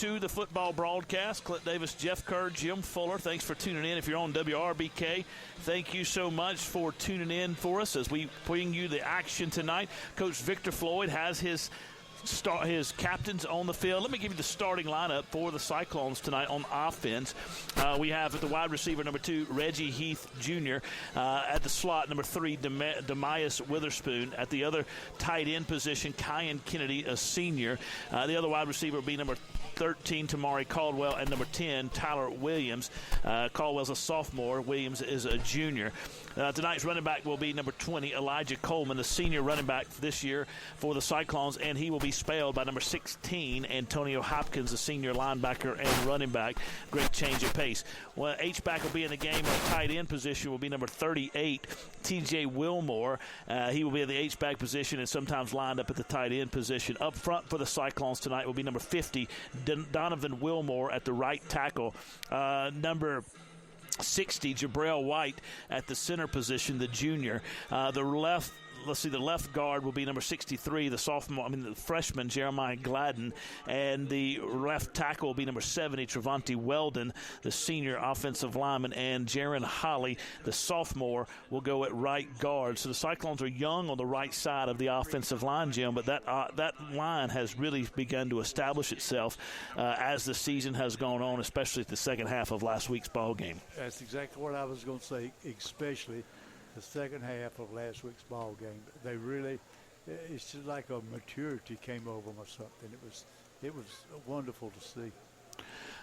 to the football broadcast. Clint Davis, Jeff Kerr, Jim Fuller. Thanks for tuning in. If you're on WRBK, thank you so much for tuning in for us as we bring you the action tonight. Coach Victor Floyd has his captains on the field. Let me give you the starting lineup for the Cyclones tonight on offense. We have at the wide receiver, number 2, Reggie Heath Jr. At the slot, number 3, Demias Witherspoon. At the other tight end position, Kyan Kennedy, a senior. The other wide receiver will be number 13, Tamari Caldwell, and number 10, Tyler Williams. Caldwell's a sophomore. Williams is a junior. Tonight's running back will be number 20, Elijah Coleman, the senior running back this year for the Cyclones, and he will be spelled by number 16, Antonio Hopkins, the senior linebacker and running back. Great change of pace. Well, H-back will be in the game. At tight end position will be number 38, T.J. Wilmore. He will be in the H-back position and sometimes lined up at the tight end position. Up front for the Cyclones tonight will be number 50, Donovan Wilmore at the right tackle. Number 60, Jabrell White at the center position, the junior. The left guard will be number 63, the freshman, Jeremiah Gladden. And the left tackle will be number 70, Trevante Weldon, the senior offensive lineman. And Jaron Holly, the sophomore, will go at right guard. So the Cyclones are young on the right side of the offensive line, Jim, but that line has really begun to establish itself as the season has gone on, especially at the second half of last week's ball game. That's exactly what I was going to say, especially the second half of last week's ball game. They really, it's just like a maturity came over them or something. It was wonderful to see.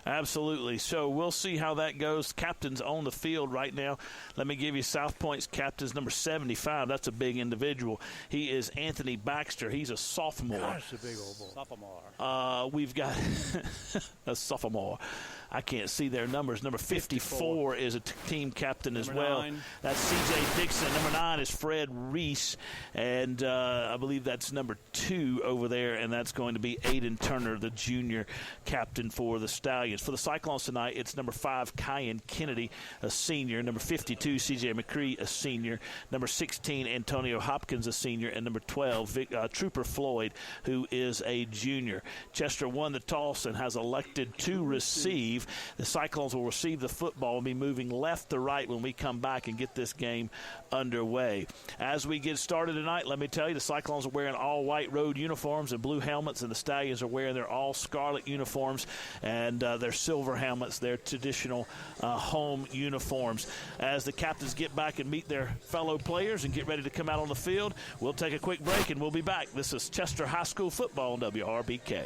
Absolutely. So we'll see how that goes. Captains on the field right now. Let me give you South Pointe's captain's number 75. That's a big individual. He is Anthony Baxter. He's a sophomore. That's a big old boy. Sophomore. We've got a sophomore. I can't see their numbers. Number 54 is a team captain as well. 9. That's C.J. Dixon. Number 9 is Fred Reese. And I believe that's number 2 over there, and that's going to be Aiden Turner, the junior captain for the Stallions. For the Cyclones tonight, it's number 5, Kyan Kennedy, a senior. Number 52, C.J. McCree, a senior. Number 16, Antonio Hopkins, a senior. And number 12, Trooper Floyd, who is a junior. Chester won the toss and has elected to receive. The Cyclones will receive the football and be moving left to right when we come back and get this game underway. As we get started tonight, let me tell you, the Cyclones are wearing all white road uniforms and blue helmets, and the Stallions are wearing their all scarlet uniforms and their silver helmets, their traditional home uniforms. As the captains get back and meet their fellow players and get ready to come out on the field, we'll take a quick break and we'll be back. This is Chester High School football on WRBK.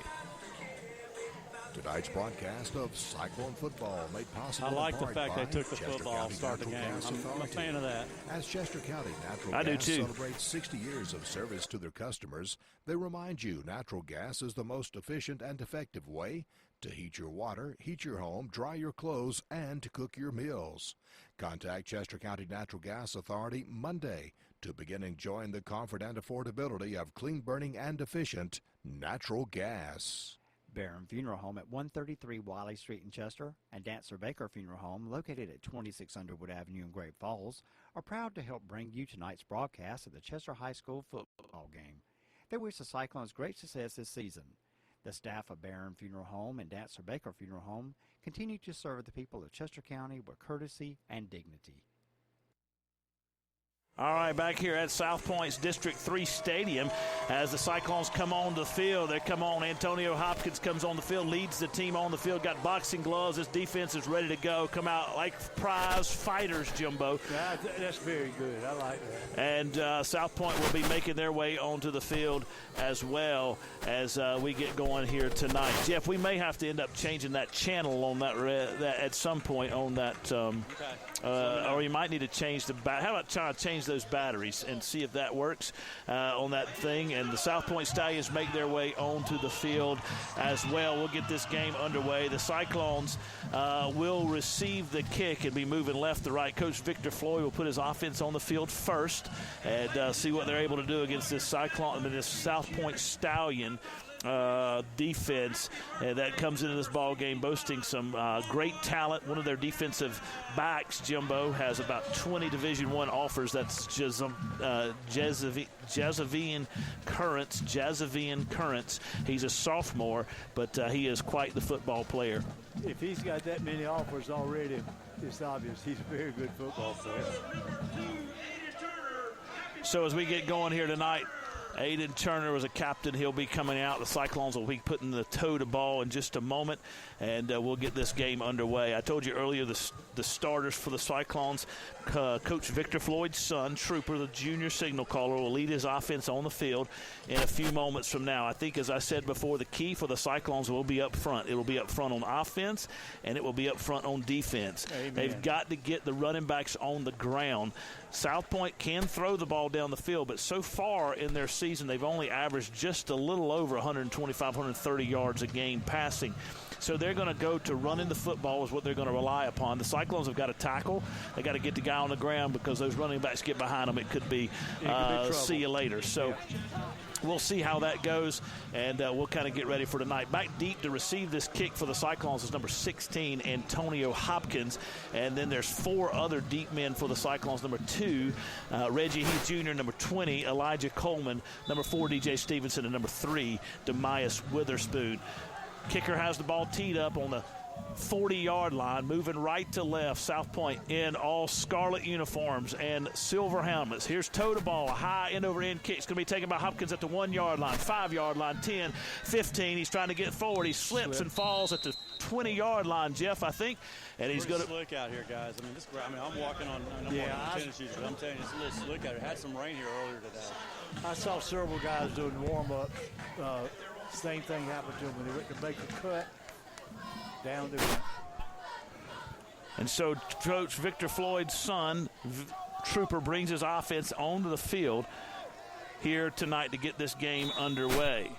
Tonight's broadcast of Cyclone football made possible. I like the fact they took the Chester football County start the Natural game. Gas I'm a Authority. fan of that. As Chester County Natural I do Gas too. celebrates 60 years of service to their customers, they remind you natural gas is the most efficient and effective way to heat your water, heat your home, dry your clothes, and to cook your meals. Contact Chester County Natural Gas Authority Monday to begin enjoying the comfort and affordability of clean burning and efficient natural gas. Barron Funeral Home at 133 Wiley Street in Chester and Dancer Baker Funeral Home located at 26 Underwood Avenue in Great Falls are proud to help bring you tonight's broadcast of the Chester High School football game. They wish the Cyclones great success this season. The staff of Barron Funeral Home and Dancer Baker Funeral Home continue to serve the people of Chester County with courtesy and dignity. All right, back here at South Pointe's District 3 Stadium as the Cyclones come on the field. They come on. Antonio Hopkins comes on the field, leads the team on the field, got boxing gloves. This defense is ready to go. Come out like prize fighters, Jumbo. That's very good. I like that. And South Pointe will be making their way onto the field as well as we get going here tonight. Jeff, we may have to end up changing that channel on that at some point on that, or you might need to change the how about trying to change those batteries and see if that works on that thing. And the South Pointe Stallions make their way onto the field as well. We'll get this game underway. The Cyclones will receive the kick and be moving left to right. Coach Victor Floyd will put his offense on the field first and see what they're able to do against this South Pointe Stallion defense that comes into this ball game, boasting some great talent. One of their defensive backs, Jimbo, has about 20 Division I offers. That's Jazavian Currents. He's a sophomore, but he is quite the football player. If he's got that many offers already, it's obvious he's a very good football player. So as we get going here tonight, Aiden Turner was a captain. He'll be coming out. The Cyclones will be putting the toe to ball in just a moment, and we'll get this game underway. I told you earlier the starters for the Cyclones, Coach Victor Floyd's son, Trooper, the junior signal caller, will lead his offense on the field in a few moments from now. I think, as I said before, the key for the Cyclones will be up front. It will be up front on offense, and it will be up front on defense. Amen. They've got to get the running backs on the ground. South Pointe can throw the ball down the field, but so far in their season, they've only averaged just a little over 125, 130 yards a game passing. So they're going to go to running the football is what they're going to rely upon. The Cyclones have got to tackle. They got to get the guy on the ground because those running backs get behind them. It could be see you later. So we'll see how that goes, and we'll kind of get ready for tonight. Back deep to receive this kick for the Cyclones is number 16, Antonio Hopkins. And then there's 4 other deep men for the Cyclones. Number 2, Reggie Heath Jr., number 20, Elijah Coleman, number 4, DJ Stevenson, and number 3, Demias Witherspoon. Kicker has the ball teed up on the 40-yard line, moving right to left. South Pointe in all scarlet uniforms and silver helmets. Here's toe to ball, a high end-over-end kick. It's going to be taken by Hopkins at the 1-yard line, 5-yard line, 10, 15. He's trying to get forward. He slips and falls at the 20-yard line, Jeff, I think. And he's going to slick out here, guys. I'm walking on tennis shoes, but I'm telling you, it's a little slick out here. Had some rain here earlier today. I saw several guys doing warm-up. Same thing happened to them when they went to make a cut. Down the ground. And so Coach Victor Floyd's son, Trooper, brings his offense onto the field here tonight to get this game underway.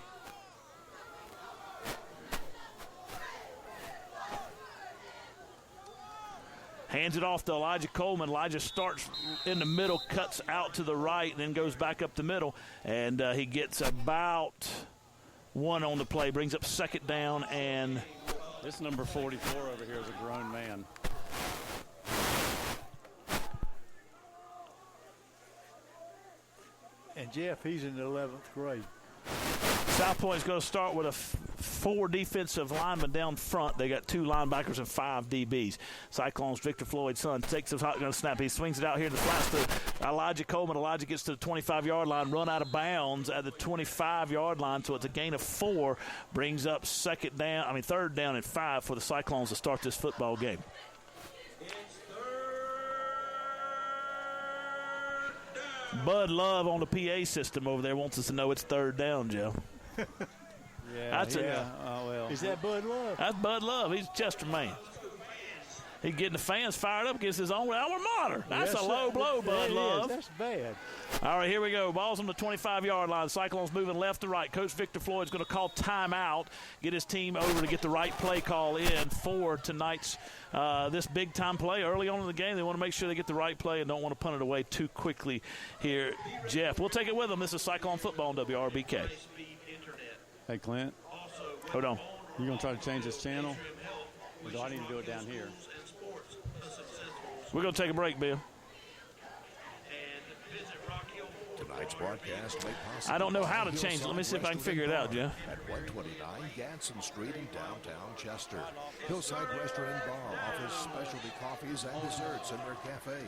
Hands it off to Elijah Coleman. Elijah starts in the middle, cuts out to the right, and then goes back up the middle. And he gets about 1 on the play, brings up 2nd down, and this number 44 over here is a grown man. And Jeff, he's in the 11th grade. South Pointe's going to start with 4 defensive linemen down front. They got 2 linebackers and 5 DBs. Cyclones, Victor Floyd's son, takes the shotgun snap. He swings it out here in the flats to Elijah Coleman. Elijah gets to the 25-yard line, run out of bounds at the 25-yard line, so it's a gain of 4. Brings up 3rd down and 5 for the Cyclones to start this football game. Bud Love on the PA system over there wants us to know it's 3rd down, Joe. Well. Is that Bud Love? That's Bud Love. He's Chester man. He's getting the fans fired up against his own alma mater. That's a low blow, Bud Love. That's bad. All right, here we go. Ball's on the 25-yard line. Cyclones moving left to right. Coach Victor Floyd's going to call timeout, get his team over to get the right play call in for tonight's this big-time play. Early on in the game, they want to make sure they get the right play and don't want to punt it away too quickly here. Jeff, we'll take it with them. This is Cyclone Football on WRBK. Hey, Clint. Hold on. You going to try to change this channel? Or do I need to do it down here? We're going to take a break, Bill. Tonight's broadcast made possible. I don't know how to change it. Let me see if I can figure it out, Jeff. At 129 Ganson Street in downtown Chester. Hillside Restaurant and Bar offers specialty coffees and desserts in their cafe.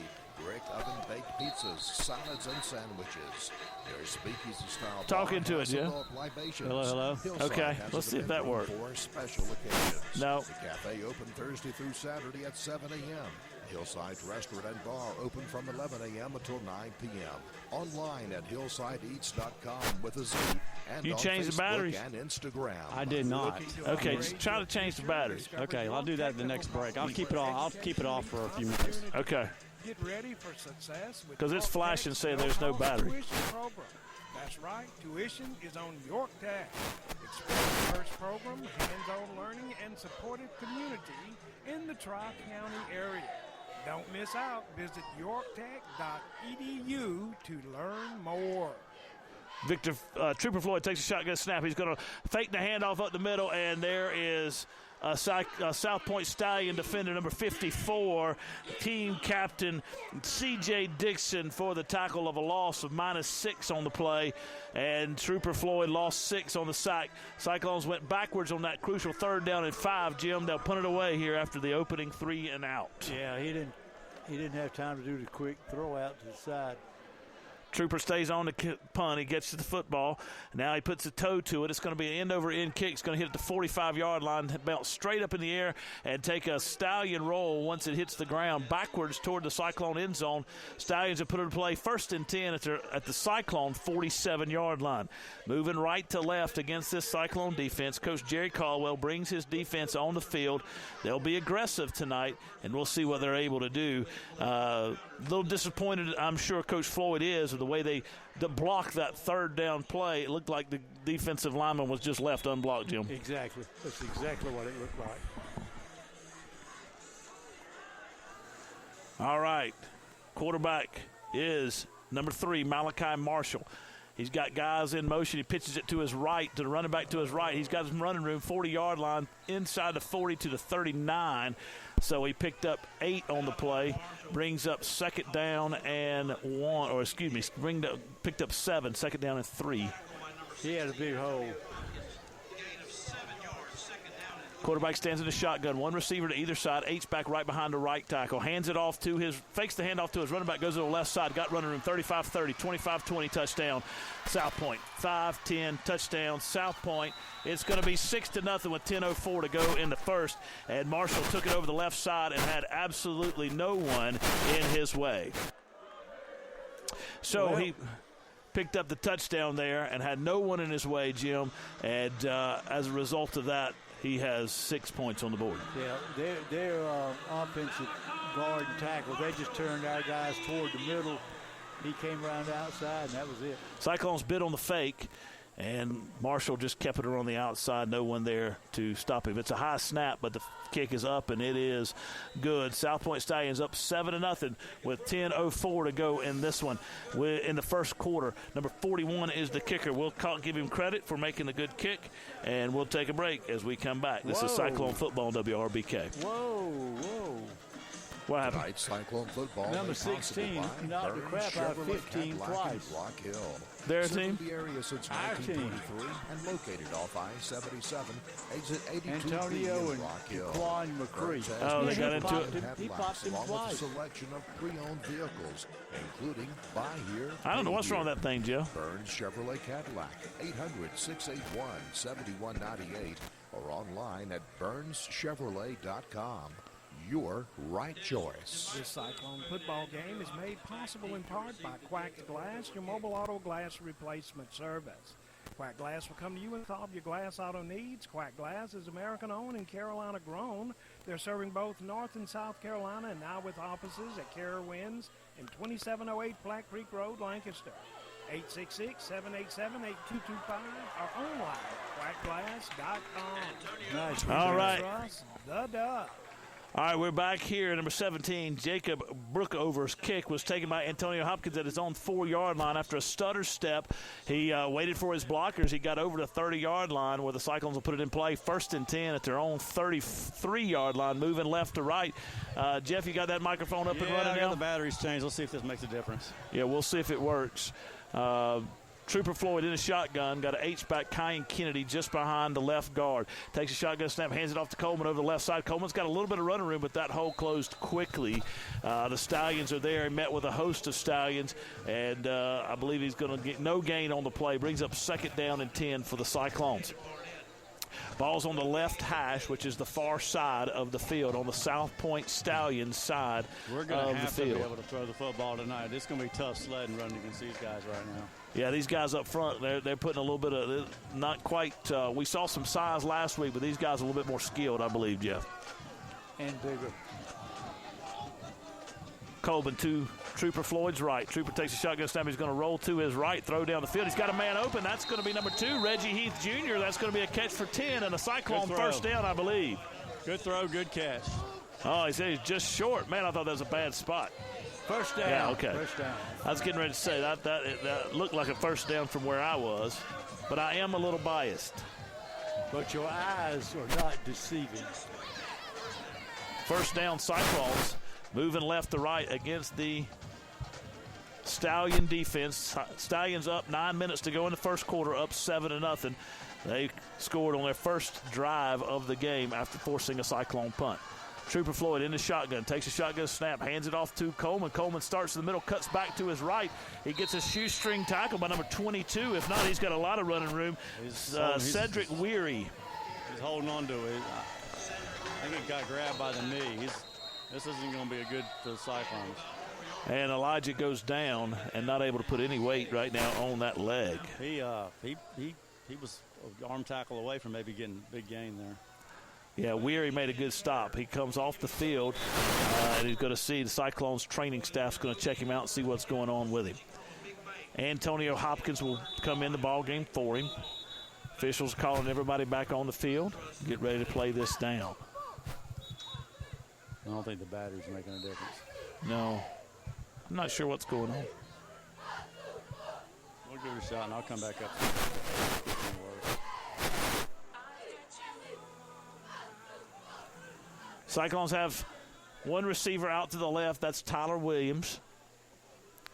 Brick oven-baked pizzas, salads, and sandwiches. Their speakeasy-style Talking to it, Jeff. Hello. Okay, let's see if that works. For special occasions. No. The cafe open Thursday through Saturday at 7 a.m. Hillside Restaurant and Bar open from 11 a.m. until 9 p.m. Online at hillsideeats.com with a Z and You on changed the Facebook batteries? and Instagram. I did not. Okay, just try to change the batteries. Okay, I'll do that at the next break. I'll keep it off for a few minutes. Okay. Get ready for success with 'Cause it's York flashing Tech's saying there's no no-cost battery. tuition program. That's right. Tuition is on York Tech. Experience program, hands-on learning, and supportive community in the Tri-County area. Don't miss out. Visit yorktech.edu to learn more. Trooper Floyd takes a shotgun snap. He's going to fake the handoff up the middle, and there is South Pointe Stallion defender number 54, team captain C.J. Dixon for the tackle of a loss of -6 on the play, and Trooper Floyd lost 6 on the sack. Cyclones went backwards on that crucial 3rd down and 5, Jim. They'll punt it away here after the opening 3 and out. Yeah, he didn't have time to do the quick throw out to the side. Trooper stays on the punt. He gets to the football. Now he puts a toe to it. It's going to be an end-over-end kick. It's going to hit at the 45-yard line, bounce straight up in the air, and take a Stallion roll once it hits the ground backwards toward the Cyclone end zone. Stallions have put it in play 1st and 10 at the Cyclone 47-yard line. Moving right to left against this Cyclone defense, Coach Jerry Caldwell brings his defense on the field. They'll be aggressive tonight, and we'll see what they're able to do. A little disappointed, I'm sure Coach Floyd is, the way they blocked that 3rd down play. It looked like the defensive lineman was just left unblocked, Jim. Exactly. That's exactly what it looked like. All right. Quarterback is number 3, Malachi Marshall. He's got guys in motion. He pitches it to his right, to the running back to his right. He's got some running room, 40-yard line, inside the 40 to the 39. So he picked up 8 on the play, brings up 2nd down and 1, or excuse me, picked up 7, 2nd down and 3. He had a big hole. Quarterback stands in the shotgun, 1 receiver to either side, H-back right behind the right tackle, hands it off to fakes the handoff to his running back, goes to the left side, got running room, 35-30, 25-20, touchdown, South Pointe, 5-10, touchdown, South Pointe. It's going to be 6-0 with 10:04 to go in the first, and Marshall took it over the left side and had absolutely no one in his way. So he picked up the touchdown there and had no one in his way, Jim, and as a result of that, he has 6 points on the board. Yeah, their offensive guard and tackle, they just turned our guys toward the middle. He came around the outside, and that was it. Cyclones bid on the fake, and Marshall just kept it on the outside. No one there to stop him. It's a high snap, but the kick is up, and it is good. South Pointe Stallions up 7-0 with 10:04 to go in this one. In the first quarter, number 41 is the kicker. We'll give him credit for making a good kick, and we'll take a break as we come back. This is Cyclone football on WRBK. Whoa. What happened? Tonight's Cyclone football. Number 16 knocked the crap out of 15 twice. Block Hill. Their Serving team? the area since Our 1923 and located off I-77, exit 82 Antonio and Rock Hill. Quan McCree. Oh, they got into it. He popped him along with a twice. selection of pre-owned vehicles, including buy here. I don't know pay what's wrong here. with that thing, Joe. Burns Chevrolet Cadillac, 800-681-7198, or online at BurnsChevrolet.com. Your right choice. This Cyclone football game is made possible in part by Quack Glass, your mobile auto glass replacement service. Quack Glass will come to you and solve your glass auto needs. Quack Glass is American-owned and Carolina-grown. They're serving both North and South Carolina, and now with offices at Carowinds and 2708 Black Creek Road, Lancaster. 866-787-8225 or online at quackglass.com. Nice. All right. Trust the Dove. All right, we're back here. Number 17, Jacob Brookover's kick was taken by Antonio Hopkins at his own 4-yard line after a stutter step. He waited for his blockers. He got over the 30-yard line where the Cyclones will put it in play. 1st and 10 at their own 33-yard line, moving left to right. Jeff, you got that microphone up and running now? I got the batteries changed. Let's see if this makes a difference. Yeah, we'll see if it works. Trooper Floyd in a shotgun, got an H-back, Kyan Kennedy just behind the left guard. Takes a shotgun snap, hands it off to Coleman over the left side. Coleman's got a little bit of running room, but that hole closed quickly. The Stallions are there. He met with a host of Stallions, and I believe he's going to get no gain on the play. Brings up 2nd down and 10 for the Cyclones. Ball's on the left hash, which is the far side of the field, on the South Pointe Stallions side We're going to of the have to be field. able to throw the football tonight. It's going to be tough sledding running against these guys right now. Yeah, these guys up front, they're putting a little bit of, not quite, we saw some size last week, but these guys are a little bit more skilled, I believe, Jeff. And bigger. Colvin to Trooper Floyd's right. Trooper takes a shotgun snap. He's going to roll to his right, throw down the field. He's got a man open. That's going to be number 2, Reggie Heath Jr. That's going to be a catch for 10 and a Cyclone first down, I believe. Good throw, good catch. Oh, he said he's just short. Man, I thought that was a bad spot. First down. Yeah, okay. First down. I was getting ready to say that looked like a first down from where I was, but I am a little biased. But your eyes are not deceiving. First down, Cyclones moving left to right against the Stallion defense. Stallions up 9 minutes to go in the first quarter, up 7-0. They scored on their first drive of the game after forcing a Cyclone punt. Trooper Floyd in the shotgun, takes a shotgun snap, hands it off to Coleman. Coleman starts in the middle, cuts back to his right. He gets a shoestring tackle by number 22. If not, he's got a lot of running room. Cedric Weary. He's holding on to it. I think he got grabbed by the knee. This isn't going to be a good for the Cyclones. And Elijah goes down and not able to put any weight right now on that leg. He was an arm tackle away from maybe getting a big gain there. Yeah, Weary made a good stop. He comes off the field, and he's going to see the Cyclones training staff's going to check him out and see what's going on with him. Antonio Hopkins will come in the ball game for him. Officials calling everybody back on the field. Get ready to play this down. I don't think the battery's making a difference. No. I'm not sure what's going on. We'll give it a shot, and I'll come back up. Cyclones have one receiver out to the left. That's Tyler Williams.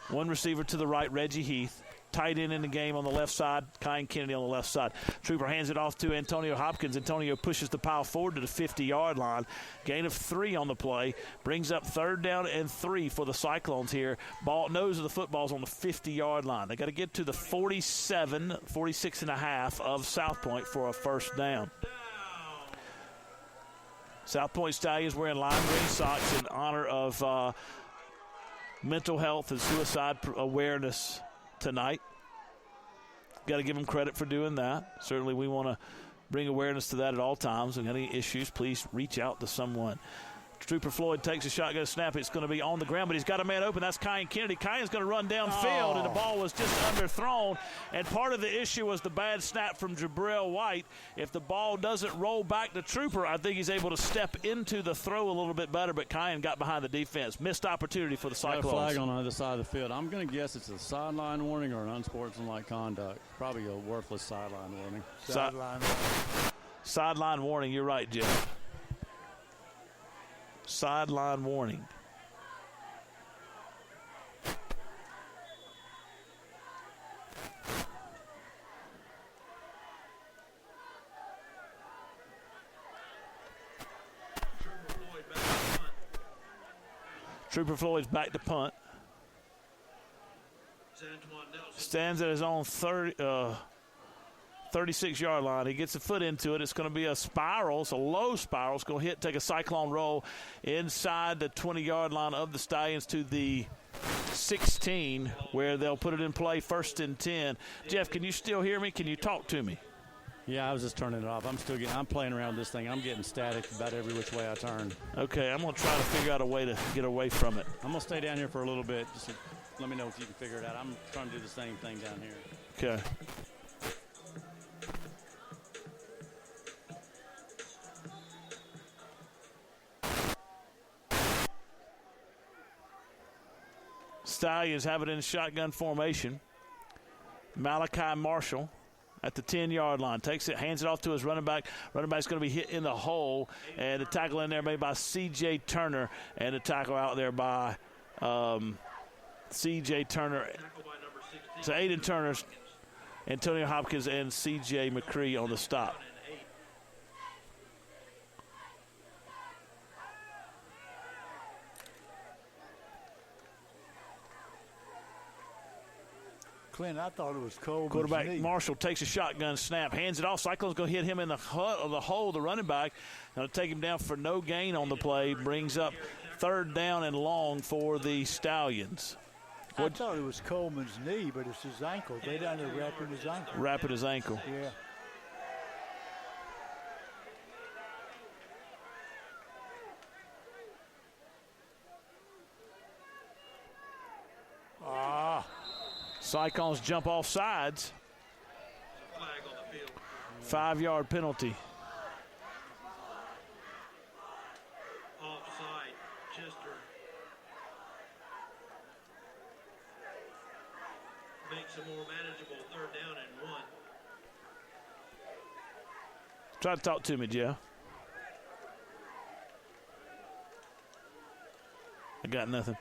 One receiver to the right, Reggie Heath. Tight end in the game on the left side, Kyan Kennedy on the left side. Trooper hands it off to Antonio Hopkins. Antonio pushes the pile forward to the 50-yard line. Gain of 3 on the play. Brings up 3rd down and 3 for the Cyclones here. Nose of the football's on the 50-yard line. They got to get to the 46.5 of South Pointe for a first down. South Pointe Stallions wearing lime green socks in honor of mental health and suicide awareness tonight. Got to give them credit for doing that. Certainly we want to bring awareness to that at all times. If you have any issues, please reach out to someone. Trooper Floyd takes a shotgun snap. It's going to be on the ground, but he's got a man open. That's Kyan Kennedy. Kyan's going to run downfield, and the ball was just underthrown. And part of the issue was the bad snap from Jabril White. If the ball doesn't roll back to Trooper, I think he's able to step into the throw a little bit better, but Kyan got behind the defense. Missed opportunity for the Cyclones. Flag on the other side of the field. I'm going to guess it's a sideline warning or an unsportsmanlike conduct. Probably a worthless sideline warning. Sideline warning. You're right, Jim. Sideline warning. Trooper Floyd's back to punt. Stands at his own 36-yard line. He gets a foot into it. It's going to be a spiral. It's a low spiral. It's going to take a Cyclone roll inside the 20-yard line of the Stallions to the 16, where they'll put it in play 1st and 10. Jeff, can you still hear me? Can you talk to me? Yeah, I was just turning it off. I'm playing around with this thing. I'm getting static about every which way I turn. Okay, I'm going to try to figure out a way to get away from it. I'm going to stay down here for a little bit. Just let me know if you can figure it out. I'm trying to do the same thing down here. Okay. Stallions have it in shotgun formation. Malachi Marshall at the 10-yard line. Takes it, hands it off to his running back. Running back's going to be hit in the hole. And the tackle in there made by C.J. Turner. And the tackle out there by C.J. Turner. So Aiden Turner, Antonio Hopkins, and C.J. McCree on the stop. Clint, I thought it was Coleman's Quarterback knee. Marshall takes a shotgun snap, hands it off. Cyclone's going to hit him in the hole, the running back. Going to take him down for no gain on the play. Brings up 3rd down and long for the Stallions. I thought it was Coleman's knee, but it's his ankle. They down there wrapping his ankle. Wrapping his ankle. Yeah. Cyclones jump off sides. 5-yard penalty. Offside, Chester. It's a more manageable 3rd down and 1. Try to talk to me, Jeff. I got nothing.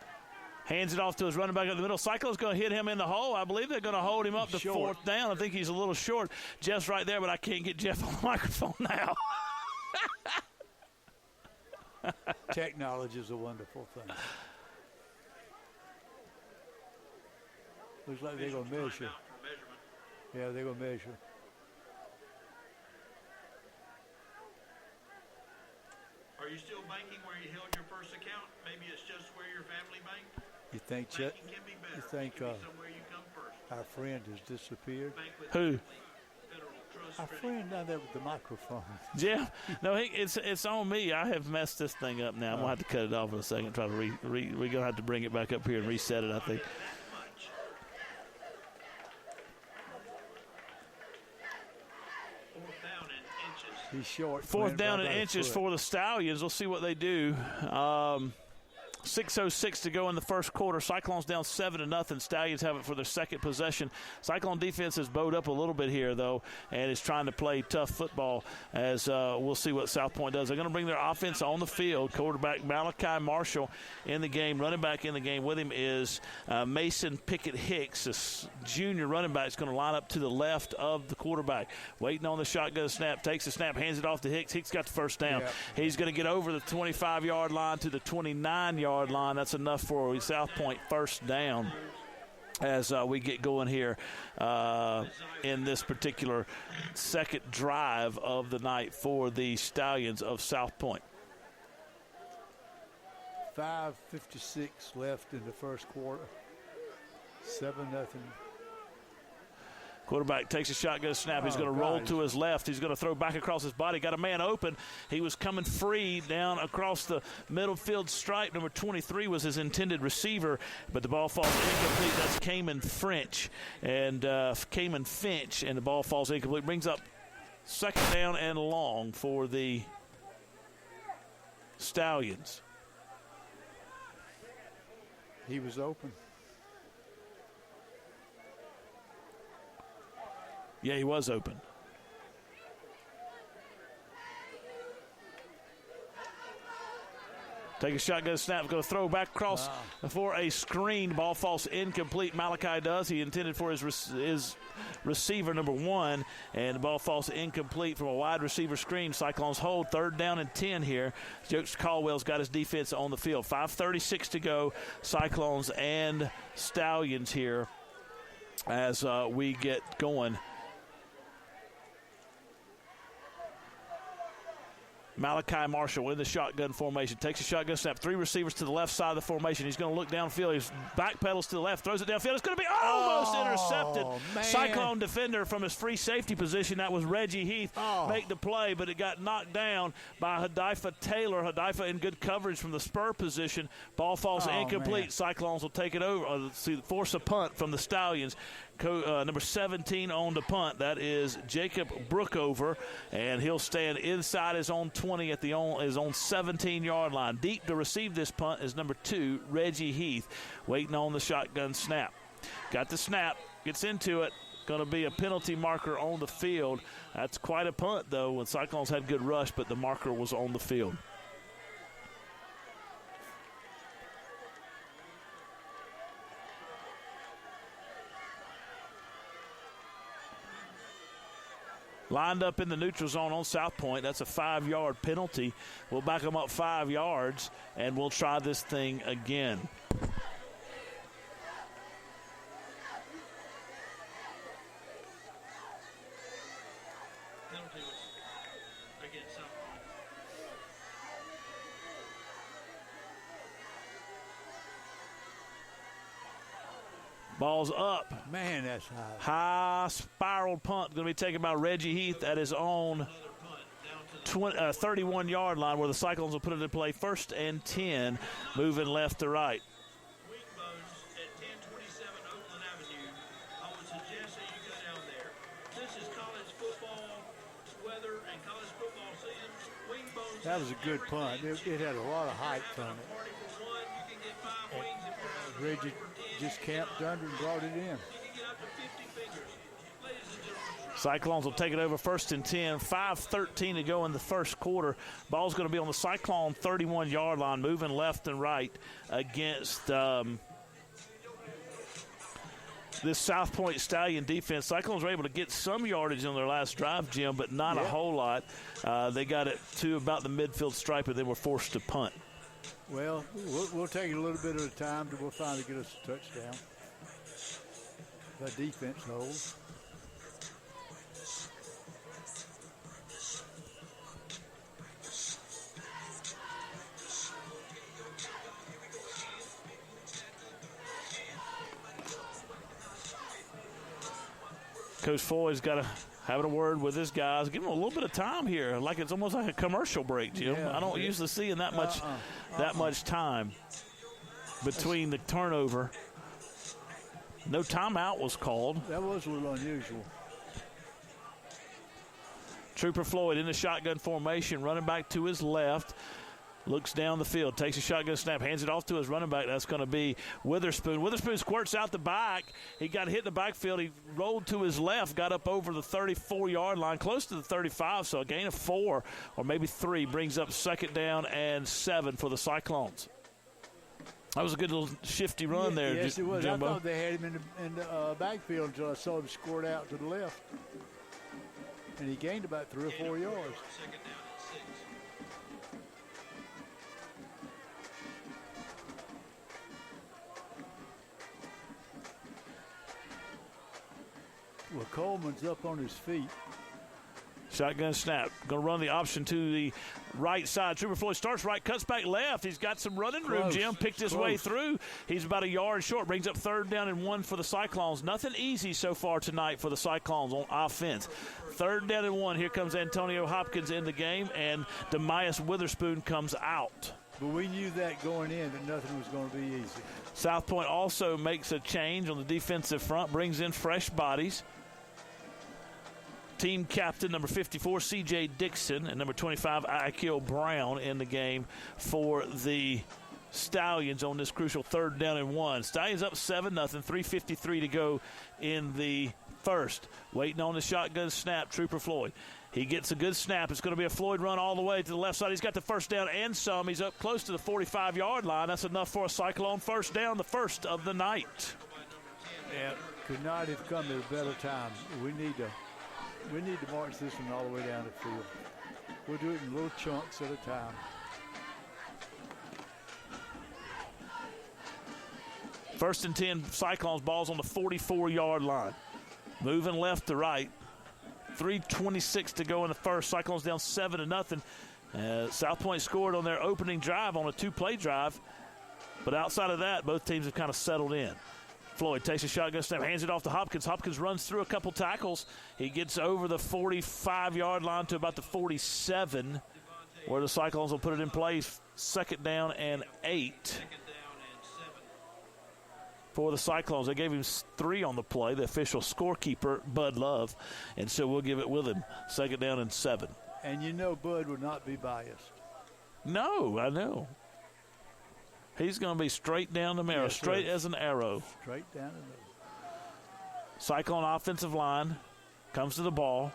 Hands it off to his running back in the middle. Cyclone's going to hit him in the hole. I believe they're going to hold him up to 4th down. I think he's a little short. Jeff's right there, but I can't get Jeff on the microphone now. Technology is a wonderful thing. Looks like they're going to measure. Yeah, they're going to measure. Are you still banking where you held your first account? Maybe it's just where your family banked? You think Banking can be better. you think somewhere you come first. our friend has disappeared? Bank with Who? Federal Trust Our Credit. friend down there with the microphone. Jeff? No, it's on me. I have messed this thing up now. I'm going to have to cut it off in a second. Try to we're going to have to bring it back up here and reset it, I think. He's short. 4th down and inches for the Stallions. We'll see what they do. 6:06 to go in the first quarter. Cyclones down 7-0. Stallions have it for their second possession. Cyclone defense has bowed up a little bit here, though, and is trying to play tough football as we'll see what South Pointe does. They're going to bring their offense on the field. Quarterback Malachi Marshall in the game. Running back in the game with him is Mason Pickett Hicks. This junior running back is going to line up to the left of the quarterback. Waiting on the shotgun snap. Takes the snap, hands it off to Hicks. Hicks got the first down. Yeah. He's going to get over the 25-yard line to the 29-yard line. That's enough for South Pointe first down as we get going here in this particular second drive of the night for the Stallions of South Pointe. 5:56 left in the first quarter. 7-0. Quarterback takes a shotgun snap. He's going to roll to his left. He's going to throw back across his body. Got a man open. He was coming free down across the middle field stripe. Number 23 was his intended receiver, but the ball falls incomplete. That's Cayman Finch, and the ball falls incomplete. Brings up 2nd down and long for the Stallions. He was open. Yeah, he was open. Take a shotgun snap. Going to throw back across for a screen. Ball falls incomplete. Malachi does. He intended for his receiver, number 1, and the ball falls incomplete from a wide receiver screen. Cyclones hold 3rd down and 10 here. Jokes Caldwell's got his defense on the field. 5:36 to go. Cyclones and Stallions here as we get going. Malachi Marshall in the shotgun formation. Takes a shotgun snap. 3 receivers to the left side of the formation. He's going to look downfield. He backpedals to the left. Throws it downfield. It's going to be almost intercepted. Man. Cyclone defender from his free safety position. That was Reggie Heath. Make the play, but it got knocked down by Hadifa Taylor. Hadifa in good coverage from the spur position. Ball falls incomplete. Man. Cyclones will take it over. Force a punt from the Stallions. Number 17 on the punt. That is Jacob Brookover, and he'll stand inside his own 20 at his own 17-yard line. Deep to receive this punt is number 2, Reggie Heath, waiting on the shotgun snap. Got the snap, gets into it. Going to be a penalty marker on the field. That's quite a punt, though, when Cyclones had good rush, but the marker was on the field. Lined up in the neutral zone on South Pointe. That's a 5-yard penalty. We'll back them up 5 yards, and we'll try this thing again. Penalty was against South Point. Ball's up. Man, that's high. High spiraled punt going to be taken by Reggie Heath at his own 31-yard line, where the Cyclones will put it in play. 1st and 10, moving left to right. Wingbows at 1027 Oakland Avenue. I would suggest that you go down there. This is college football weather and college football season. Wingbows. That was a good punt. It had a lot of height on it. Party for 1. You can get 5 wings if you're out. Reggie just camped under and brought it in. You can get up to 50 Cyclones will take it over 1st and 10. 5:13 to go in the first quarter. Ball's going to be on the Cyclone 31-yard line, moving left and right against this South Pointe Stallion defense. Cyclones were able to get some yardage on their last drive, Jim, but not a whole lot. They got it to about the midfield stripe, and then were forced to punt. Well, we'll take it a little bit at a time till we'll finally get us a touchdown. The defense holds. Coach Floyd's got to have a word with his guys. Give them a little bit of time here, like it's almost like a commercial break, Jim. Yeah, I don't usually see in that much time between the turnover. No timeout was called. That was a little unusual. Trooper Floyd in the shotgun formation, running back to his left. Looks down the field, takes a shotgun snap, hands it off to his running back. That's going to be Witherspoon. Witherspoon squirts out the back. He got hit in the backfield. He rolled to his left, got up over the 34-yard line, close to the 35, so a gain of 4 or maybe 3 brings up 2nd down and 7 for the Cyclones. That was a good little shifty run there, Yes, it was. Jimbo. I thought they had him in the backfield until I saw him squirt out to the left. And he gained about 3 or 4 yards. Well, Coleman's up on his feet. Shotgun snap. Going to run the option to the right side. Trooper Floyd starts right, cuts back left. He's got some running room, Jim. Picked his way through. He's about a yard short. Brings up 3rd down and 1 for the Cyclones. Nothing easy so far tonight for the Cyclones on offense. 3rd down and 1. Here comes Antonio Hopkins in the game, and Demias Witherspoon comes out. But we knew that going in, that nothing was going to be easy. South Pointe also makes a change on the defensive front, brings in fresh bodies. Team captain, number 54, C.J. Dixon, and number 25, Akil Brown in the game for the Stallions on this crucial 3rd down and 1. Stallions up 7-0, 3:53 to go in the first. Waiting on the shotgun snap, Trooper Floyd. He gets a good snap. It's going to be a Floyd run all the way to the left side. He's got the 1st down and some. He's up close to the 45-yard line. That's enough for a Cyclone 1st down, the first of the night. Yeah, could not have come at a better time. We need to march this one all the way down the field. We'll do it in little chunks at a time. 1st and 10, Cyclones, ball's on the 44-yard line. Moving left to right. 3:26 to go in the first. Cyclones down 7-0. South Pointe scored on their opening drive on a 2-play drive. But outside of that, both teams have kind of settled in. Floyd takes a shotgun snap, hands it off to Hopkins. Hopkins runs through a couple tackles. He gets over the 45-yard line to about the 47, where the Cyclones will put it in place. 2nd down and 8 for the Cyclones. They gave him 3 on the play, the official scorekeeper, Bud Love, and so we'll give it with him. 2nd down and 7. And you know Bud would not be biased. No, I know. He's going to be straight down the middle, straight as an arrow. Straight down the middle. Cyclone offensive line comes to the ball.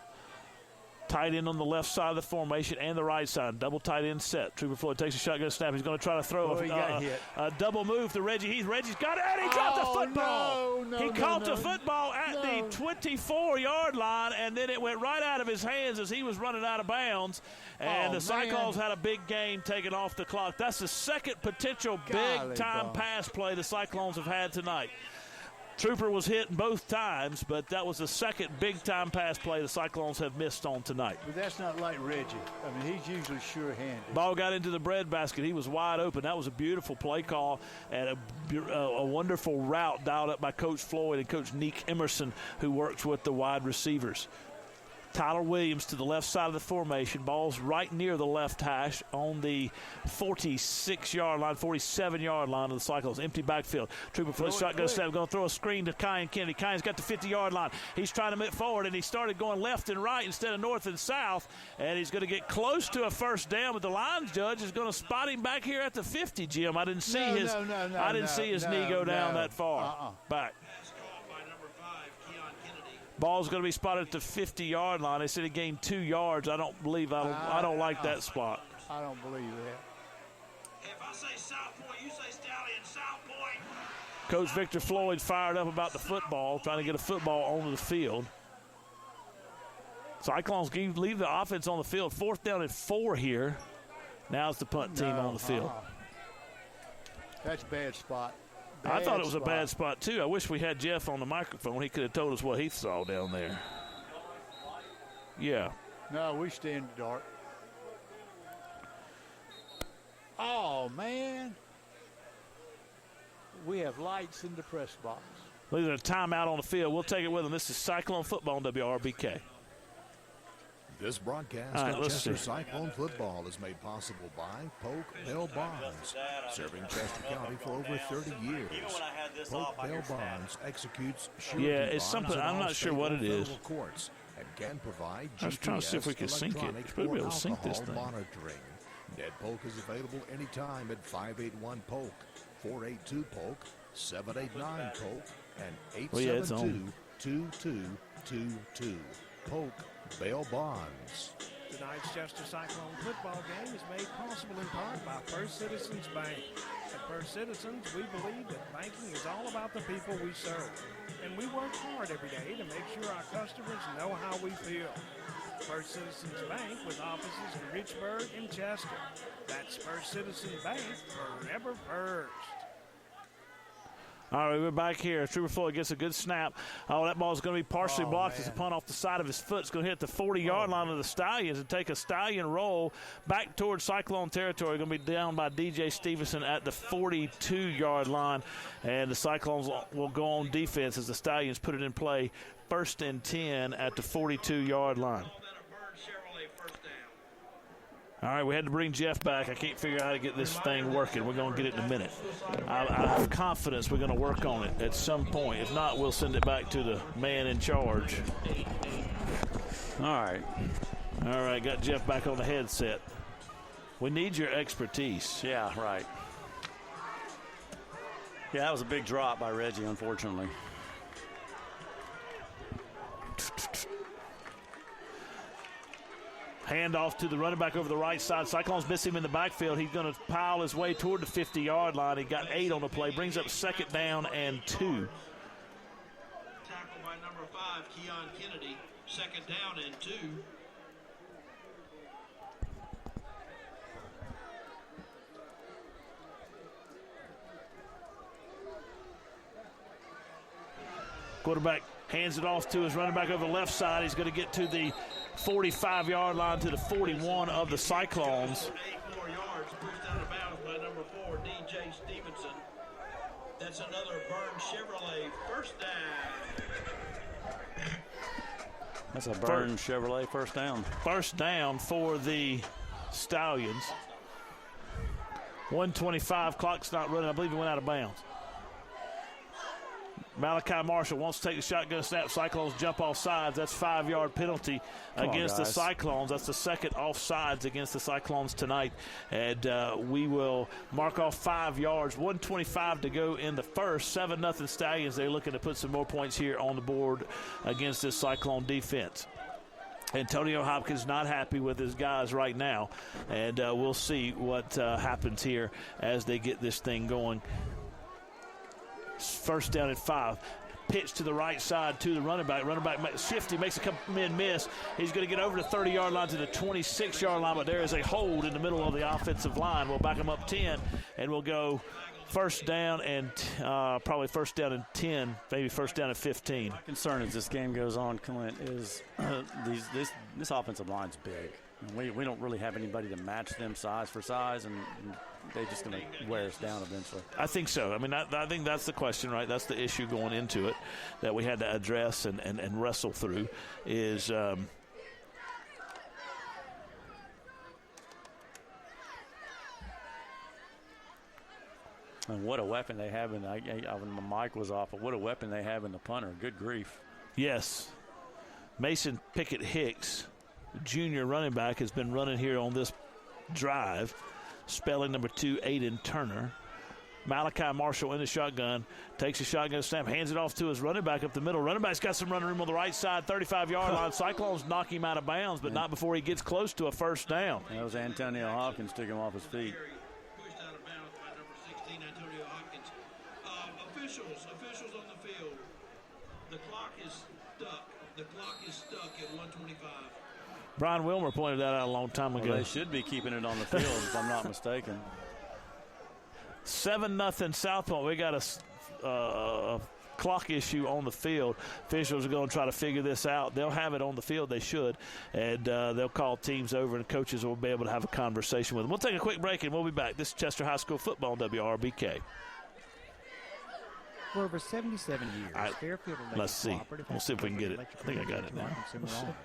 Tight end on the left side of the formation and the right side. Double tight end set. Trooper Floyd takes a shotgun snap. He's going to try to throw a double move to Reggie Heath. Reggie's got it, and he dropped the football. He caught the football at the 24-yard line, and then it went right out of his hands as he was running out of bounds. And the Cyclones had a big game taken off the clock. That's the 2nd potential big-time pass play the Cyclones have had tonight. Trooper was hit both times, but that was the 2nd big-time pass play the Cyclones have missed on tonight. But that's not like Reggie. I mean, he's usually sure-handed. Ball got into the breadbasket. He was wide open. That was a beautiful play call and a wonderful route dialed up by Coach Floyd and Coach Neek Emerson, who works with the wide receivers. Tyler Williams to the left side of the formation. Ball's right near the left hash on the 46-yard line, 47-yard line of the Cyclones. Empty backfield. Trooper Floyd shotgun snap. Going to throw a screen to Kyan Kennedy. Kyan's got the 50-yard line. He's trying to move forward, and he started going left and right instead of north and south, and he's going to get close to a 1st down, but the line judge is going to spot him back here at the 50, Jim. I didn't see his knee go down that far. Back. Ball's going to be spotted at the 50-yard line. They said he gained 2 yards. I don't like that spot. I don't believe that. If I say South Pointe, you say Stallions, South Pointe. Coach Victor Floyd fired up about the football, trying to get a football onto the field. Cyclones leave the offense on the field. 4th down and 4 here. Now it's the punt team on the field. That's a bad spot. I thought it was a bad spot, too. I wish we had Jeff on the microphone. He could have told us what he saw down there. Yeah. No, we stay in the dark. Oh, man. We have lights in the press box. Look at a timeout on the field. We'll take it with them. This is Cyclone football on WRBK. This broadcast All right, of let's Chester see. Cyclone football is made possible by Polk Bell Bonds, serving Chester County for over 30 years. Polk Bell Bonds executes surety Yeah, it's bonds something- in I'm all not sure state what and it is. federal courts and can provide I was trying to see if we could sync it. electronic, Should we be or able to sync this alcohol thing? monitoring. Ned Polk is available anytime at 581 482 Polk, 789 Polk, and Well, yeah, it's on. 872-2222. Polk Bell Bonds. Tonight's Chester Cyclone football game is made possible in part by First Citizens Bank. At First Citizens, we believe that banking is all about the people we serve. And we work hard every day to make sure our customers know how we feel. First Citizens Bank with offices in Richburg and Chester. That's First Citizens Bank, forever first. All right, we're back here. Trooper Floyd gets a good snap. Oh, that ball's going to be partially blocked. It's a punt off the side of his foot. It's going to hit the 40-yard line of the Stallions and take a Stallion roll back towards Cyclone territory. Going to be down by DJ Stevenson at the 42-yard line. And the Cyclones will go on defense as the Stallions put it in play. 1st and 10 at the 42-yard line. All right, we had to bring Jeff back. I can't figure out how to get this thing working. We're going to get it in a minute. I have confidence we're going to work on it at some point. If not, we'll send it back to the man in charge. All right, Got Jeff back on the headset. We need your expertise. Yeah, right. Yeah, that was a big drop by Reggie, unfortunately. Handoff to the running back over the right side. Cyclones miss him in the backfield. He's going to pile his way toward the 50-yard line. He got 8 on the play. Brings up 2nd down and 2. Tackle by number 5, Keon Kennedy. 2nd down and 2. Quarterback hands it off to his running back over the left side. He's going to get to the 45-yard line to the 41 of the Cyclones. 8 more yards, pushed out of bounds by number 4, DJ Stevenson. That's another Burn Chevrolet first down. That's a Burn Chevrolet first down. First down for the Stallions. 1:25, clock's not running. I believe he went out of bounds. Malachi Marshall wants to take the shotgun snap. Cyclones jump off sides. That's 5-yard penalty against the Cyclones. That's the 2nd offsides against the Cyclones tonight. And we will mark off 5 yards. 1:25 to go in the first. 7-0 Stallions. They're looking to put some more points here on the board against this Cyclone defense. Antonio Hopkins not happy with his guys right now. And we'll see what happens here as they get this thing going. 1st down and 5. Pitch to the right side to the running back. Running back shifty, makes a couple men miss. He's going to get over the 30-yard line to the 26-yard line, but there is a hold in the middle of the offensive line. We'll back him up 10, and we'll go 1st down and probably 1st down and 10, maybe 1st down and 15. My concern as this game goes on, Clint, is this offensive line's big. We don't really have anybody to match them size for size, and they're just going to wear us down eventually. I think so. I mean, I think that's the question, right? That's the issue going into it that we had to address and wrestle through is and what a weapon they have in when my mic was off, but what a weapon they have in the punter. Good grief. yes, Mason Pickett Hicks, junior running back, has been running here on this drive. Spelling number 2, Aiden Turner. Malachi Marshall in the shotgun, takes a shotgun snap, hands it off to his running back up the middle. Running back's got some running room on the right side, 35-yard line. Cyclones knock him out of bounds, but not before he gets close to a first down. That was Antonio Hopkins took him off his feet. Pushed out of bounds by number 16, Antonio Hopkins. Officials on the field. The clock is stuck. The clock is stuck at 125. Brian Wilmer pointed that out a long time ago. Well, they should be keeping it on the field, if I'm not mistaken. 7-0 South Pointe. We got a clock issue on the field. Officials are going to try to figure this out. They'll have it on the field. They should. And they'll call teams over, and coaches will be able to have a conversation with them. We'll take a quick break, and we'll be back. This is Chester High School football on WRBK. For over 77 years, Fairfield Electric Let's see. Cooperative We'll has see if we can get it. provided I think I got it electrical now. consumer owners.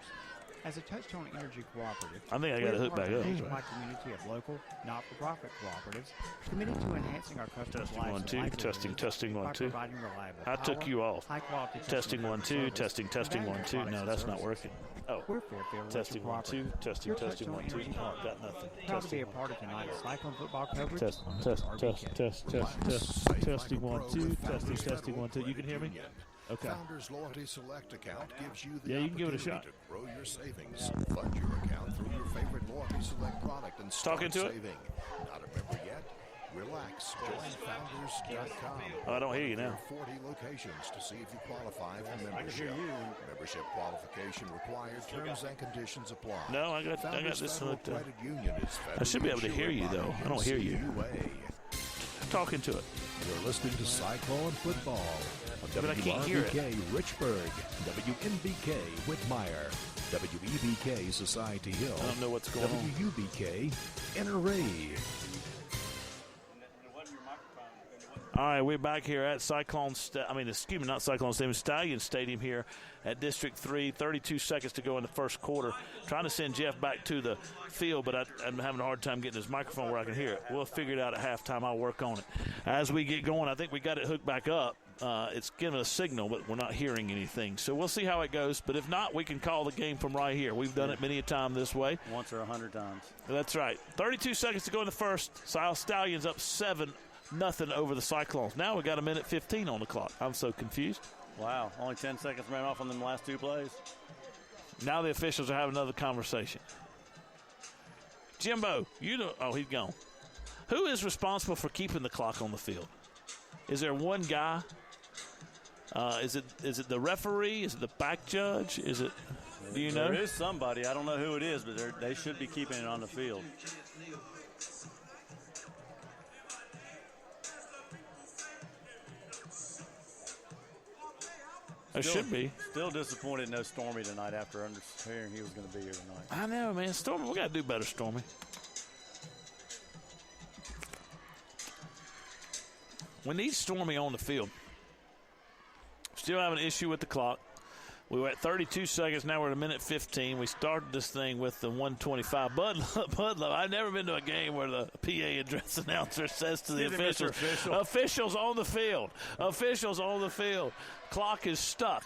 As a Touchstone Energy Cooperative, I think I got it hooked back up. a nationwide community of local, not-for-profit cooperatives committed to enhancing our customers' Testing, lives 1, and 2. livelihoods Testing, 1, by 2. providing reliable I took power, you off. high-quality Testing, customer 1, 2. service, Testing, and 1, 2. products No, and that's not services. working. Oh. We're Fairfield Testing, Electric 1, 2. Cooperative. Testing, Your testing, 1, 2. Touchstone Energy Oh, got nothing. Proud to be a Testing. part of tonight's Cyclone football coverage. Test, on test, WRBK. testing, 1, 2. Testing, 1, 2. You can hear me? Okay. Founders Loyalty Select account gives you the Yeah, you can give it a opportunity shot. to grow your savings. Fund your account through your favorite Loyalty Select product and start Talking to it? saving. Not a member yet? Relax. Join founders.com. Oh, I don't hear you now. There are 40 locations to see if you qualify for membership. Membership qualification required. Terms and conditions apply. No, I got Founders this Federal hooked up. Credit Union is I should be able to hear you, though. I don't hear you. NCUA. Talking to it. You're listening to Cyclone Football on But I can't hear it. WRBK Richburg, WNBK Whitmire, WEBK Society Hill, I don't know what's going on. WUBK Inter-Ray. All right, we're back here at Stallions Stadium here at District 3. 32 seconds to go in the first quarter. Trying to send Jeff back to the field, but I'm having a hard time getting his microphone where I can hear it. We'll figure it out at halftime. I'll work on it. As we get going, I think we got it hooked back up. It's giving a signal, but we're not hearing anything. So we'll see how it goes. But if not, we can call the game from right here. We've done it many a time this way. Once or 100 times. That's right. 32 seconds to go in the first. Stallions up 7-0 over the Cyclones. Now we got 1:15 on the clock. I'm so confused. Wow, only 10 seconds ran off on them last two plays. Now the officials are having another conversation. Jimbo, you know, oh, he's gone. Who is responsible for keeping the clock on the field? Is there one guy? Is it the referee? Is it the back judge? Is it? Do you know? There is somebody. I don't know who it is, but they should be keeping it on the field. There should be. Still disappointed no Stormy tonight after hearing he was going to be here tonight. I know, man. Stormy, we got to do better, Stormy. We need Stormy on the field. Still have an issue with the clock. We were at 32 seconds. Now we're at 1:15. We started this thing with the 1:25. Bud Love, I've never been to a game where the PA address announcer says to the officials, officials on the field. Officials on the field. Clock is stuck.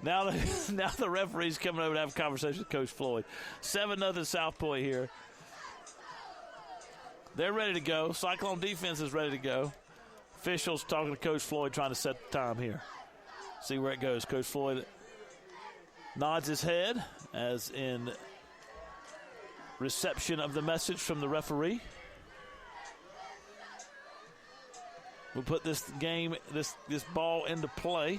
Now the referee's coming over to have a conversation with Coach Floyd. 7-0 South Pointe here. They're ready to go. Cyclone defense is ready to go. Officials talking to Coach Floyd, trying to set the time here. See where it goes. Coach Floyd nods his head as in reception of the message from the referee. We'll put this game, this ball into play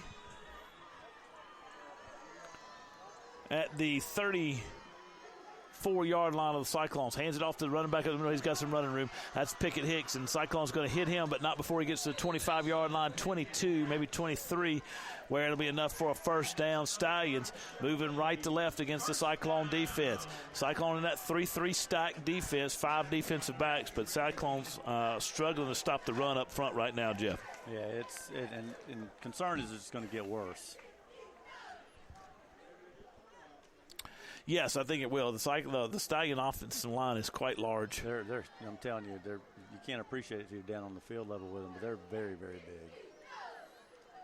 at the 34-yard line of the Cyclones. Hands it off to the running back of the middle. He's got some running room. That's Pickett Hicks, and Cyclones going to hit him, but not before he gets to the 25-yard line, 22, maybe 23, where it'll be enough for a first down. Stallions moving right to left against the Cyclone defense. Cyclone in that 3-3 stack defense, 5 defensive backs, but Cyclones struggling to stop the run up front right now, Jeff. Yeah, and concern is it's going to get worse. Yes, I think it will. The Stallion offensive line is quite large. I'm telling you, you can't appreciate it if you're down on the field level with them, but they're very, very big.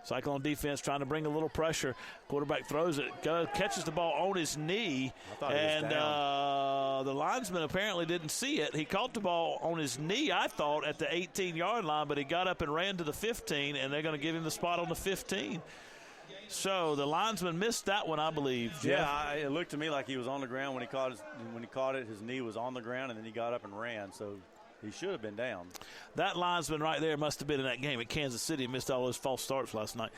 Cyclone defense trying to bring a little pressure. Quarterback throws it, catches the ball on his knee, and the linesman apparently didn't see it. He caught the ball on his knee, I thought, at the 18-yard line, but he got up and ran to the 15, and they're going to give him the spot on the 15. So the linesman missed that one, I believe. Jeff? Yeah, it looked to me like he was on the ground when he caught it. His knee was on the ground, and then he got up and ran. So he should have been down. That linesman right there must have been in that game at Kansas City. He missed all those false starts last night.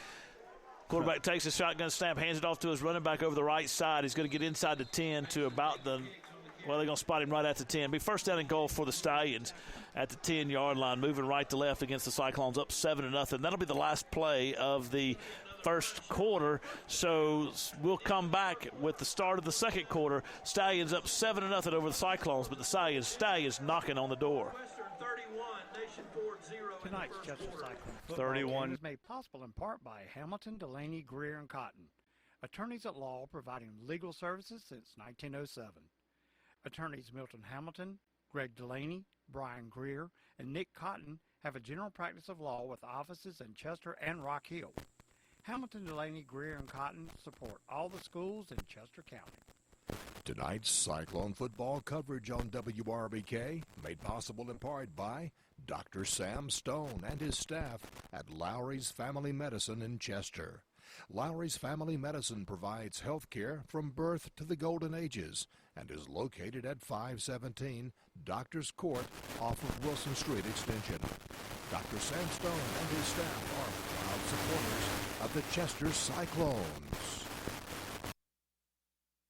Quarterback takes a shotgun snap, hands it off to his running back over the right side. He's going to get inside the 10 to about the – well, they're going to spot him right at the 10. Be first down and goal for the Stallions at the 10-yard line, moving right to left against the Cyclones, up 7-0. That'll be the last play of the first quarter, so we'll come back with the start of the second quarter. Stallions up 7-0 over the Cyclones, but the Stallions knocking on the door. Tonight's Chester Cyclone football 31 game is made possible in part by Hamilton, Delaney, Greer, and Cotton, attorneys at law providing legal services since 1907. Attorneys Milton Hamilton, Greg Delaney, Brian Greer, and Nick Cotton have a general practice of law with offices in Chester and Rock Hill. Hamilton, Delaney, Greer, and Cotton support all the schools in Chester County. Tonight's Cyclone football coverage on WRBK made possible in part by Dr. Sam Stone and his staff at Lowry's Family Medicine in Chester. Lowry's Family Medicine provides health care from birth to the golden ages and is located at 517 Doctors Court off of Wilson Street Extension. Dr. Sam Stone and his staff are proud supporters of the Chester Cyclones.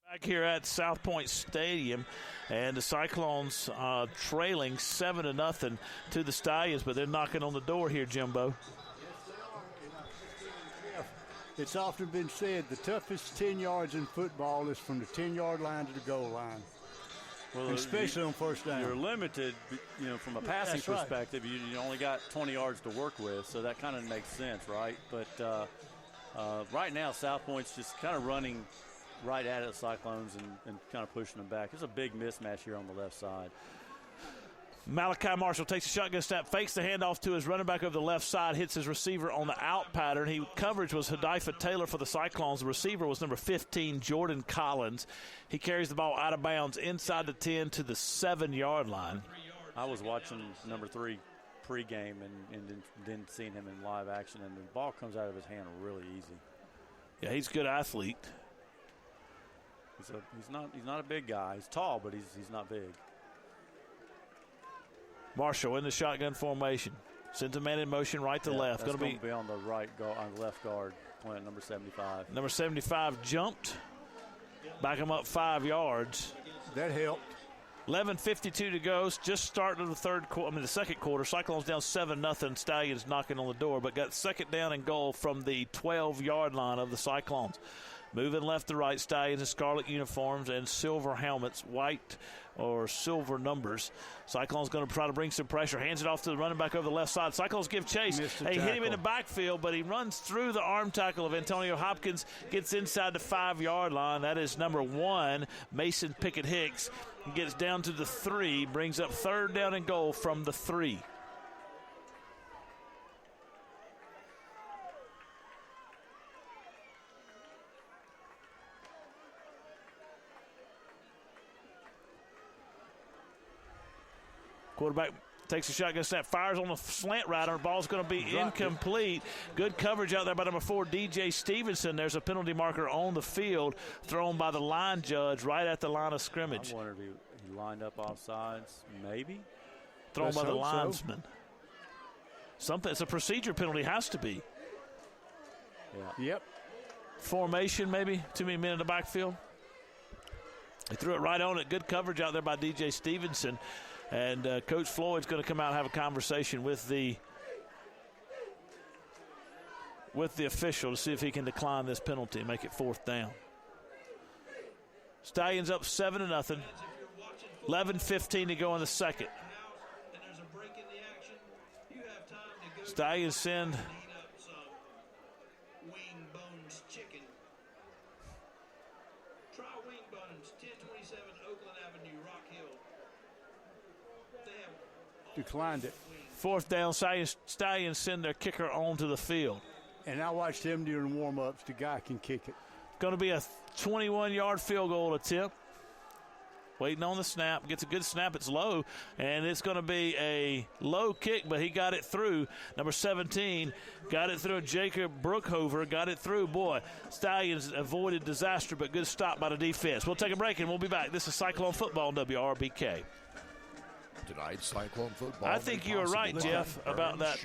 Back here at South Pointe Stadium, and the Cyclones trailing 7-0 to the Stallions, but they're knocking on the door here, Jimbo. It's often been said the toughest 10 yards in football is from the 10-yard line to the goal line. Well, especially on first down. You're limited, from a passing perspective. Right. You only got 20 yards to work with, so that kind of makes sense, right? But right now, South Pointe's just kind of running right at it, Cyclones, and kind of pushing them back. There's a big mismatch here on the left side. Malachi Marshall takes a shotgun snap, fakes the handoff to his running back over the left side, hits his receiver on the out pattern. Coverage was Hudaifa Taylor for the Cyclones. The receiver was number 15, Jordan Collins. He carries the ball out of bounds inside the 10 to the 7-yard line. I was watching number 3 pregame and then seeing him in live action, and the ball comes out of his hand really easy. Yeah, he's a good athlete. He's not a big guy. He's tall, but he's not big. Marshall in the shotgun formation. Sends a man in motion right to left. Going to be on the left guard, playing number 75. Number 75 jumped. Back him up 5 yards. That helped. 11:52 to go. Just starting the second quarter. Cyclones down 7-0. Stallions knocking on the door, but got second down and goal from the 12-yard line of the Cyclones. Moving left to right, Stallions in scarlet uniforms and silver helmets, white or silver numbers. Cyclones going to try to bring some pressure. Hands it off to the running back over the left side. Cyclones give chase. They hit him in the backfield, but he runs through the arm tackle of Antonio Hopkins, gets inside the 5-yard line. That is number 1, Mason Pickett Hicks. He gets down to the 3, brings up third down and goal from the 3. Quarterback takes a shotgun snap, fires on the slant route. Ball's going to be incomplete. Good coverage out there by number 4, DJ Stevenson. There's a penalty marker on the field thrown by the line judge right at the line of scrimmage. I wonder if he lined up off sides, maybe. Thrown by the linesman. Something. It's a procedure penalty. Has to be. Yeah. Yep. Formation, maybe. Too many men in the backfield. He threw it right on it. Good coverage out there by DJ Stevenson. And Coach Floyd's going to come out and have a conversation with the official to see if he can decline this penalty and make it 4th down. Stallions up 7-0. 11:15 to go in the second. Stallions send declined it. 4th down, Stallions send their kicker onto the field. And I watched him during warm-ups. The guy can kick it. Going to be a 21-yard field goal attempt. Waiting on the snap. Gets a good snap. It's low. And it's going to be a low kick, but he got it through. Number 17 got it through. Jacob Brookhover got it through. Boy, Stallions avoided disaster, but good stop by the defense. We'll take a break, and we'll be back. This is Cyclone Football on WRBK. Tonight's Cyclone Football. I think you were right, Jeff, about that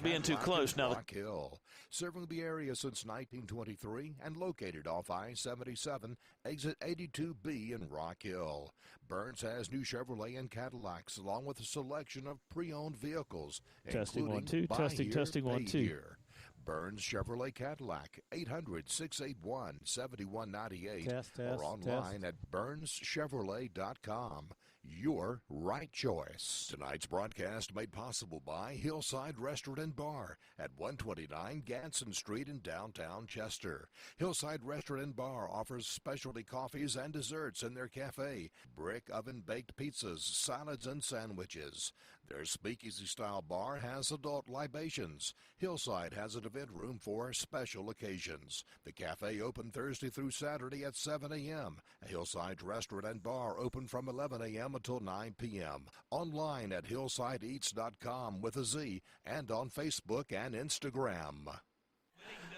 being too close. Now, Rock Hill, serving the area since 1923 and located off I-77, exit 82B in Rock Hill. Burns has new Chevrolet and Cadillacs, along with a selection of pre-owned vehicles, testing including 1 2, testing 1 2. Here. Burns Chevrolet Cadillac, 800-681-7198, or online at BurnsChevrolet.com. Your right choice. Tonight's broadcast made possible by Hillside Restaurant and Bar at 129 Ganson Street in downtown Chester. Hillside Restaurant and Bar offers specialty coffees and desserts in their cafe, brick oven-baked pizzas, salads, and sandwiches. Their speakeasy-style bar has adult libations. Hillside has an event room for special occasions. The cafe open Thursday through Saturday at 7 a.m. Hillside Restaurant and Bar open from 11 a.m. until 9 p.m. Online at hillsideeats.com with a Z and on Facebook and Instagram.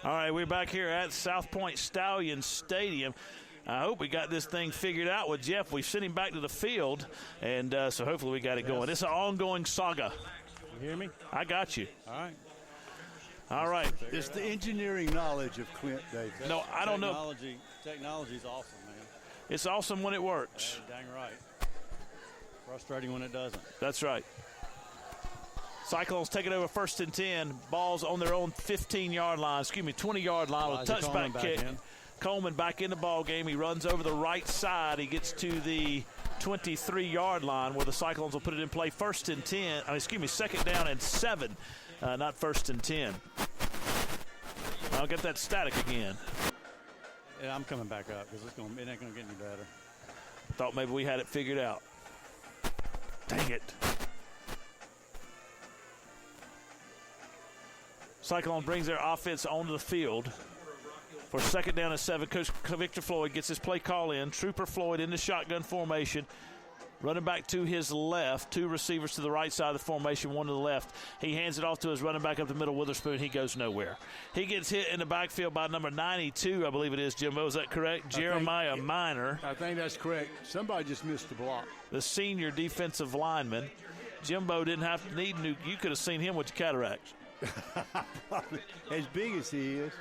All right, we're back here at South Pointe Stallions Stadium. I hope we got this thing figured out with Jeff. We sent him back to the field, and so hopefully we got it going. It's an ongoing saga. You hear me? I got you. All right. All right. It's the engineering knowledge of Clint Davis. No, I don't know. Technology's awesome, man. It's awesome when it works. Dang right. Frustrating when it doesn't. That's right. Cyclones taking over 1st and 10. Ball's on their own 15-yard line, 20-yard line with a touchback kick. Coleman back in the ball game. He runs over the right side. He gets to the 23-yard line where the Cyclones will put it in play. 2nd down and 7, not 1st and 10. I'll get that static again. Yeah, I'm coming back up because it ain't going to get any better. Thought maybe we had it figured out. Dang it. Cyclone brings their offense onto the field for 2nd down and 7. Coach Victor Floyd gets his play call in. Trooper Floyd in the shotgun formation. Running back to his left. 2 receivers to the right side of the formation, 1 to the left. He hands it off to his running back up the middle, Witherspoon. He goes nowhere. He gets hit in the backfield by number 92, I believe it is, Jimbo. Is that correct? Jeremiah Minor. I think that's correct. Somebody just missed the block. The senior defensive lineman. Jimbo didn't have to need new. You could have seen him with the cataracts. As big as he is.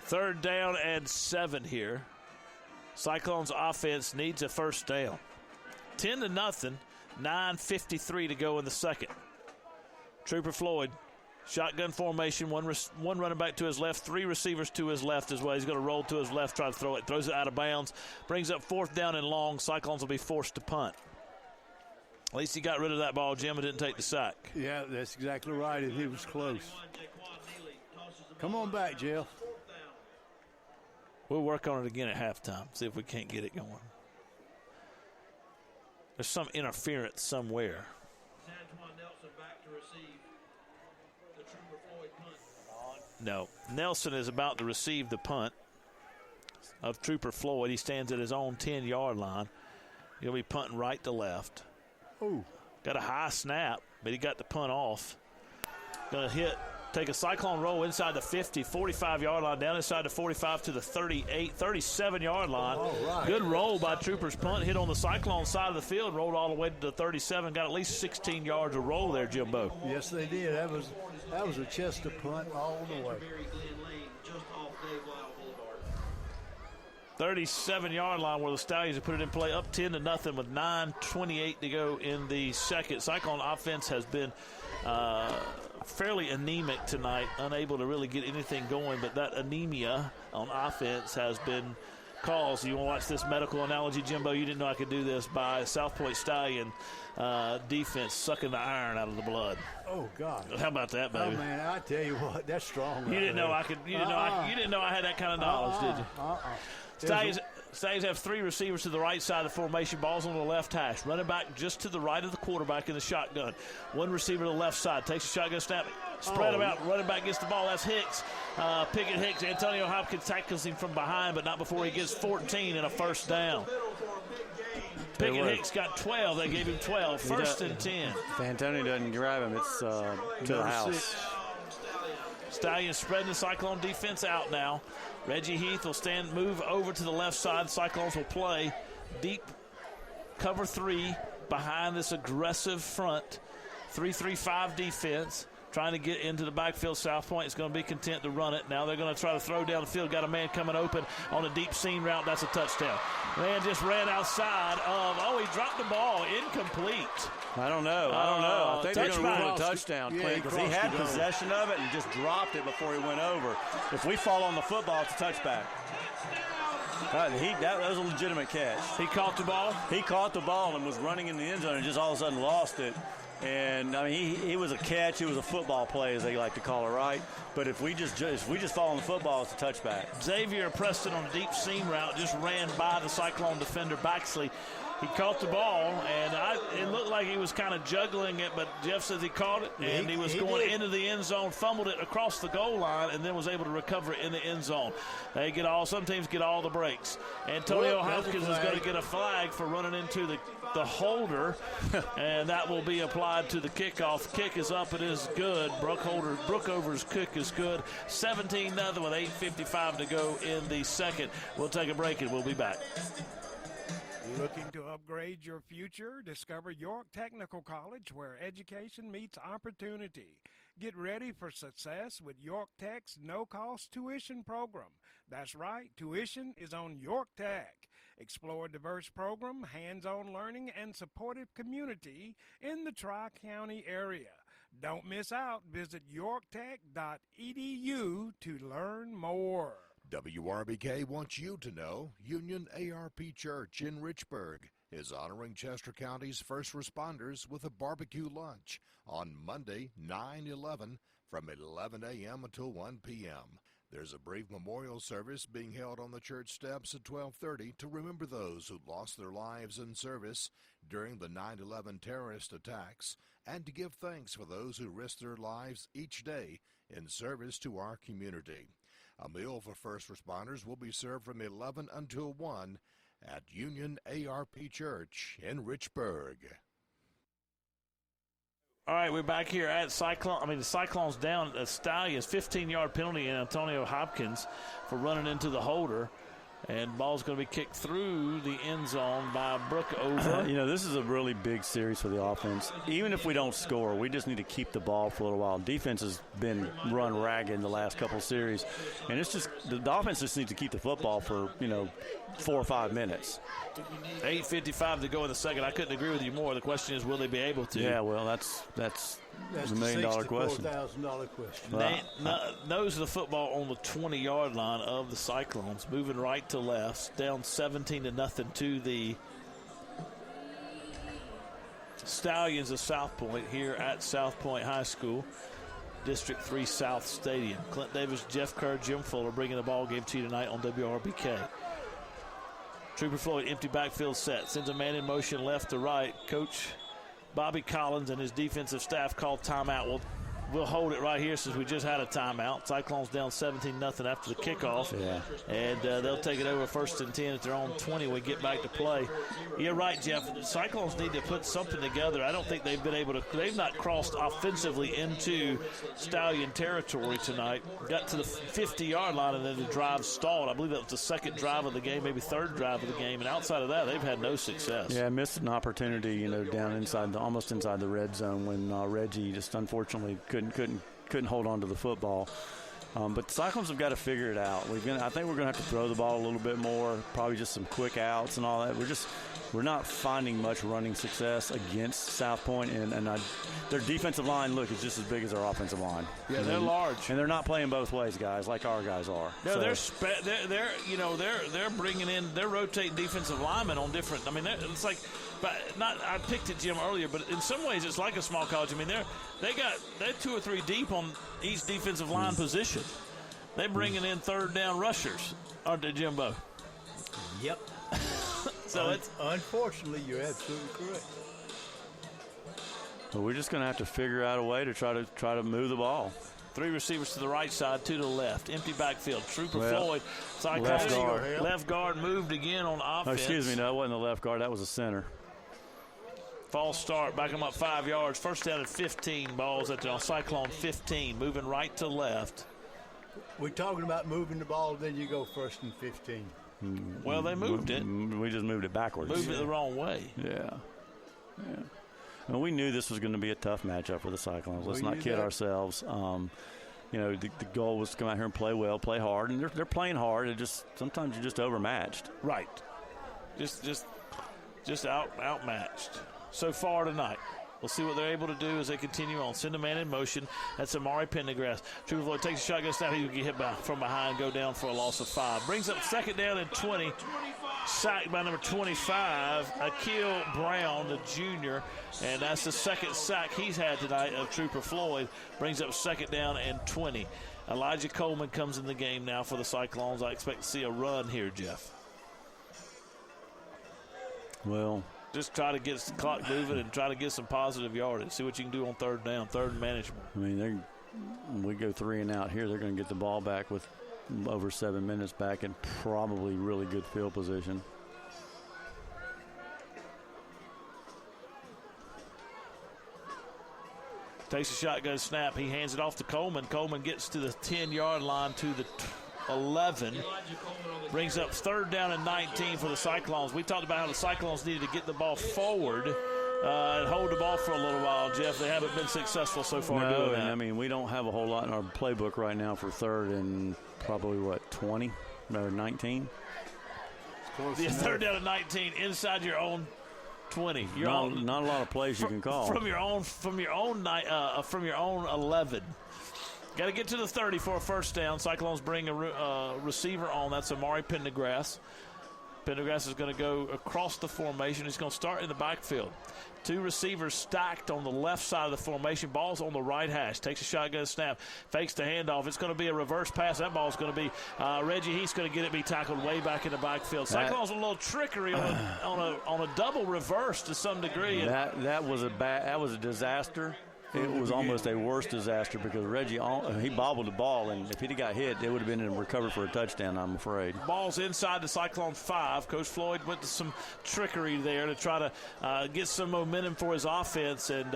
Third down and 7 here. Cyclones offense needs a 1st down. 10-0, 9:53 to go in the second. Trooper Floyd, shotgun formation, one running back to his left, 3 receivers to his left as well. He's going to roll to his left, try to throw it, throws it out of bounds, brings up 4th down and long. Cyclones will be forced to punt. At least he got rid of that ball, Jim, and didn't take the sack. Yeah, that's exactly right. He was close. Come on back, Jeff. We'll work on it again at halftime, see if we can't get it going. There's some interference somewhere. No, Nelson is about to receive the punt of Trooper Floyd. He stands at his own 10-yard line. He'll be punting right to left. Ooh. Got a high snap, but he got the punt off. Going to take a Cyclone roll inside the 50, 45-yard line, down inside the 45 to the 38, 37-yard line. Right. Good roll by Trooper's punt. Hit on the Cyclone side of the field, rolled all the way to the 37. Got at least 16 yards of roll there, Jimbo. Yes, they did. That was a Chester punt all the way. 37-yard line where the Stallions have put it in play, up 10-0 with 9:28 to go in the second. Cyclone offense has been fairly anemic tonight, unable to really get anything going, but that anemia on offense has been calls. You want to watch this medical analogy, Jimbo? You didn't know I could do this by South Pointe Stallion defense sucking the iron out of the blood. Oh God! How about that, baby? Oh man, I tell you what, that's strong. You didn't know I could. You didn't know I had that kind of knowledge, did you? Stallions have 3 receivers to the right side of the formation. Ball's on the left hash. Running back just to the right of the quarterback in the shotgun. 1 receiver to the left side. Takes the shotgun snap. Spread him out. Running back gets the ball. That's Hicks. Pickett Hicks. Antonio Hopkins tackles him from behind, but not before he gets 14 and a first down. Pickett Hicks got 12. They gave him 12. First and 10. If Antonio doesn't grab him, it's to the house. Stallions spreading the Cyclone defense out now. Reggie Heath will move over to the left side. Cyclones will play deep cover 3 behind this aggressive front. 3-3-5 defense. Trying to get into the backfield. South Pointe is going to be content to run it. Now they're going to try to throw down the field. Got a man coming open on a deep seam route. That's a touchdown. Man just ran outside of, he dropped the ball. Incomplete. I don't know. I think they're going to run a touchdown, Clint, because he had possession of it and just dropped it before he went over. If we fall on the football, it's a touchback. That was a legitimate catch. He caught the ball? He caught the ball and was running in the end zone and just all of a sudden lost it. And, I mean, he was a catch. It was a football play, as they like to call it, right? But if we just fall on the football, it's a touchback. Xavier Preston on a deep seam route just ran by the Cyclone defender, Baxley. He caught the ball, and it looked like he was kind of juggling it, but Jeff says he caught it, and he was going into the end zone, fumbled it across the goal line, and then was able to recover it in the end zone. Some teams get all the breaks. Antonio Hopkins is going to get a flag for running into the holder, and that will be applied to the kickoff. Kick is up. It is good. Brookover's kick is good. 17-0 with 8:55 to go in the second. We'll take a break, and we'll be back. Looking to upgrade your future? Discover York Technical College, where education meets opportunity. Get ready for success with York Tech's no-cost tuition program. That's right, tuition is on York Tech. Explore a diverse program, hands-on learning, and supportive community in the Tri-County area. Don't miss out. Visit yorktech.edu to learn more. WRBK wants you to know Union ARP Church in Richburg is honoring Chester County's first responders with a barbecue lunch on Monday, 9/11 from 11 a.m. until 1 p.m. There's a brief memorial service being held on the church steps at 12:30 to remember those who lost their lives in service during the 9/11 terrorist attacks and to give thanks for those who risk their lives each day in service to our community. A meal for first responders will be served from 11 until 1 at Union ARP Church in Richburg. All right, we're back here at the Cyclones down at Stallions. 15-yard penalty in Antonio Hopkins for running into the holder. And ball's going to be kicked through the end zone by Brookover. This is a really big series for the offense. Even if we don't score, we just need to keep the ball for a little while. Defense has been run ragged in the last couple of series. And it's just the offense just needs to keep the football for, 4 or 5 minutes. 8:55 to go in the second. I couldn't agree with you more. The question is, will they be able to? Yeah, well, that's the $1 million question. $64,000 question. Nose of the football on the 20-yard line of the Cyclones, moving right to left, down 17-0 to the Stallions of South Pointe here at South Pointe High School, District 3 South Stadium. Clint Davis, Jeff Kerr, Jim Fuller bringing the ball game to you tonight on WRBK. Trooper Floyd, empty backfield set, sends a man in motion left to right. Coach Bobby Collins and his defensive staff called timeout. We'll hold it right here since we just had a timeout. Cyclones down 17-0 after the kickoff. Yeah. And they'll take it over 1st and 10 at their own 20 when we get back to play. You're right, Jeff. The Cyclones need to put something together. I don't think they've been able to. They've not crossed offensively into Stallion territory tonight. Got to the 50-yard line and then the drive stalled. I believe that was the second drive of the game, maybe third drive of the game. And outside of that, they've had no success. Yeah, missed an opportunity, down almost inside the red zone when Reggie just unfortunately couldn't hold on to the football. But the Cyclones have got to figure it out. I think we're going to have to throw the ball a little bit more, probably just some quick outs and all that. we're not finding much running success against South Pointe, and their defensive line, look, is just as big as our offensive line. Yeah, they're large, and they're not playing both ways, guys, like our guys are. No, they're bringing in, they're rotating defensive linemen on different. I mean, it's like, but not. I picked it, Jim, earlier, but in some ways it's like a small college. I mean, they're 2 or 3 deep on each defensive line position. They're bringing in third down rushers, aren't they, Jimbo? Yep. So it's unfortunately, you're absolutely correct. But we're just going to have to figure out a way to try to move the ball. 3 receivers to the right side, 2 to the left. Empty backfield. Trooper Floyd, left guard moved again on offense. Oh, excuse me, no, that wasn't the left guard. That was the center. False start, back them up 5 yards. First down at 15. Balls at the Cyclone 15, moving right to left. We're talking about moving the ball, then you go 1st and 15. Well, they moved it. We just moved it backwards. Moved it the wrong way. Yeah. And we knew this was going to be a tough matchup for the Cyclones. Let's not kid ourselves. The goal was to come out here and play well, play hard, and they're playing hard. It just sometimes you're just overmatched. Right. Just outmatched so far tonight. We'll see what they're able to do as they continue on. Send a man in motion. That's Amari Pendergrass. Trooper Floyd takes a shotgun snap. He will get hit from behind, go down for a loss of 5. Brings up second down and 20. Sacked by number 25, Akil Brown, the junior. And that's the second sack he's had tonight of Trooper Floyd. Brings up second down and 20. Elijah Coleman comes in the game now for the Cyclones. I expect to see a run here, Jeff. Well, just try to get the clock moving and try to get some positive yardage. See what you can do on third down, third and manageable. I mean, when we go 3 and out here, they're going to get the ball back with over 7 minutes back and probably really good field position. Takes a shotgun snap. He hands it off to Coleman. Coleman gets to the 10-yard line to the 11. Brings up third down and 19 for the Cyclones. We talked about how the Cyclones needed to get the ball forward and hold the ball for a little while, Jeff. They haven't been successful so far doing that. I mean, we don't have a whole lot in our playbook right now for third and probably, 20 or 19? Third down and 19 inside your own 20. Not a lot of plays you can call. From your own 11. Got to get to the 30 for a first down. Cyclones bring a receiver on. That's Amari Pendergrass. Pendergrass is going to go across the formation. He's going to start in the backfield. 2 receivers stacked on the left side of the formation. Ball's on the right hash. Takes a shotgun snap. Fakes the handoff. It's going to be a reverse pass. That ball's going to be Reggie. He's going to get it, be tackled way back in the backfield. Cyclones with a little trickery on a double reverse to some degree. That was a disaster. It was almost a worse disaster because Reggie, he bobbled the ball, and if he'd have got hit, it would have been recovered for a touchdown, I'm afraid. Ball's inside the Cyclone 5. Coach Floyd went to some trickery there to try to get some momentum for his offense, and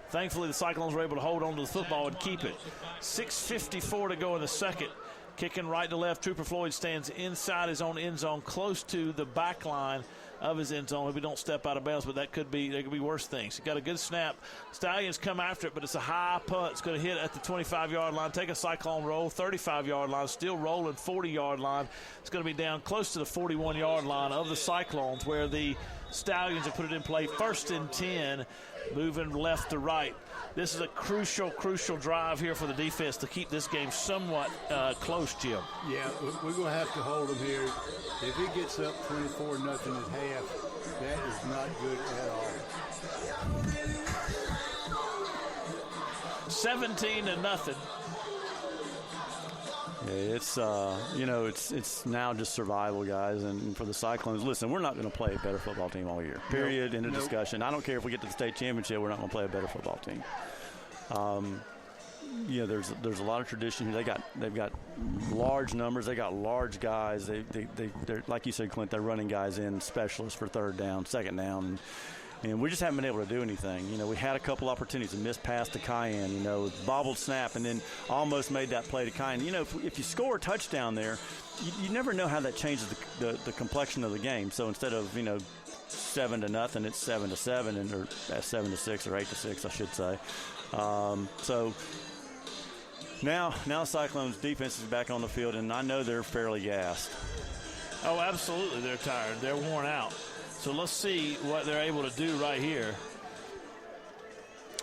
thankfully the Cyclones were able to hold on to the football and keep it. 6:54 to go in the second. Kicking right to left, Trooper Floyd stands inside his own end zone, close to the back line of his end zone. If we don't step out of bounds, but there could be worse things. He got a good snap. Stallions come after it, but it's a high punt. It's going to hit at the 25-yard line. Take a Cyclone roll, 35-yard line, still rolling, 40-yard line. It's going to be down close to the 41-yard line of the Cyclones, where the Stallions have put it in play. 1st and 10, moving left to right. This is a crucial drive here for the defense to keep this game somewhat close, Jim. Yeah, we're going to have to hold them here. If it gets up 24-0 at half, that is not good at all. 17-0. Yeah, it's now just survival, guys. And for the Cyclones, listen, we're not going to play a better football team all year. Period. End of discussion. I don't care if we get to the state championship. We're not going to play a better football team. There's a lot of tradition here. They've got large numbers. They got large guys. They're like you said, Clint. They're running guys in specialists for third down, second down. And we just haven't been able to do anything. We had a couple opportunities. A missed pass to Cayenne, bobbled snap, and then almost made that play to Cayenne. If you score a touchdown there, you never know how that changes the complexion of the game. So instead of, 7-0, it's 7-7, or 7-6 or 8-6, I should say. So now Cyclones defense is back on the field, and I know they're fairly gassed. Oh, absolutely. They're tired. They're worn out. So let's see what they're able to do right here.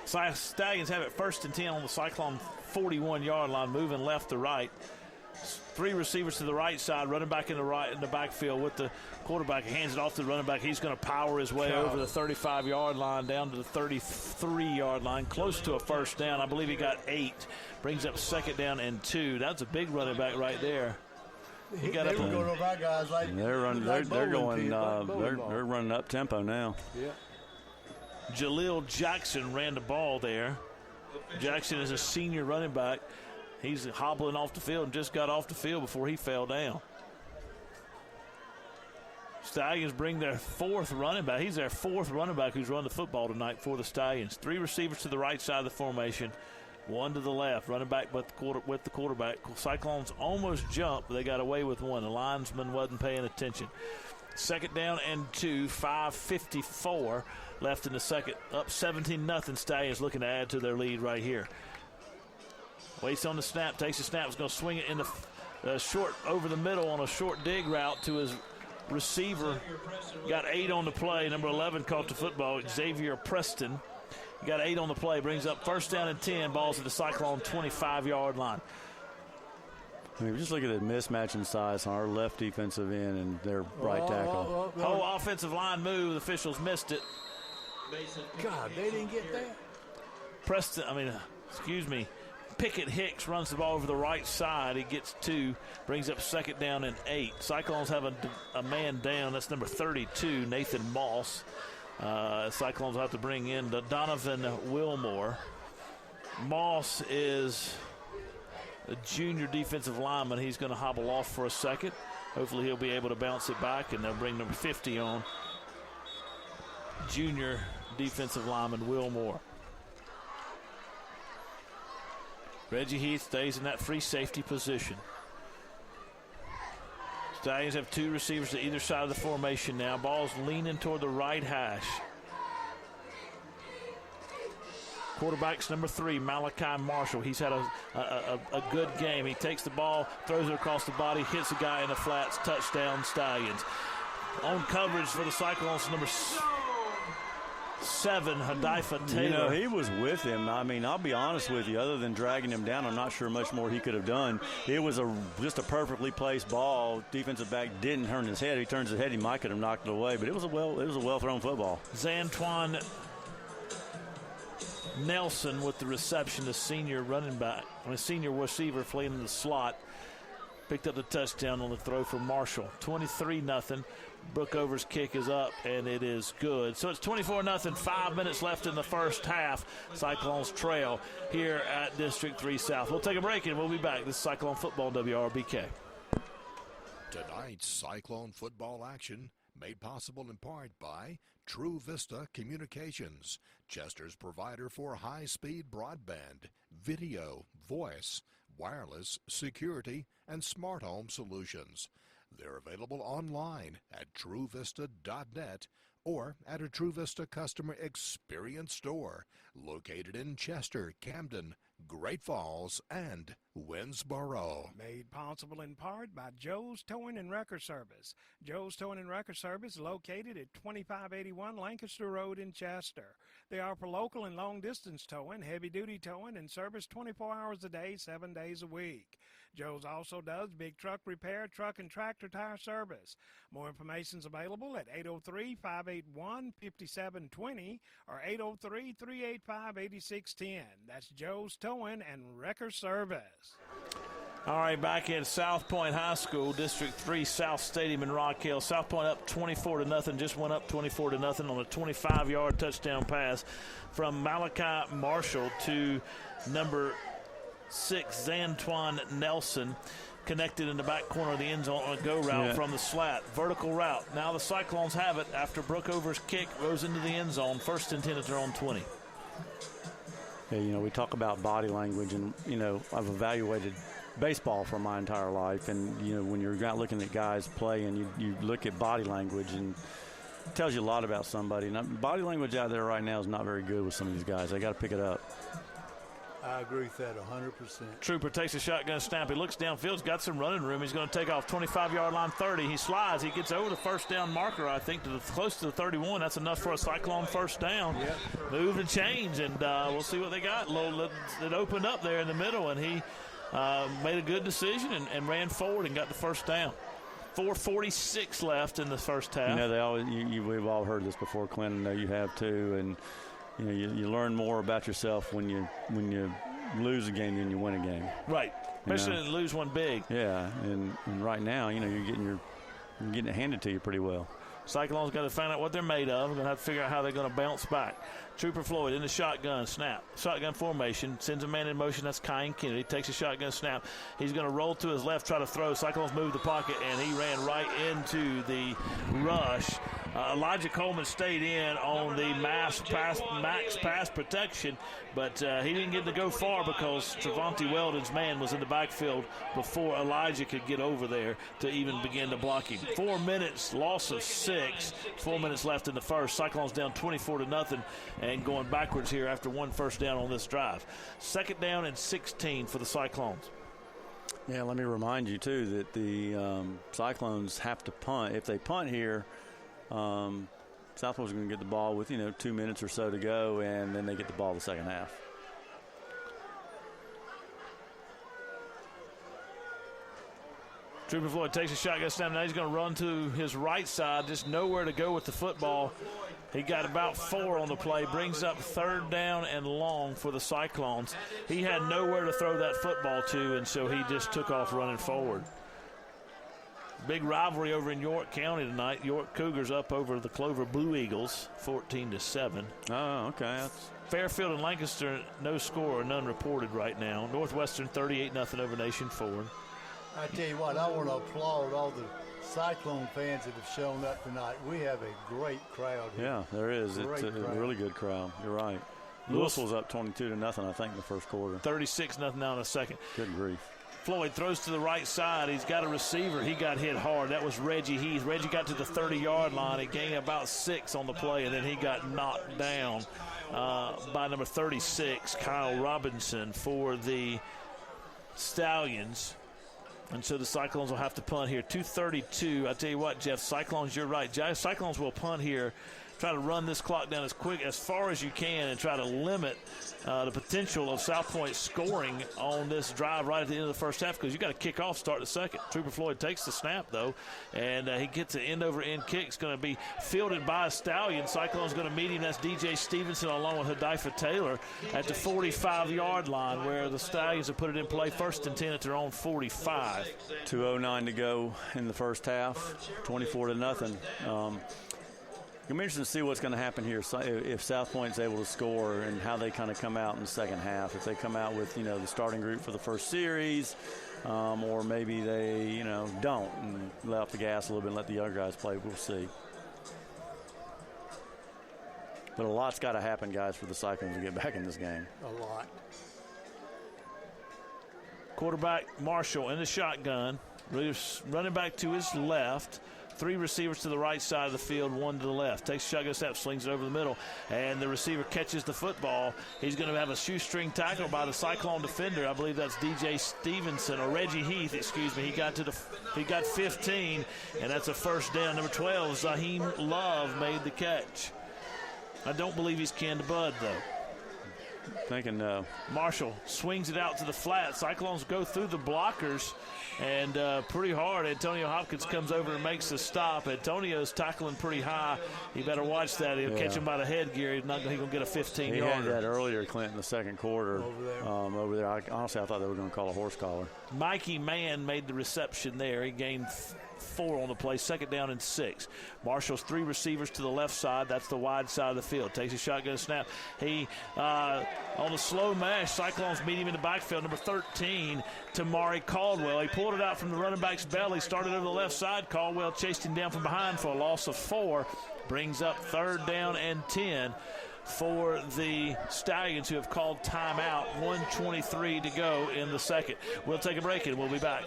Stallions have it 1st and 10 on the Cyclone 41-yard line, moving left to right. 3 receivers to the right side, running back in the backfield with the quarterback. He hands it off to the running back. He's going to power his way over the 35-yard line down to the 33-yard line, close to a first down. I believe he got 8. Brings up 2nd down and 2. That's a big running back right there. He got up. Going over our guys like they're running. They're running up tempo now. Yeah. Jaleel Jackson ran the ball there. Jackson is a senior running back. He's hobbling off the field and just got off the field before he fell down. Stallions bring their 4th running back. He's their 4th running back who's run the football tonight for the Stallions. 3 receivers to the right side of the formation, 1 to the left. Running back with the quarterback. Cyclones almost jumped, but they got away with 1. The linesman wasn't paying attention. 2nd down and 2, 5:54 left in the second. Up 17-0. Stallions looking to add to their lead right here. Waits on the snap, takes the snap, is going to swing it in the short over the middle on a short dig route to his receiver. Got 8 on the play. Number 11 caught the football. Xavier Preston. Got 8 on the play. Brings up 1st down and 10. Balls at the Cyclone 25-yard line. I mean, just look at the mismatch in size on our left defensive end and their right tackle. Whole offensive line move. The officials missed it. God, they didn't get that. Pickett Hicks runs the ball over the right side. He gets 2, brings up 2nd down and 8. Cyclones have a man down. That's number 32, Nathan Moss. Cyclones will have to bring in Donovan Wilmore. Moss is a junior defensive lineman. He's going to hobble off for a second. Hopefully he'll be able to bounce it back, and they'll bring number 50 on. Junior defensive lineman Wilmore. Reggie Heath stays in that free safety position. Stallions have 2 receivers to either side of the formation now. Ball's leaning toward the right hash. Quarterback's number 3, Malachi Marshall. He's had a good game. He takes the ball, throws it across the body, hits a guy in the flats. Touchdown, Stallions. On coverage for the Cyclones, number 7, Hadaifa Taylor. You know, he was with him. I mean, I'll be honest with you. Other than dragging him down, I'm not sure much more he could have done. It was just a perfectly placed ball. Defensive back didn't turn his head. He turns his head, he might could have knocked it away. But it was a well thrown football. Zantuan Nelson with the reception, the senior receiver playing in the slot. Picked up the touchdown on the throw for Marshall. 23-0. Brookover's kick is up, and it is good. So it's 24-0, 5 minutes left in the first half. Cyclones trail here at District 3 South. We'll take a break, and we'll be back. This is Cyclone Football, WRBK. Tonight's Cyclone football action made possible in part by True Vista Communications, Chester's provider for high-speed broadband, video, voice, wireless, security, and smart home solutions. They're available online at TrueVista.net or at a True Vista Customer Experience store located in Chester, Camden, Great Falls, and Winnsboro. Made possible in part by Joe's Towing and Wrecker Service. Joe's Towing and Wrecker Service is located at 2581 Lancaster Road in Chester. They offer local and long-distance towing, heavy-duty towing, and service 24 hours a day, 7 days a week. Joe's also does big truck repair, truck and tractor tire service. More information is available at 803-581-5720 or 803-385-8610. That's Joe's Towing and Wrecker Service. All right, back at South Pointe High School, District 3 South Stadium in Rock Hill. South Pointe up 24-0, just went up 24-0 on a 25-yard touchdown pass from Malachi Marshall to number 6, Zantuan Nelson, connected in the back corner of the end zone on a go route from the slat. Vertical route. Now the Cyclones have it after Brookover's kick goes into the end zone. 1st and 10 at their own 20. Yeah, you know, we talk about body language, and, you know, I've evaluated baseball for my entire life, and, you know, when you're out looking at guys play and you look at body language, and it tells you a lot about somebody. And body language out there right now is not very good with some of these guys. They got to pick it up. I agree with that 100%. Trooper takes a shotgun snap. He looks downfield. He's got some running room. He's going to take off 25-yard line 30. He slides. He gets over the first down marker, I think, close to the 31. That's enough for a Cyclone first down. Yep. Move and change, and we'll see what they got. It opened up there in the middle, and he made a good decision and ran forward and got the first down. 4:46 left in the first half. You know, we've all heard this before, Clinton. I know you have too, and you know, you learn more about yourself when you lose a game than you win a game. Right, especially to lose one big. Yeah, and right now, you know, you're getting it handed to you pretty well. Cyclones got to find out what they're made of. We're going to have to figure out how they're going to bounce back. Trooper Floyd in the shotgun snap. Shotgun formation. Sends a man in motion. That's Kyan Kennedy. Takes a shotgun snap. He's going to roll to his left, try to throw. Cyclones move the pocket, and he ran right into the rush. Elijah Coleman stayed in on the max pass protection, but he didn't get to go far because Trevonte Weldon's man was in the backfield before Elijah could get over there to even begin to block him. 4 minutes, loss of 6. 4 minutes left in the first. Cyclones down 24-0 and going backwards here after one first down on this drive. 2nd down and 16 for the Cyclones. Yeah, let me remind you, too, that the Cyclones have to punt. If they punt here, Southwell's going to get the ball with, 2 minutes or so to go, and then they get the ball the second half. Trooper Floyd takes a shotgun snap. Now he's going to run to his right side, just nowhere to go with the football. He got about 4 on the play, brings up 3rd down and long for the Cyclones. He had nowhere to throw that football to, and so he just took off running forward. Big rivalry over in York County tonight. York Cougars up over the Clover Blue Eagles, 14-7. Oh, okay. Fairfield and Lancaster, no score or none reported right now. Northwestern 38-0 over Nation Ford. I tell you what, I want to applaud all the Cyclone fans that have shown up tonight. We have a great crowd here. Yeah, there is. It's a really good crowd. You're right. Louisville's up 22-0, I think, in the first quarter. 36-0 now in the second. Good grief. Floyd throws to the right side. He's got a receiver. He got hit hard. That was Reggie Heath. Reggie got to the 30-yard line. He gained about 6 on the play, and then he got knocked down by number 36, Kyle Robinson, for the Stallions. And so the Cyclones will have to punt here. 2:32. I tell you what, Jeff, Cyclones, you're right. Cyclones will punt here. Try to run this clock down as far as you can and try to limit the potential of South Pointe scoring on this drive right at the end of the first half, because you got to kick off, start the second. Trooper Floyd takes the snap, though, and he gets an end-over-end kick. It's going to be fielded by a Stallion. Cyclone's going to meet him. That's DJ Stevenson along with Hadifa Taylor at the 45-yard line, where the Stallions have put it in play. 1st and 10 at their own 45. 2:09 to go in the first half, 24-0. It'll be interesting to see what's going to happen here if South Pointe's able to score and how they kind of come out in the second half. If they come out with, the starting group for the first series, or maybe they, don't and let off the gas a little bit and let the younger guys play. We'll see. But a lot's got to happen, guys, for the Cyclones to get back in this game. A lot. Quarterback Marshall in the shotgun. Running back to his left. 3 receivers to the right side of the field, 1 to the left. Takes a shotgun snap, slings it over the middle, and the receiver catches the football. He's going to have a shoestring tackle by the Cyclone defender. I believe that's DJ Stevenson, or Reggie Heath, excuse me. He got 15, and that's a first down. Number 12, Zaheem Love, made the catch. I don't believe he's Ken Bud, though. Thinking no. Marshall swings it out to the flat. Cyclones go through the blockers and pretty hard. Antonio Hopkins comes over and makes the stop. Antonio's tackling pretty high. You better watch that. He'll catch him by the headgear. He's going to get a 15-yarder. He had that earlier, Clint, in the second quarter. Over there. Honestly, I thought they were going to call a horse collar. Mikey Mann made the reception there. He gained 4 on the play. 2nd down and 6. Marshall's 3 receivers to the left side. That's the wide side of the field. Takes a shotgun snap. He on the slow mesh, Cyclones meet him in the backfield. Number 13, Tamari Caldwell. He pulled it out from the running back's belly. Started over the left side. Caldwell chased him down from behind for a loss of 4. Brings up 3rd down and 10 for the Stallions, who have called timeout. 1:23 to go in the second. We'll take a break and we'll be back.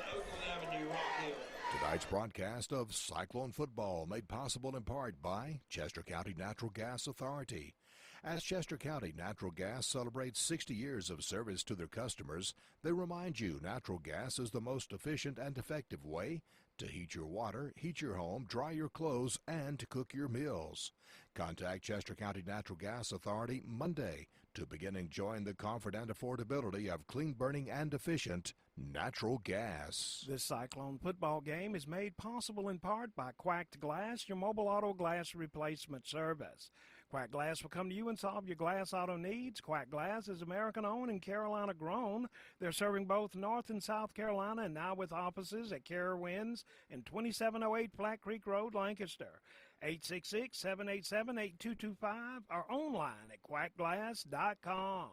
Tonight's broadcast of Cyclone football made possible in part by Chester County Natural Gas Authority. As Chester County Natural Gas celebrates 60 years of service to their customers, they remind you natural gas is the most efficient and effective way to heat your water, heat your home, dry your clothes, and to cook your meals. Contact Chester County Natural Gas Authority Monday to begin enjoying the comfort and affordability of clean burning and efficient natural gas. This Cyclone football game is made possible in part by Quacked Glass, your mobile auto glass replacement service. Quack Glass will come to you and solve your glass auto needs. Quack Glass is American-owned and Carolina-grown. They're serving both North and South Carolina and now with offices at Carowinds and 2708 Flat Creek Road, Lancaster. 866-787-8225 or online at quackglass.com.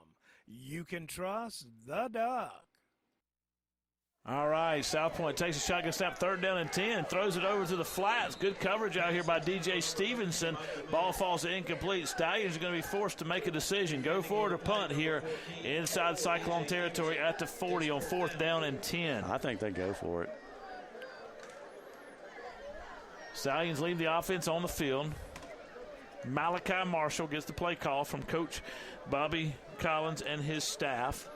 You can trust the Duck. All right, South Pointe takes a shotgun snap, 3rd down and 10, throws it over to the flats. Good coverage out here by DJ Stevenson. Ball falls incomplete. Stallions are going to be forced to make a decision. Go for it or punt here inside Cyclone territory at the 40 on 4th down and 10. I think they go for it. Stallions leave the offense on the field. Malachi Marshall gets the play call from Coach Bobby Collins and his staff.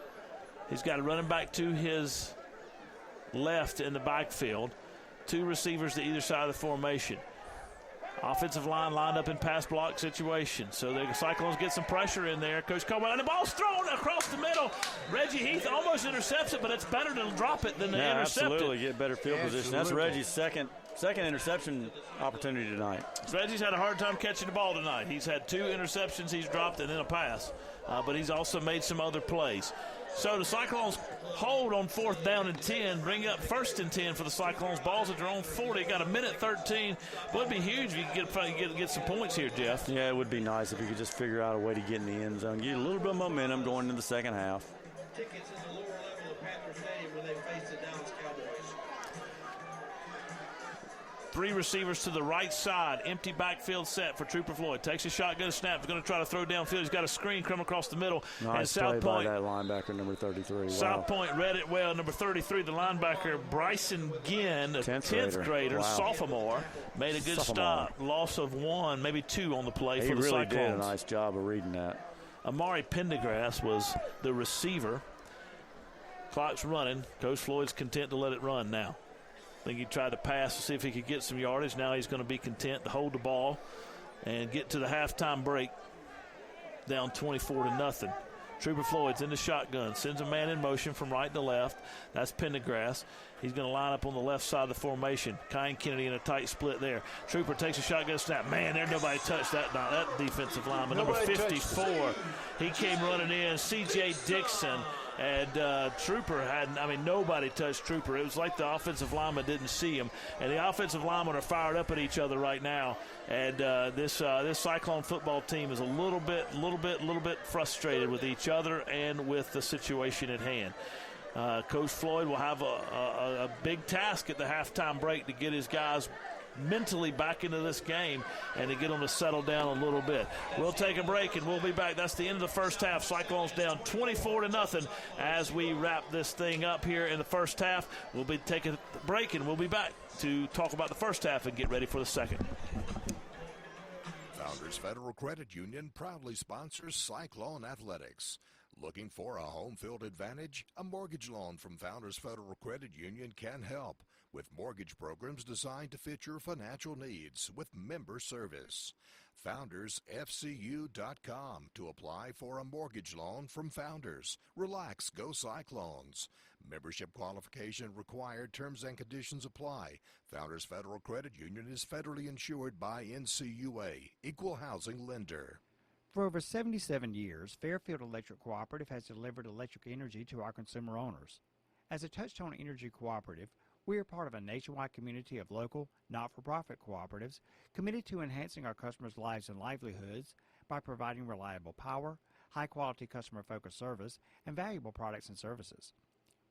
He's got a running back to his left in the backfield. 2 receivers to either side of the formation. Offensive line lined up in pass block situation. So the Cyclones get some pressure in there. Coach Caldwell, and the ball's thrown across the middle. Reggie Heath almost intercepts it, but it's better to drop it than to intercept absolutely. it. Get better field position. That's Reggie's second interception opportunity tonight. Reggie's had a hard time catching the ball tonight. He's had 2 interceptions he's dropped and then a pass. But he's also made some other plays. So the Cyclones hold on 4th down and 10, bring up 1st and 10 for the Cyclones. Ball's at their own 40. Got a minute 13. Would be huge if you could get some points here, Jeff. Yeah, it would be nice if you could just figure out a way to get in the end zone. Get a little bit of momentum going into the second half. Tickets in the lower level of Panther Stadium where they face the Dallas Cowboys. 3 receivers to the right side. Empty backfield set for Trooper Floyd. Takes a shotgun snap. He's going to try to throw downfield. He's got a screen come across the middle. Nice and South play Pointe, by that linebacker, number 33. South Pointe read it well. Number 33, the linebacker, Bryson Ginn, a 10th grader, sophomore, made a good stop. Loss of 1, maybe 2 on the play for the Cyclones. He really did a nice job of reading that. Amari Pendergrass was the receiver. Clock's running. Coach Floyd's content to let it run now. I think he tried to pass to see if he could get some yardage. Now he's going to be content to hold the ball and get to the halftime break down 24-0. Trooper Floyd's in the shotgun, sends a man in motion from right to left. That's Pendergrass. He's going to line up on the left side of the formation. Kyan Kennedy in a tight split there. Trooper takes a shotgun snap. Man, there nobody touched that defensive lineman. Number 54, he came running in. C.J. Dixon. And Trooper nobody touched Trooper. It was like the offensive lineman didn't see him. And the offensive linemen are fired up at each other right now. And this Cyclone football team is a little bit frustrated with each other and with the situation at hand. Coach Floyd will have a big task at the halftime break to get his guys mentally back into this game and to get them to settle down a little bit. We'll take a break and we'll be back. That's the end of the first half. Cyclones down 24-0 as we wrap this thing up here in the first half. We'll be taking a break and we'll be back to talk about the first half and get ready for the second. Founders Federal Credit Union proudly sponsors Cyclone Athletics. Looking for a home field advantage? A mortgage loan from Founders Federal Credit Union can help with mortgage programs designed to fit your financial needs with member service. FoundersFCU.com to apply for a mortgage loan from Founders. Relax, go Cyclones. Membership qualification required. Terms and conditions apply. Founders Federal Credit Union is federally insured by NCUA, Equal Housing Lender. For over 77 years, Fairfield Electric Cooperative has delivered electric energy to our consumer owners. As a Touchstone Energy Cooperative, we are part of a nationwide community of local, not-for-profit cooperatives committed to enhancing our customers' lives and livelihoods by providing reliable power, high-quality customer-focused service, and valuable products and services.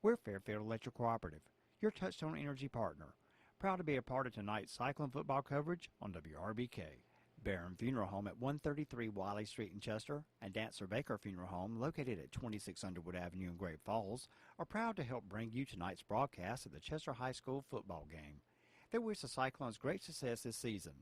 We're Fairfield Electric Cooperative, your Touchstone Energy partner, proud to be a part of tonight's Cyclone football coverage on WRBK. Barron Funeral Home at 133 Wiley Street in Chester and Dancer Baker Funeral Home located at 26 Underwood Avenue in Great Falls are proud to help bring you tonight's broadcast of the Chester High School football game. They wish the Cyclones great success this season.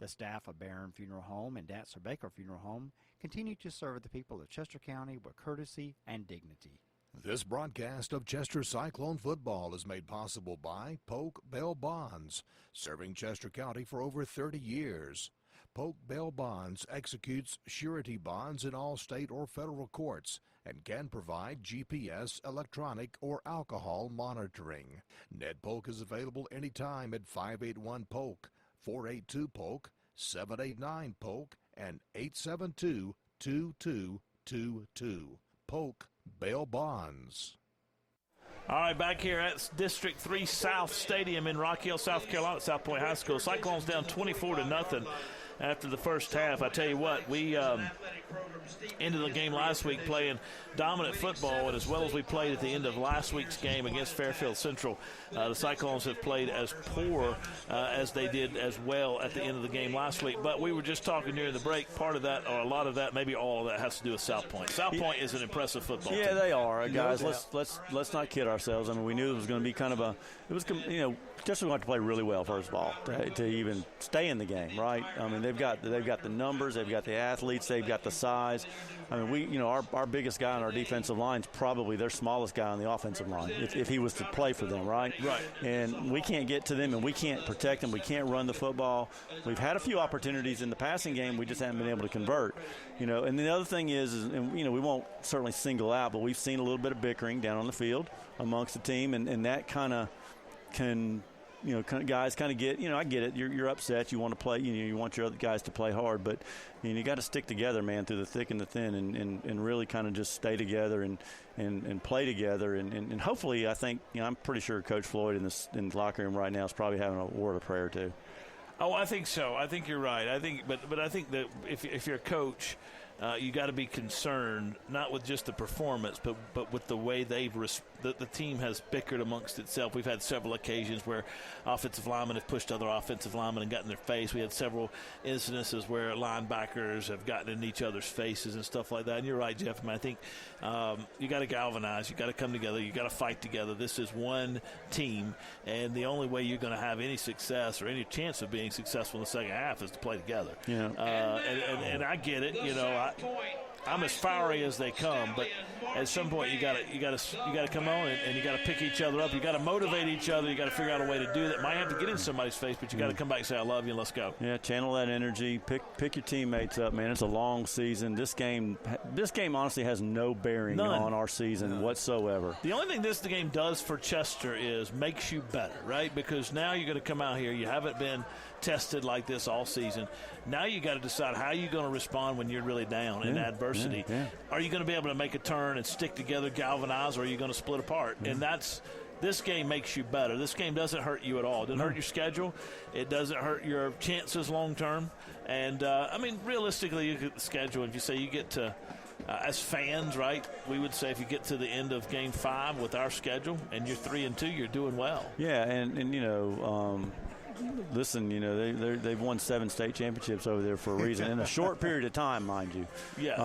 The staff of Barron Funeral Home and Dancer Baker Funeral Home continue to serve the people of Chester County with courtesy and dignity. This broadcast of Chester Cyclone football is made possible by Polk Bell Bonds, serving Chester County for over 30 years. Polk Bell Bonds executes surety bonds in all state or federal courts and can provide GPS, electronic, or alcohol monitoring. Ned Polk is available anytime at 581-POLK, 482-POLK, 789-POLK, and 872-2222. Polk Bail Bonds. All right, back here at District 3 South Stadium in Rock Hill, South Carolina, South Pointe High School. Cyclones down 24-0 after the first half. I tell you what, we ended the game last week playing dominant football, and as well as we played at the end of last week's game against Fairfield Central, the Cyclones have played as poor as they did as well at the end of the game last week. But we were just talking during the break, part of that, or a lot of that, maybe all of that, has to do with South Pointe. South Pointe is an impressive football team. Yeah, they are, guys. Let's not kid ourselves. I mean, we knew it was going to be kind of a, just we want to play really well first of all to even stay in the game, right? I mean, they've got the numbers, they've got the athletes, they've got the size. I mean, our biggest guy on our defensive line is probably their smallest guy on the offensive line if he was to play for them, right? Right. And we can't get to them, and we can't protect them. We can't run the football. We've had a few opportunities in the passing game. We just haven't been able to convert, And the other thing is we won't certainly single out, but we've seen a little bit of bickering down on the field amongst the team, and that kind of can – guys kind of get, I get it. You're upset. You want to play, you want your other guys to play hard, but you got to stick together, man, through the thick and the thin, and really kind of just stay together and play together. And hopefully, I think, I'm pretty sure Coach Floyd in the locker room right now is probably having a word of prayer too. Oh, I think so. I think you're right. But I think that if you're a coach, you got to be concerned not with just the performance, but with the way the team has bickered amongst itself. We've had several occasions where offensive linemen have pushed other offensive linemen and gotten in their face. We had several incidences where linebackers have gotten in each other's faces and stuff like that. And you're right, Jeff. I think you got to galvanize. You got to come together. You got to fight together. This is one team, and the only way you're going to have any success or any chance of being successful in the second half is to play together. Yeah. And I get it. I'm as fiery as they come, but at some point you got to come on and you got to pick each other up. You got to motivate each other. You got to figure out a way to do that. Might have to get in somebody's face, but you got to come back and say, "I love you," and let's go. Yeah, channel that energy. Pick your teammates up, man. It's a long season. This game honestly has no bearing on our season whatsoever. The only thing the game does for Chester is makes you better, right? Because now you're going to come out here. You haven't been tested like this all season. Now you got to decide how you're going to respond when you're really down in adversity. Yeah. Are you going to be able to make a turn and stick together, galvanize, or are you going to split apart? And this game makes you better. This game doesn't hurt you at all. It doesn't hurt your schedule. It doesn't hurt your chances long term. And realistically, you get the schedule. If you say you get to as fans, right, we would say if you get to the end of Game 5 with our schedule and you're 3-2, you're doing well. Yeah, and listen, they've won 7 state championships over there for a reason in a short period of time, mind you. Yeah.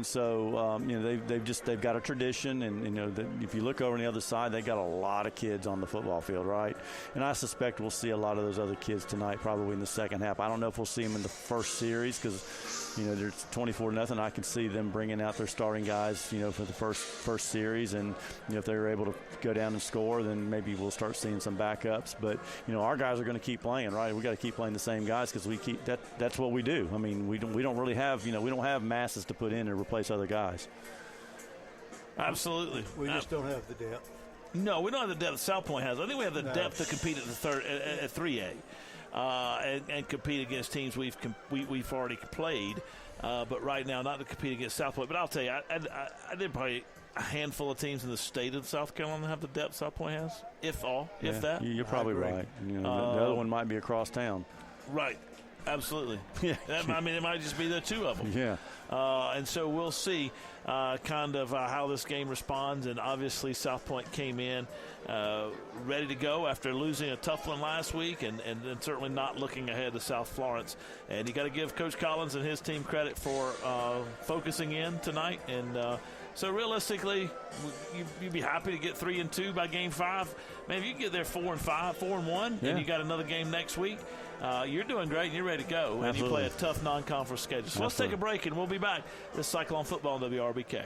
So they've got a tradition, and if you look over on the other side, they got a lot of kids on the football field, right? And I suspect we'll see a lot of those other kids tonight, probably in the second half. I don't know if we'll see them in the first series because they're 24-0. I can see them bringing out their starting guys, for the first series, and if they're able to go down and score, then maybe we'll start seeing some backups. But our guys are going to keep playing, right? We got to keep playing the same guys because that's what we do. I mean, we don't really have we don't have masses to put in and replace other guys. Absolutely. We just don't have the depth. No, we don't have the depth South Pointe has. I think we have the depth to compete at 3A and compete against teams we've already played. But right now, not to compete against South Pointe. But I'll tell you, I did probably a handful of teams in the state of South Carolina have the depth South Pointe has, if that. You're probably right. The other one might be across town. Right. Absolutely. Yeah. It might just be the two of them. Yeah. And so we'll see how this game responds. And obviously South Pointe came in ready to go after losing a tough one last week and certainly not looking ahead to South Florence. And you got to give Coach Collins and his team credit for focusing in tonight and So realistically, you'd be happy to get 3-2 by Game 5. Man, if you get there 4-5, 4-1, and you got another game next week, you're doing great and you're ready to go. And you play a tough non-conference schedule. So let's take a break and we'll be back. This is Cyclone Football on WRBK.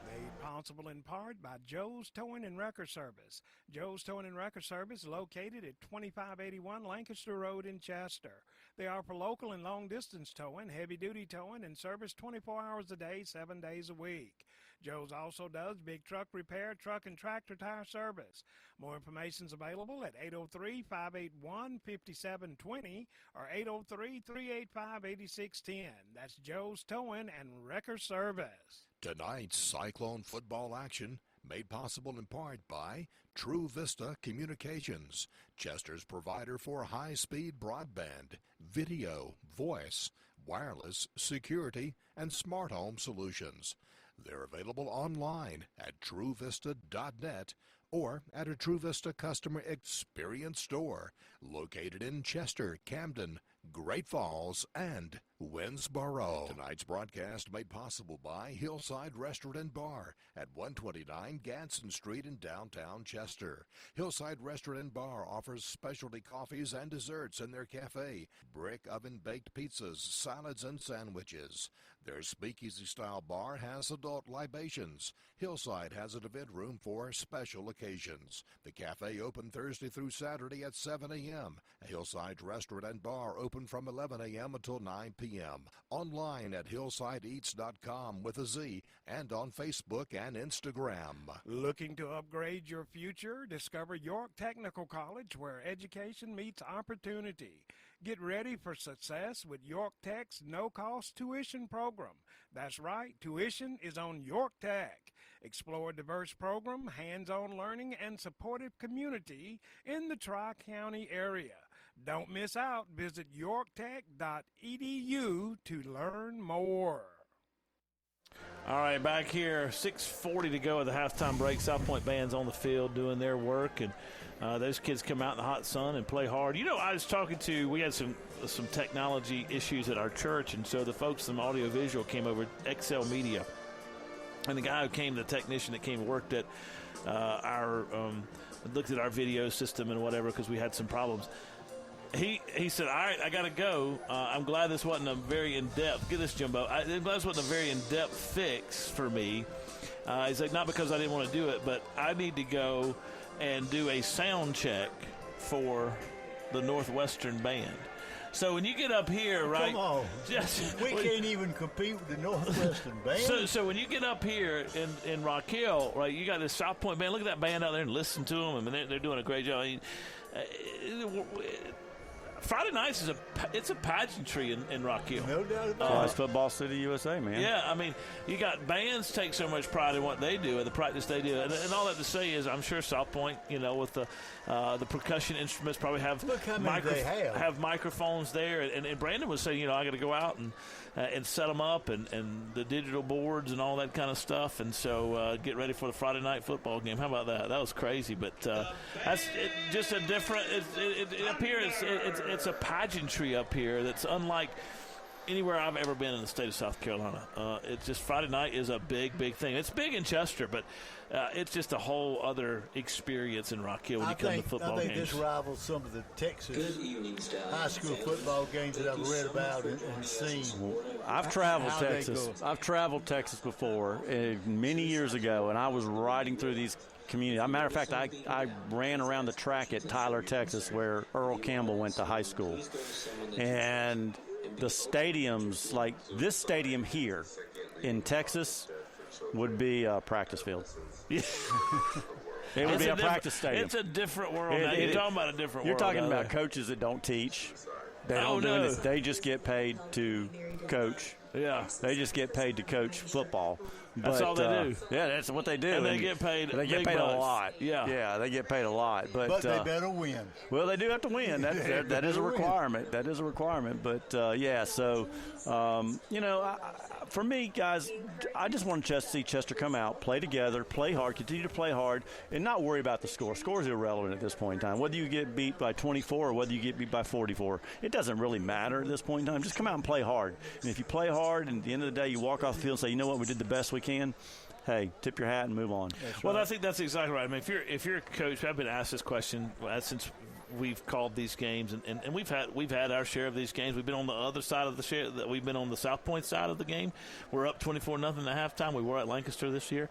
Made possible in part by Joe's Towing and Wrecker Service. Joe's Towing and Wrecker Service located at 2581 Lancaster Road in Chester. They offer local and long-distance towing, heavy-duty towing, and service 24 hours a day, 7 days a week. Joe's also does big truck repair, truck and tractor tire service. More information is available at 803-581-5720 or 803-385-8610. That's Joe's Towing and Wrecker Service. Tonight's Cyclone football action made possible in part by True Vista Communications, Chester's provider for high-speed broadband, video, voice, wireless, security, and smart home solutions. They're available online at truevista.net or at a True Vista Customer Experience store located in Chester, Camden, Great Falls, and Winnsboro. Tonight's broadcast made possible by Hillside Restaurant and Bar at 129 Gadsden Street in downtown Chester. Hillside Restaurant and Bar offers specialty coffees and desserts in their cafe, brick oven-baked pizzas, salads, and sandwiches. Their speakeasy-style bar has adult libations. Hillside has an event room for special occasions. The cafe open Thursday through Saturday at 7 a.m. Hillside Restaurant and Bar open from 11 a.m. until 9 p.m. Online at hillsideeats.com with a Z and on Facebook and Instagram. Looking to upgrade your future? Discover York Technical College, where education meets opportunity. Get ready for success with York Tech's no-cost tuition program. That's right, tuition is on York Tech. Explore a diverse program, hands-on learning, and supportive community in the Tri-County area. Don't miss out. Visit yorktech.edu to learn more. All right, back here, 6:40 to go at the halftime break. South Pointe band's on the field doing their work, and those kids come out in the hot sun and play hard. You know, I was talking to, we had some technology issues at our church, and so the folks from audiovisual came over, XL Media, and the guy who came, the technician that came and worked at looked at our video system and whatever because we had some problems. He said, all right, I got to go. I'm glad this wasn't a very in-depth. Get this, Jimbo. I'm glad this wasn't a very in-depth fix for me. He's like, not because I didn't want to do it, but I need to go and do a sound check for the Northwestern band. So when you get up here, right? Come on. We can't even compete with the Northwestern band. So when you get up here in Rock Hill, right, you got this South Pointe band. Look at that band out there and listen to them. I mean, they're doing a great job. I mean, Friday nights it's a pageantry in Rock Hill. No doubt about it. Oh, it's Football City, USA, man. Yeah, I mean, you got bands take so much pride in what they do and the practice they do, and all that to say is, I'm sure South Pointe, you know, with the percussion instruments probably have have microphones there, and Brandon was saying, you know, I got to go out and set them up and the digital boards and all that kind of stuff, and so get ready for the Friday night football game. How about that? That was crazy, but that's just a different. Up here, it's a pageantry up here that's unlike anywhere I've ever been in the state of South Carolina. It's just Friday night is a big thing. It's big in Chester, but it's just a whole other experience in Rock Hill when you come to football games. I think this rivals some of the Texas high school football games that I've read about and seen. I've traveled Texas. I've traveled Texas before many years ago, and I was riding through these communities. As a matter of fact, I ran around the track at Tyler, Texas, where Earl Campbell went to high school. And the stadiums, like this stadium here in Texas, would be a practice field. Yeah. It would be a practice stadium. It's a different world now. You're talking about a different world. You're talking about there. Coaches that don't teach. They don't do anything. They just get paid to coach. Yeah. They just get paid to coach football. That's all they do. Yeah, that's what they do. And they get paid. They get paid a lot. Yeah, they get paid a lot. But they better win. Well, they do have to win. That is a requirement. That is a requirement. But so you know, for me, guys, I just want to see Chester come out, play together, play hard, continue to play hard, and not worry about the score. Score is irrelevant at this point in time. Whether you get beat by 24 or whether you get beat by 44, it doesn't really matter at this point in time. Just come out and play hard. And if you play hard and at the end of the day you walk off the field and say, you know what, we did the best we can, hey, tip your hat and move on. Well, I think that's exactly right. I mean, if you're a coach, I've been asked this question since we've called these games, and we've had our share of these games. We've been on the other side of the share. We've been on the South Pointe side of the game. We're up 24-0 at halftime. We were at Lancaster this year.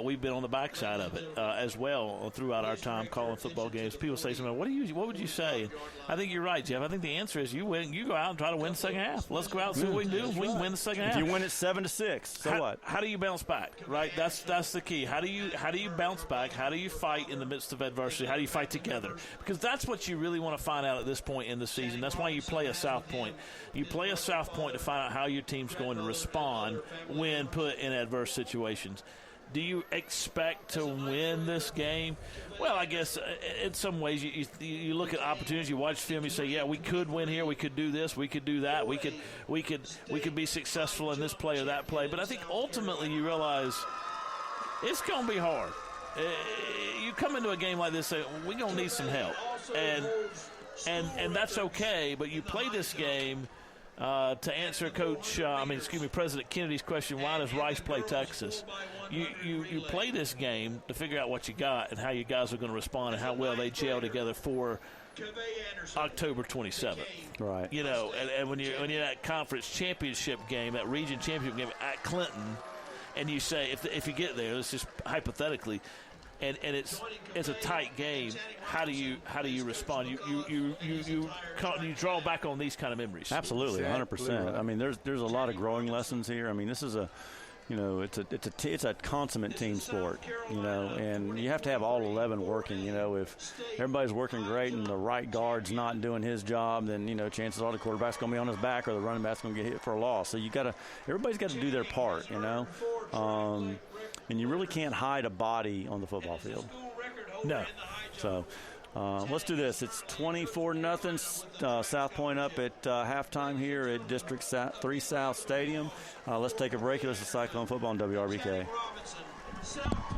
We've been on the back side of it as well throughout our time calling football games. People say something, what would you say? I think you're right, Jeff. I think the answer is you go out and try to win the second half. Let's go out and see what we can do. We can win the second half. If you win it 7-6, so what? How do you bounce back? Right. That's the key. How do you bounce back? How do you fight in the midst of adversity? How do you fight together? Because that's what you really want to find out at this point in the season. That's why you play a South Pointe. You play a South Pointe to find out how your team's going to respond when put in adverse situations. Do you expect to win this game? Well, I guess in some ways you look at opportunities, you watch film, you say, yeah, we could win here, we could do this, we could do that, we could be successful in this play or that play. But I think ultimately you realize it's going to be hard. You come into a game like this, say, we're going to need some help, and that's okay. But you play this game to answer President Kennedy's question: why does Rice play Texas? You play this game to figure out what you got and how you guys are going to respond and how well they gel together for October 27th. Right. You know, and when you're in that conference championship game, that region championship game at Clinton, and you say if you get there, it's just hypothetically. And it's a tight game. How do you respond? You draw back on these kind of memories. Absolutely, 100%. I mean, there's a lot of growing lessons here. I mean, this is it's a consummate team sport, and you have to have all 11 working. If everybody's working great and the right guard's not doing his job, then chances are the quarterback's going to be on his back or the running back's going to get hit for a loss. So everybody's got to do their part, and you really can't hide a body on the football field. No. So let's do this. It's 24-0. South Pointe up at halftime here at District 3 South Stadium. Let's take a break. This is Cyclone Football on WRBK.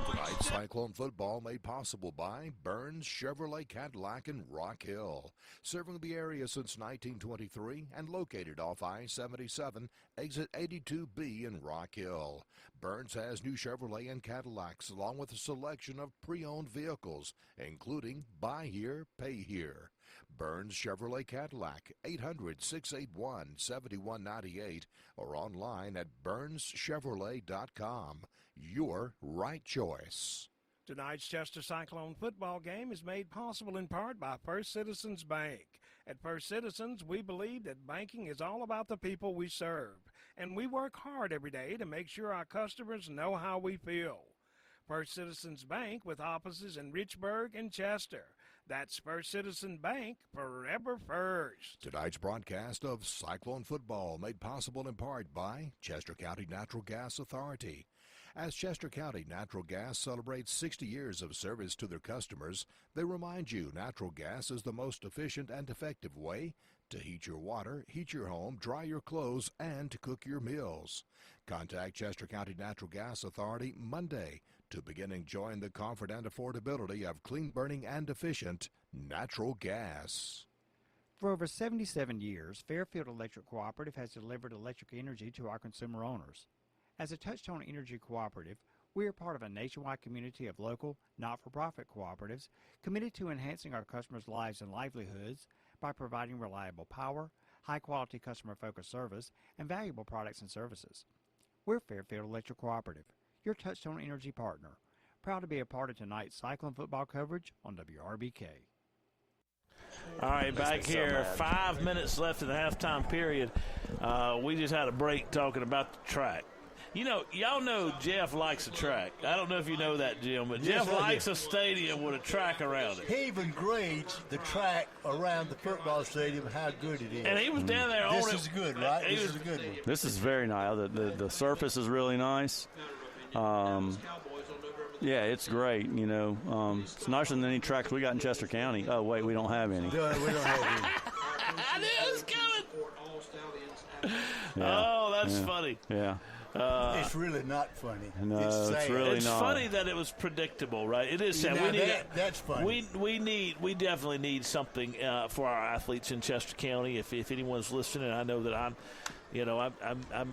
Tonight's Cyclone Football made possible by Burns Chevrolet Cadillac in Rock Hill. Serving the area since 1923 and located off I-77, exit 82B in Rock Hill. Burns has new Chevrolet and Cadillacs along with a selection of pre-owned vehicles, including buy here, pay here. Burns Chevrolet Cadillac, 800-681-7198 or online at BurnsChevrolet.com. Your right choice. Tonight's Chester Cyclone football game is made possible in part by First Citizens Bank. At First Citizens, we believe that banking is all about the people we serve, and we work hard every day to make sure our customers know how we feel. First Citizens Bank with offices in Richburg and Chester. That's First Citizen Bank, forever first. Tonight's broadcast of Cyclone Football made possible in part by Chester County Natural Gas Authority. As Chester County Natural Gas celebrates 60 years of service to their customers, they remind you natural gas is the most efficient and effective way to heat your water, heat your home, dry your clothes, and to cook your meals. Contact Chester County Natural Gas Authority Monday to begin enjoying the comfort and affordability of clean burning and efficient natural gas. For over 77 years, Fairfield Electric Cooperative has delivered electric energy to our consumer owners. As a Touchstone Energy Cooperative, we are part of a nationwide community of local, not-for-profit cooperatives committed to enhancing our customers' lives and livelihoods by providing reliable power, high-quality customer-focused service, and valuable products and services. We're Fairfield Electric Cooperative, your Touchstone Energy partner, proud to be a part of tonight's Cyclone football coverage on WRBK. All right, back here, 5 minutes left in the halftime period. We just had a break talking about the track. Y'all know Jeff likes a track. I don't know if you know that, Jim, but Jeff likes a stadium with a track around it. He even grades the track around the football stadium, how good it is. And he was down there on it. This is good, right? This is a good one. This is very nice. The surface is really nice. Yeah, it's great. It's nicer than any tracks we got in Chester County. Oh, wait, we don't have any. No, we don't have any. I knew it was coming. Yeah, Oh, that's funny. Yeah. It's really not funny. No, it's sad. it's really It's not. funny that it was predictable, right? It is sad. Now We need that's funny. we definitely need something for our athletes in Chester County. If anyone's listening, I know that I'm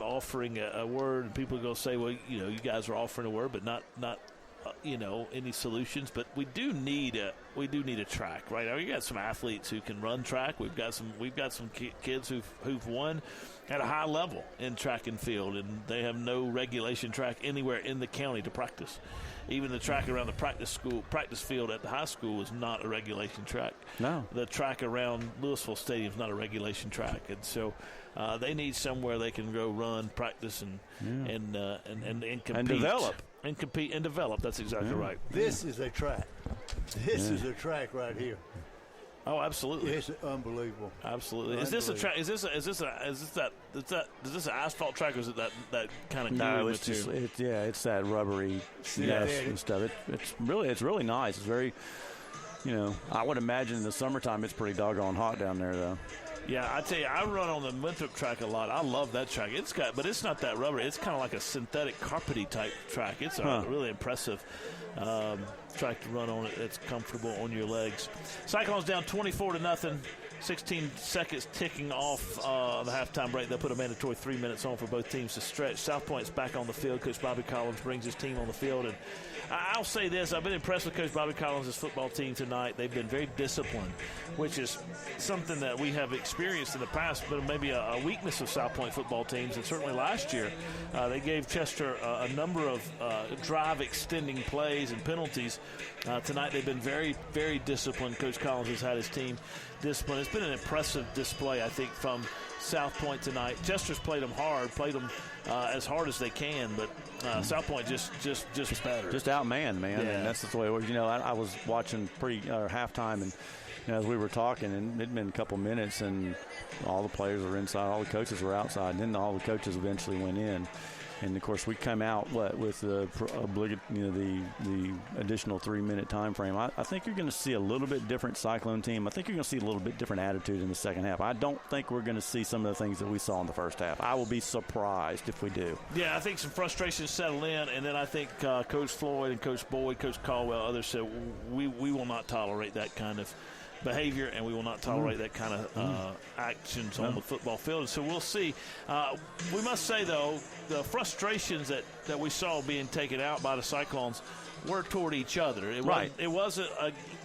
offering a word, and people are going to say, well, you guys are offering a word, but not any solutions. But we do need a track, right? Now, we got some athletes who can run track. We've got some kids who've won at a high level in track and field, and they have no regulation track anywhere in the county to practice. Even the track around the practice field at the high school is not a regulation track. No. The track around Louisville Stadium is not a regulation track, and so they need somewhere they can go run, practice, and compete And develop. and compete and develop. That's exactly right. This is a track. This is a track right here. Oh, absolutely. It's unbelievable. Absolutely. Is this a track? Is this an asphalt track, or is it that kind of No, gooey it's just material? it's that rubbery mesh and stuff. It's really nice. It's very, I would imagine in the summertime it's pretty doggone hot down there though. Yeah, I tell you, I run on the Winthrop track a lot. I love that track. But it's not that rubber. It's kind of like a synthetic carpety type track. It's a really impressive track to run on. It's comfortable on your legs. Cyclones down 24-0. 16 seconds ticking off the halftime break. They'll put a mandatory 3 minutes on for both teams to stretch. South Pointe's back on the field. Coach Bobby Collins brings his team on the field. And I'll say this. I've been impressed with Coach Bobby Collins' football team tonight. They've been very disciplined, which is something that we have experienced in the past, but maybe a weakness of South Pointe football teams. And certainly last year, they gave Chester a number of drive-extending plays and penalties. Tonight, they've been very, very disciplined. Coach Collins has had his team disciplined. It's been an impressive display, I think, from South Pointe tonight. Chester's played them hard, as hard as they can, but South Pointe just better. Just outmanned, man. Yeah. And that's the way it was. I was watching halftime, and as we were talking, and it'd been a couple minutes, and all the players were inside, all the coaches were outside, and then all the coaches eventually went in. And of course, we come out with the additional 3 minute time frame. I think you're going to see a little bit different Cyclone team. I think you're going to see a little bit different attitude in the second half. I don't think we're going to see some of the things that we saw in the first half. I will be surprised if we do. Yeah, I think some frustration settled in, and then I think Coach Floyd and Coach Boyd, Coach Caldwell, others said we will not tolerate that kind of behavior, and we will not tolerate that kind of actions on the football field. And so we'll see. We must say, though, the frustrations that we saw being taken out by the Cyclones were toward each other. It wasn't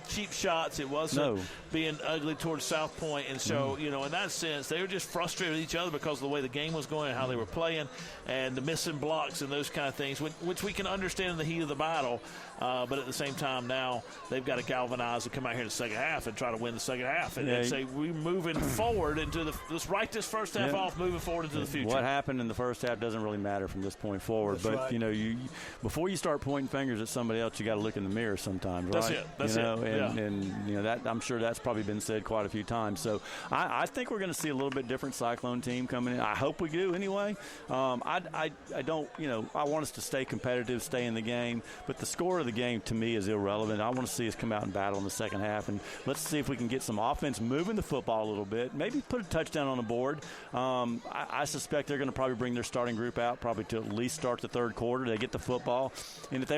cheap shots. It wasn't being ugly towards South Pointe. And so, in that sense, they were just frustrated with each other because of the way the game was going and how they were playing and the missing blocks and those kind of things, which we can understand in the heat of the battle. But at the same time, now they've got to galvanize and come out here in the second half and try to win the second half and say we're moving forward into let's write this first half off, moving forward into the future. What happened in the first half doesn't really matter from this point forward. That's but right. you before you start pointing fingers at somebody else, you got to look in the mirror sometimes, right? That's it. And that I'm sure that's probably been said quite a few times. So I think we're going to see a little bit different Cyclone team coming in. I hope we do anyway. I don't, I want us to stay competitive, stay in the game, but the score of the game to me is irrelevant. I want to see us come out and battle in the second half, and let's see if we can get some offense moving the football a little bit, maybe put a touchdown on the board. I suspect they're going to probably bring their starting group out probably to at least start the third quarter. They get the football, and if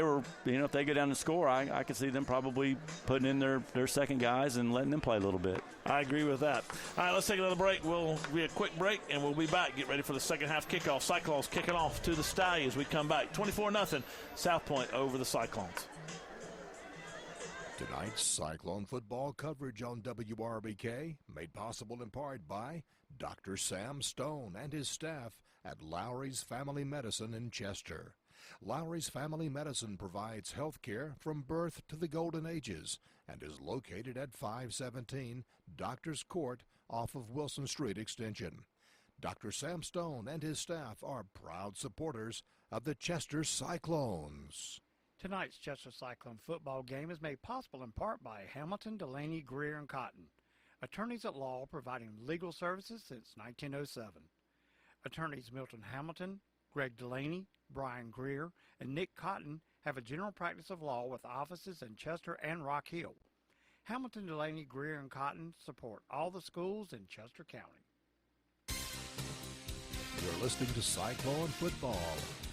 they go down and score, I could see them probably putting in their second guys and letting them play a little bit. I agree with that. All right, let's take another break. We'll be a quick break, and we'll be back. Get ready for the second half kickoff. Cyclones kicking off to the Stallions. We come back 24-0. South Pointe over the Cyclones. Tonight's Cyclone football coverage on WRBK made possible in part by Dr. Sam Stone and his staff at Lowry's Family Medicine in Chester. Lowry's Family Medicine provides health care from birth to the golden ages and is located at 517 Doctors Court off of Wilson Street Extension. Dr. Sam Stone and his staff are proud supporters of the Chester Cyclones. Tonight's Chester Cyclone football game is made possible in part by Hamilton, Delaney, Greer, and Cotton, attorneys at law providing legal services since 1907. Attorneys Milton Hamilton, Greg Delaney, Brian Greer, and Nick Cotton have a general practice of law with offices in Chester and Rock Hill. Hamilton, Delaney, Greer, and Cotton support all the schools in Chester County. You're listening to Cyclone Football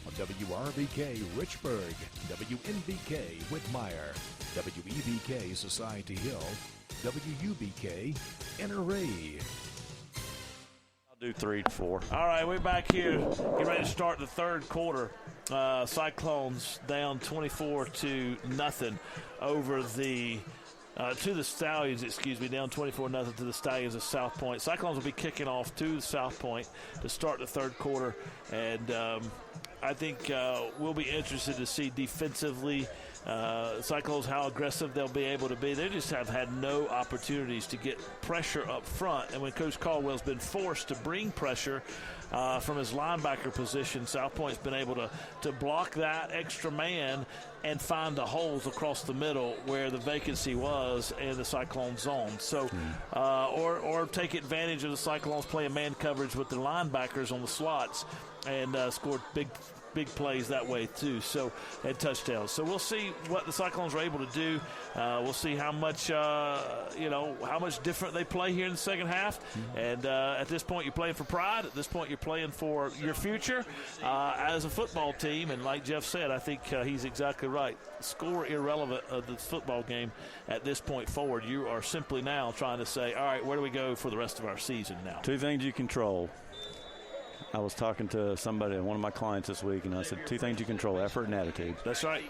on WRBK Richburg, WNBK Whitmire, WEBK Society Hill, WUBK Inner-Ray. I'll do 3 to 4. All right, we're back here. Get ready to start the third quarter. Cyclones down 24-0 over the to the Stallions, down 24-0 to the Stallions of South Pointe. Cyclones will be kicking off to South Pointe to start the third quarter, and I think we'll be interested to see defensively Cyclones how aggressive they'll be able to be. They just have had no opportunities to get pressure up front, and when Coach Caldwell's been forced to bring pressure from his linebacker position, South Pointe's been able to block that extra man and find the holes across the middle where the vacancy was in the Cyclone zone. So, or take advantage of the Cyclones playing man coverage with the linebackers on the slots and scored big plays that way too. So, and touchdowns. So we'll see what the Cyclones are able to do. We'll see how much how much different they play here in the second half. And at this point, you're playing for pride. At this point, you're playing for your future as a football team. And like Jeff said, I think he's exactly right. Score irrelevant of the football game at this point forward. You are simply now trying to say, all right, where do we go for the rest of our season now? 2 things you control. I was talking to somebody, one of my clients this week, and I said 2 things you control: effort and attitude. That's right.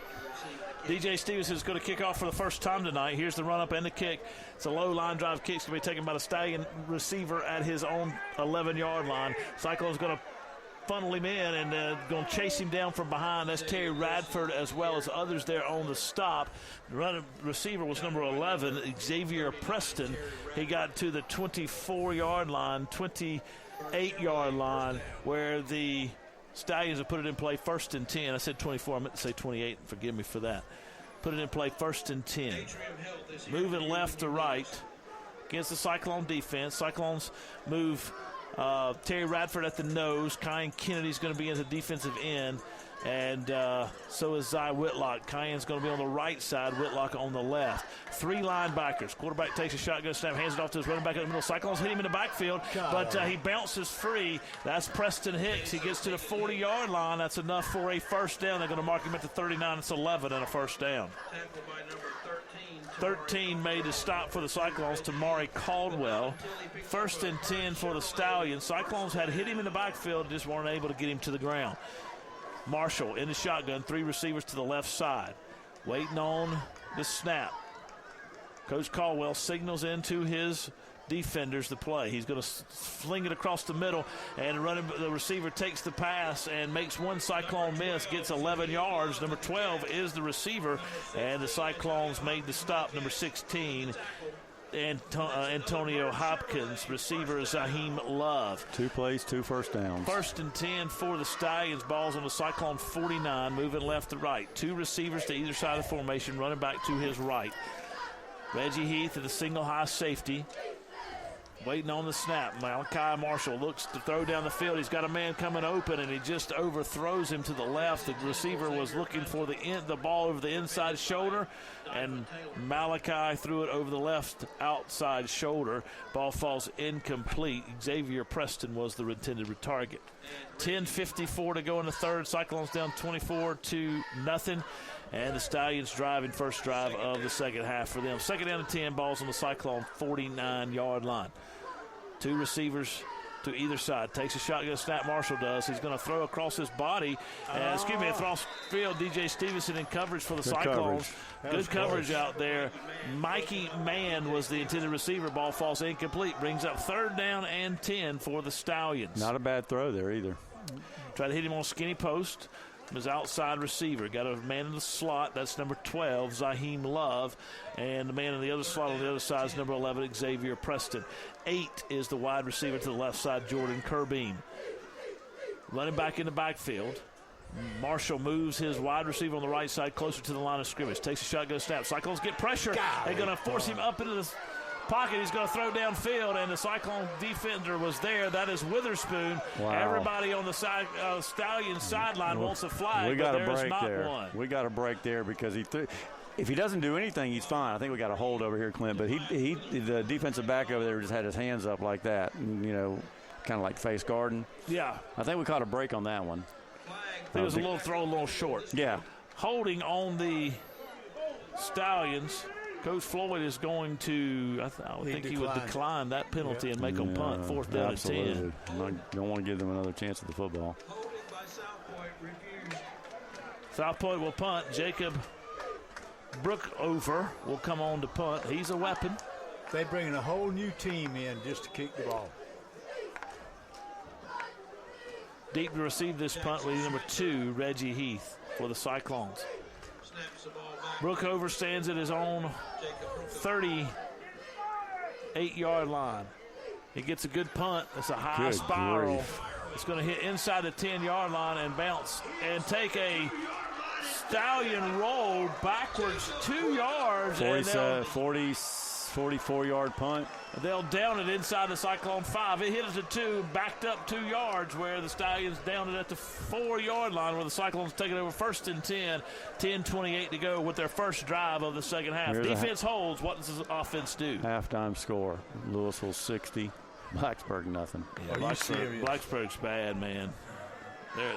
DJ Stevenson is going to kick off for the first time tonight. Here's the run-up and the kick. It's a low line drive kick. It's going to be taken by the Stallion receiver at his own 11-yard line. Cyclone's going to funnel him in and going to chase him down from behind. That's Terry Radford as well as others there on the stop. The receiver was number 11, Xavier Preston. He got to the 24-yard line, 28-yard line, where the Stallions have put it in play 1st and 10. I said 24. I meant to say 28. Forgive me for that. Put it in play 1st and 10. Moving left to right against the Cyclone defense. Cyclones move Terry Radford at the nose. Kyan Kennedy's going to be in the defensive end. And so is Zy Whitlock. Kyan's going to be on the right side, Whitlock on the left. 3 linebackers. Quarterback takes a shotgun snap, hands it off to his running back in the middle. Cyclones hit him in the backfield, but he bounces free. That's Preston Hicks. He gets to the 40-yard line. That's enough for a first down. They're going to mark him at the 39. It's 11 and a first down. 13 made a stop for the Cyclones to Maury Caldwell. 1st and 10 for the Stallions. Cyclones had hit him in the backfield, just weren't able to get him to the ground. Marshall in the shotgun, 3 receivers to the left side. Waiting on the snap. Coach Caldwell signals into his defenders the play. He's going to fling it across the middle, and the receiver takes the pass and makes one Cyclone miss, gets 11 yards. Number 12 is the receiver, and the Cyclones made the stop. Number 16, Antonio Hopkins. Receiver is Zaheem Love. 2 plays, 2 first downs. 1st and 10 for the Stallions. Ball's on the Cyclone 49, moving left to right. 2 receivers to either side of the formation, running back to his right. Reggie Heath at the single high safety. Waiting on the snap. Malachi Marshall looks to throw down the field. He's got a man coming open, and he just overthrows him to the left. The receiver was looking for the ball over the inside shoulder, and Malachi threw it over the left outside shoulder. Ball falls incomplete. Xavier Preston was the intended target. 10:54 to go in the third. Cyclones down 24-0. And the Stallions driving first drive of the second half for them. 2nd down and 10, balls on the Cyclone 49-yard line. 2 receivers to either side. Takes a shotgun snap, Marshall does. He's going to throw across his body. Across field, DJ Stevenson in coverage for the Cyclones. Good coverage out there. Mikey Mann was the intended receiver. Ball falls incomplete. Brings up 3rd down and 10 for the Stallions. Not a bad throw there either. Try to hit him on a skinny post. His outside receiver. Got a man in the slot. That's number 12, Zaheem Love. And the man in the other slot on the other side is number 11, Xavier Preston. 8 is the wide receiver to the left side, Jordan Kerbine. Running back in the backfield. Marshall moves his wide receiver on the right side closer to the line of scrimmage. Takes a shotgun snap. Cyclones get pressure. They're going to force him up into the pocket. He's going to throw downfield, and the Cyclone defender was there. That is Witherspoon. Wow. Everybody on the Stallion sideline wants a flag, but there is not one. We got a break there because he threw. If he doesn't do anything, he's fine. I think we got a hold over here, Clint. But the defensive back over there just had his hands up like that. And, kind of like face guarding. Yeah. I think we caught a break on that one. It was a little short. Yeah. Holding on the Stallions. Coach Floyd is going to, I would think he would decline that penalty and make them punt, 4th down and 10. I don't want to give them another chance at the football. South Pointe will punt. Jacob Brookover will come on to punt. He's a weapon. They're bringing a whole new team in just to kick the ball. Deep to receive this punt will be number 2, Reggie Heath for the Cyclones. Brookover stands at his own 38-yard line. He gets a good punt. It's a high spiral. Grief. It's going to hit inside the 10-yard line and bounce and take a Stallion roll backwards 2 yards. 44-yard punt. They'll down it inside the Cyclone 5. It hit it to 2, backed up 2 yards where the Stallions downed it at the 4-yard line where the Cyclones take it over 1st and 10. 10:28 to go with their first drive of the second half. Defense holds. What does the offense do? Halftime score. Louisville 60. Blacksburg nothing. Yeah, Blacksburg's bad, man.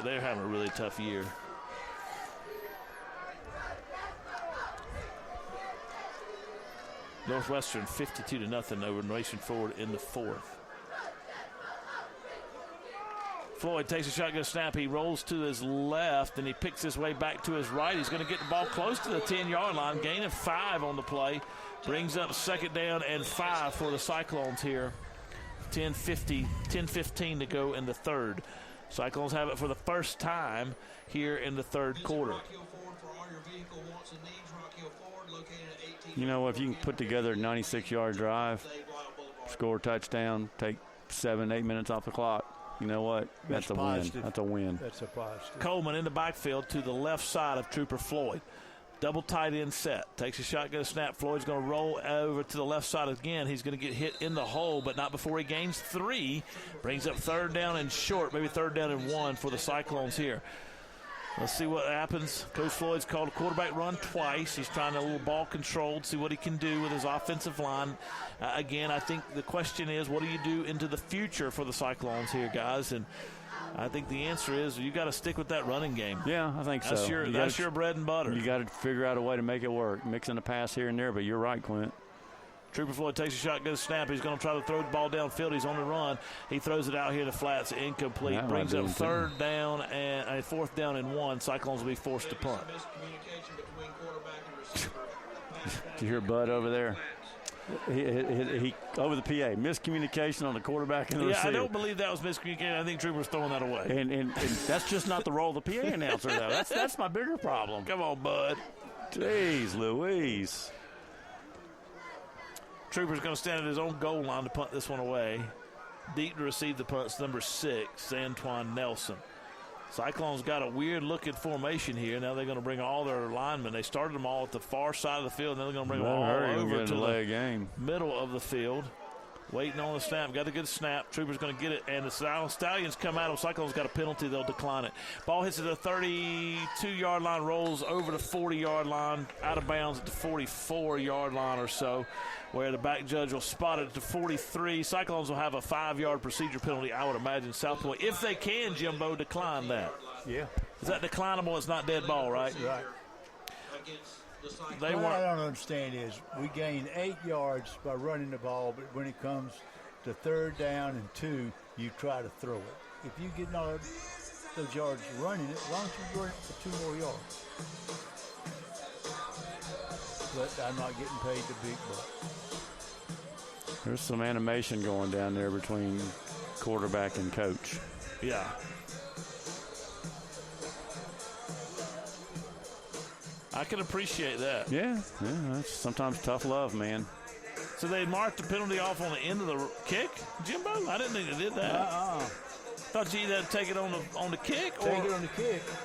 They're having a really tough year. Northwestern 52-0 over Nation Ford in the 4th. Floyd takes a shotgun snap. He rolls to his left, and he picks his way back to his right. He's going to get the ball close to the 10-yard line. Gain of 5 on the play. Brings up 2nd down and 5 for the Cyclones here. 10:15 to go in the 3rd. Cyclones have it for the first time here in the 3rd quarter. You know, if you can put together a 96-yard drive, score a touchdown, take 7-8 minutes off the clock, you know what? That's a win. That's a win. That's a positive. Coleman in the backfield to the left side of Trooper Floyd. Double tight end set. Takes a shotgun snap. Floyd's going to roll over to the left side again. He's going to get hit in the hole, but not before he gains 3. Brings up 3rd down and short, maybe 3rd down and 1 for the Cyclones here. Let's see what happens. Coach Floyd's called a quarterback run twice. He's trying a little ball controlled, see what he can do with his offensive line. Again, I think the question is, what do you do into the future for the Cyclones here, guys? And I think the answer is you got to stick with that running game. Yeah, I think that's so. That's your bread and butter. You got to figure out a way to make it work, mixing a pass here and there, but you're right, Clint. Trooper Floyd takes a shotgun snap. He's going to try to throw the ball downfield. He's on the run. He throws it out here to flats, incomplete. That brings up 3rd down and a 4th down and 1. Cyclones will be forced to punt. Did you hear Bud over there? He over the PA. Miscommunication on the quarterback and the receiver. I don't believe that was miscommunication. I think Trooper was throwing that away. And that's just not the role of the PA announcer, though. That's my bigger problem. Come on, Bud. Jeez Louise. Trooper's going to stand at his own goal line to punt this one away. Deep to receive the punt's number 6, Antoine Nelson. Cyclones got a weird-looking formation here. Now they're going to bring all their linemen. They started them all at the far side of the field, and then they're going to bring them all over to the middle of the field. Waiting on the snap. Got a good snap. Trooper's going to get it, and the Stallions come out. Cyclones got a penalty. They'll decline it. Ball hits at the 32-yard line, rolls over the 40-yard line, out of bounds at the 44-yard line or so, where the back judge will spot it at the 43. Cyclones will have a 5-yard procedure penalty, I would imagine. South Pointe, if they can, Jimbo, decline that. Yeah. Is that declinable? It's not dead ball, right? Right. What I don't understand is we gain 8 yards by running the ball, but when it comes to 3rd down and 2, you try to throw it. If you get all those yards running it, why don't you run it for 2 more yards? But I'm not getting paid the big bucks. There's some animation going down there between quarterback and coach. Yeah. I can appreciate that. Yeah, that's sometimes tough love, man. So they marked the penalty off on the end of the kick, Jimbo? I didn't think they did that. Thought you either had to take it on the kick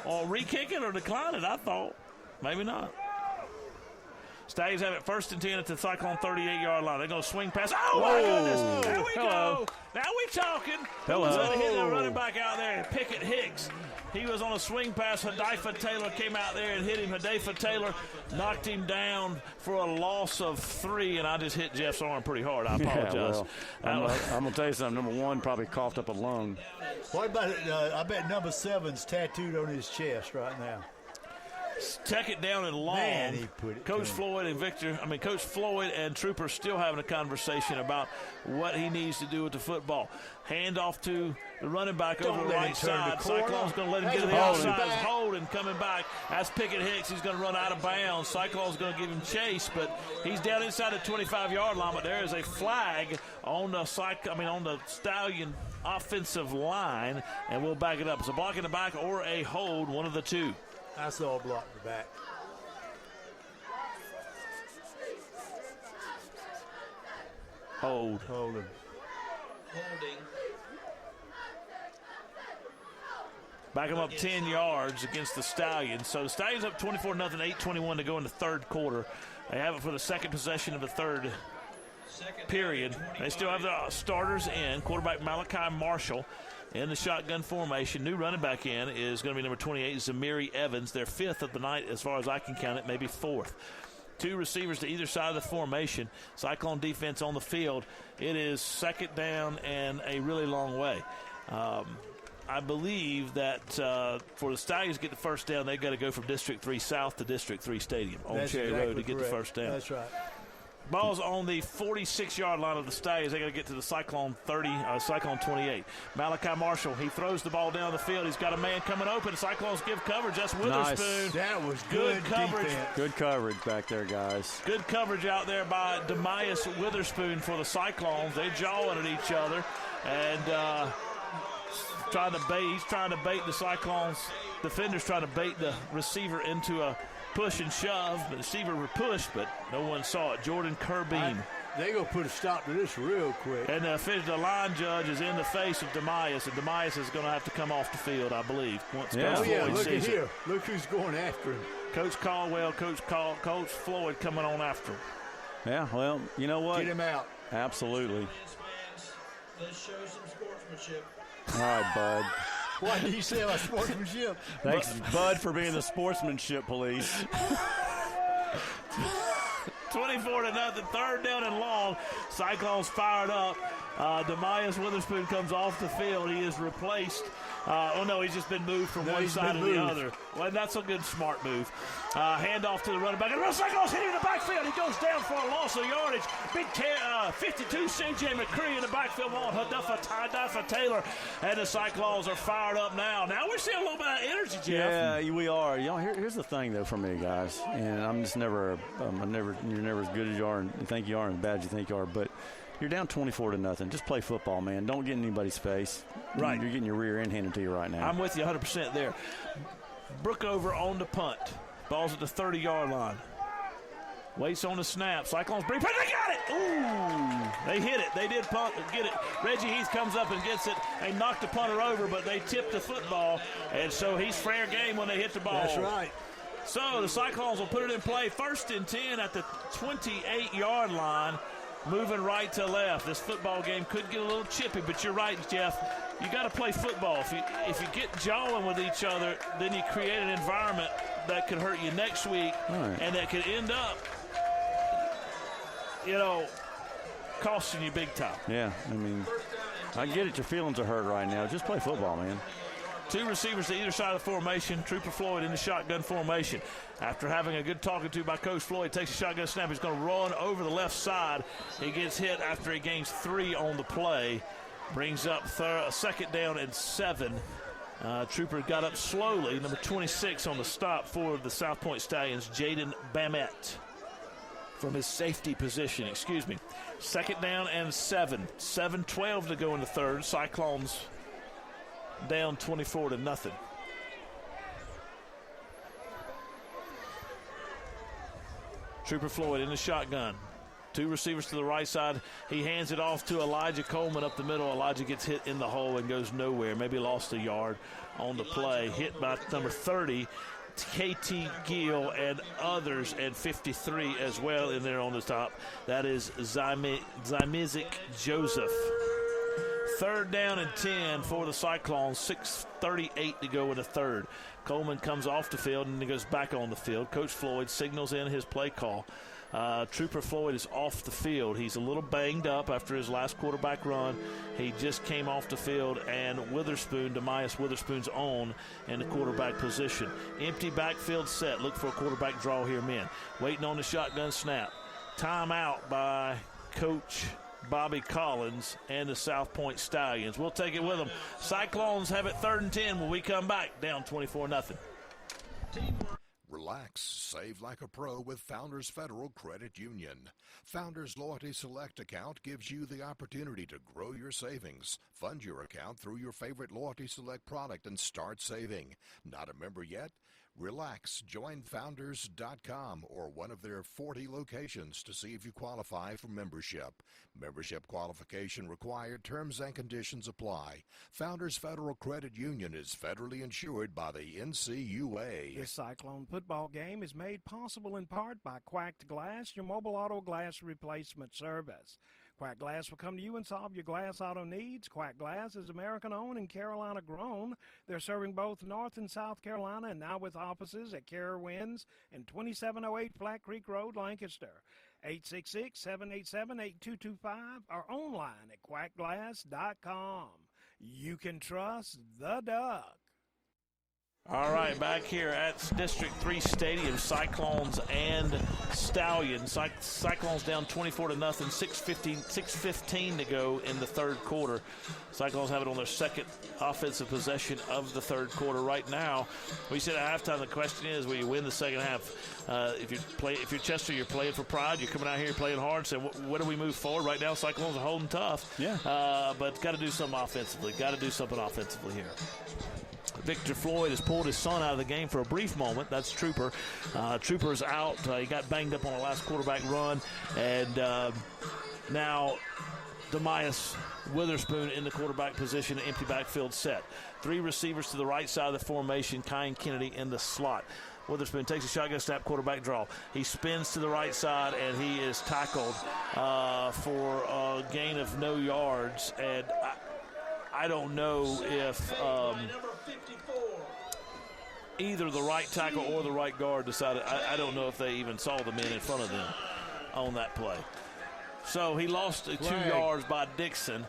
or re-kick it or decline it, I thought. Maybe not. Stallions have it 1st and 10 at the Cyclone 38-yard line. They're going to swing pass. Oh, my goodness. There we go. Now we talking. Who was going to hit the running back out there? Pickett Hicks. He was on a swing pass. Hudaifa Taylor came out there and hit him. Hudaifa Taylor knocked him down for a loss of 3, and I just hit Jeff's arm pretty hard. I apologize. I'm going to tell you something. Number 1 probably coughed up a lung. What about it? I bet number 7's tattooed on his chest right now. Check it down and long. Man, he put it Coach Floyd and Trooper still having a conversation about what he needs to do with the football. Hand off to the running back over the right side. Cyclone's going to let him get to the outside. Holding coming back. That's Pickett Hicks. He's going to run out of bounds. Cyclone's going to give him chase, but he's down inside the 25-yard line. But there is a flag on the Stallion offensive line, and we'll back it up. It's a block in the back or a hold, one of the two. I saw a block in the back. Holding. Holding. Back him up 10 yards against the Stallions. So the Stallions up 24-0, 8:21 to go in the third quarter. They have it for the second possession of the third period. They still have their starters in. Quarterback Malachi Marshall in the shotgun formation. New running back in is going to be number 28, Zamiri Evans. Their 5th of the night, as far as I can count it, maybe 4th. 2 receivers to either side of the formation. Cyclone defense on the field. It is second down and a really long way. I believe that for the Stallions to get the first down, they've got to go from District 3 South to District 3 Stadium on Cherry Road to get the first down. That's right. Ball's on the 46-yard line of the Stallions. They got to get to the Cyclone 28. Malachi Marshall, he throws the ball down the field. He's got a man coming open. Cyclones give coverage. That's Witherspoon. Nice. That was good coverage. Defense. Good coverage back there, guys. Good coverage out there by Demias Witherspoon for the Cyclones. They're jawing at each other and he's trying to bait the Cyclones. Defender's trying to bait the receiver into a push and shove. The receiver pushed, but no one saw it. Jordan Kerbine. They're going to put a stop to this real quick. And the line judge is in the face of Demias, and Demias is going to have to come off the field, I believe. Once Coach Floyd look sees at here. Look who's going after him. Coach Caldwell, Coach Floyd coming on after him. Yeah, well, you know what? Get him out. Absolutely. Let's show some sportsmanship. All right, Bud. What did he say about sportsmanship? Thanks, Bud, for being the sportsmanship police. 24-0, third down and long. Cyclones fired up. Demias Witherspoon comes off the field. He is replaced. He's just been moved from one side to the other. Well, that's a good, smart move. Handoff to the running back. And the Cyclones hitting the backfield. He goes down for a loss of yardage. Big 52 C.J. McCree in the backfield on Hudaifa Taylor. And the Cyclones are fired up now. Now we're seeing a little bit of energy, Jeff. Yeah, we are. Here's the thing, though, for me, guys. And I'm just never, you're never as good as you are and think you are and bad as you think you are. But you're down 24-0. Just play football, man. Don't get in anybody's face. Right. You're getting your rear end handed to you right now. I'm with you 100% there. Brookover on the punt. Ball's at the 30-yard line. Waits on the snap. Cyclones bring punt. They got it. Ooh. They hit it. They did punt. Get it. Reggie Heath comes up and gets it. They knocked the punter over, but they tipped the football. And so he's fair game when they hit the ball. That's right. So the Cyclones will put it in play. 1st and 10 at the 28-yard line. Moving right to left. This football game could get a little chippy, but you're right, Jeff. You got to play football. If you get jawing with each other, then you create an environment that could hurt you next week, and that could end up, costing you big time. Yeah, I mean, I get it. Your feelings are hurt right now. Just play football, man. 2 receivers to either side of the formation. Trooper Floyd in the shotgun formation. After having a good talking to by Coach Floyd, takes a shotgun snap. He's going to run over the left side. He gets hit after he gains 3 on the play. Brings up a second down and 7. Trooper got up slowly. Number 26 on the stop for the South Pointe Stallions, Jaden Bamette. From his safety position, Second down and 7. 7:12 to go in the third. Cyclones down 24-0. Trooper Floyd in the shotgun. 2 receivers to the right side. He hands it off to Elijah Coleman up the middle. Elijah gets hit in the hole and goes nowhere. Maybe lost a yard on the play. Hit by number 30. KT Gill and others, and 53 as well in there on the top. That is Zymizik Joseph. 3rd down and 10 for the Cyclones. 6:38 to go in the third. Coleman comes off the field and he goes back on the field. Coach Floyd signals in his play call. Trooper Floyd is off the field. He's a little banged up after his last quarterback run. He just came off the field, and Witherspoon, Demias Witherspoon's on in the quarterback position. Empty backfield set. Look for a quarterback draw here, men. Waiting on the shotgun snap. Timeout by Coach Bobby Collins and the South Pointe Stallions. We'll take it with them. Cyclones have it 3rd and 10 when we come back, down 24-0. Relax, save like a pro with Founders Federal Credit Union. Founders Loyalty Select account gives you the opportunity to grow your savings. Fund your account through your favorite Loyalty Select product and start saving. Not a member yet? Relax, join Founders.com or one of their 40 locations to see if you qualify for membership. Membership qualification required. Terms and conditions apply. Founders Federal Credit Union is federally insured by the NCUA. This Cyclone football game is made possible in part by Quacked Glass, your mobile auto glass replacement service. Quack Glass will come to you and solve your glass auto needs. Quack Glass is American-owned and Carolina-grown. They're serving both North and South Carolina, and now with offices at Carowinds and 2708 Flat Creek Road, Lancaster. 866-787-8225 or online at quackglass.com. You can trust the Duck. All right, back here at District 3 Stadium, Cyclones and Stallions. Cyclones down 24-0, 6:15 to go in the third quarter. Cyclones have it on their second offensive possession of the third quarter right now. We said at halftime, the question is, will you win the second half? If you're Chester, you're playing for pride. You're coming out here playing hard. So what do we move forward? Right now, Cyclones are holding tough. Yeah. But got to do something offensively. Got to do something offensively here. Victor Floyd has pulled his son out of the game for a brief moment. That's Trooper. Trooper's out. He got banged up on the last quarterback run. And now Demias Witherspoon in the quarterback position, empty backfield set. 3 receivers to the right side of the formation, Kyan Kennedy in the slot. Witherspoon takes a shotgun snap, quarterback draw. He spins to the right side, and he is tackled for a gain of no yards. And I don't know if either the right tackle or the right guard decided. I don't know if they even saw the men in front of them on that play. So he lost 2 yards by Dixon,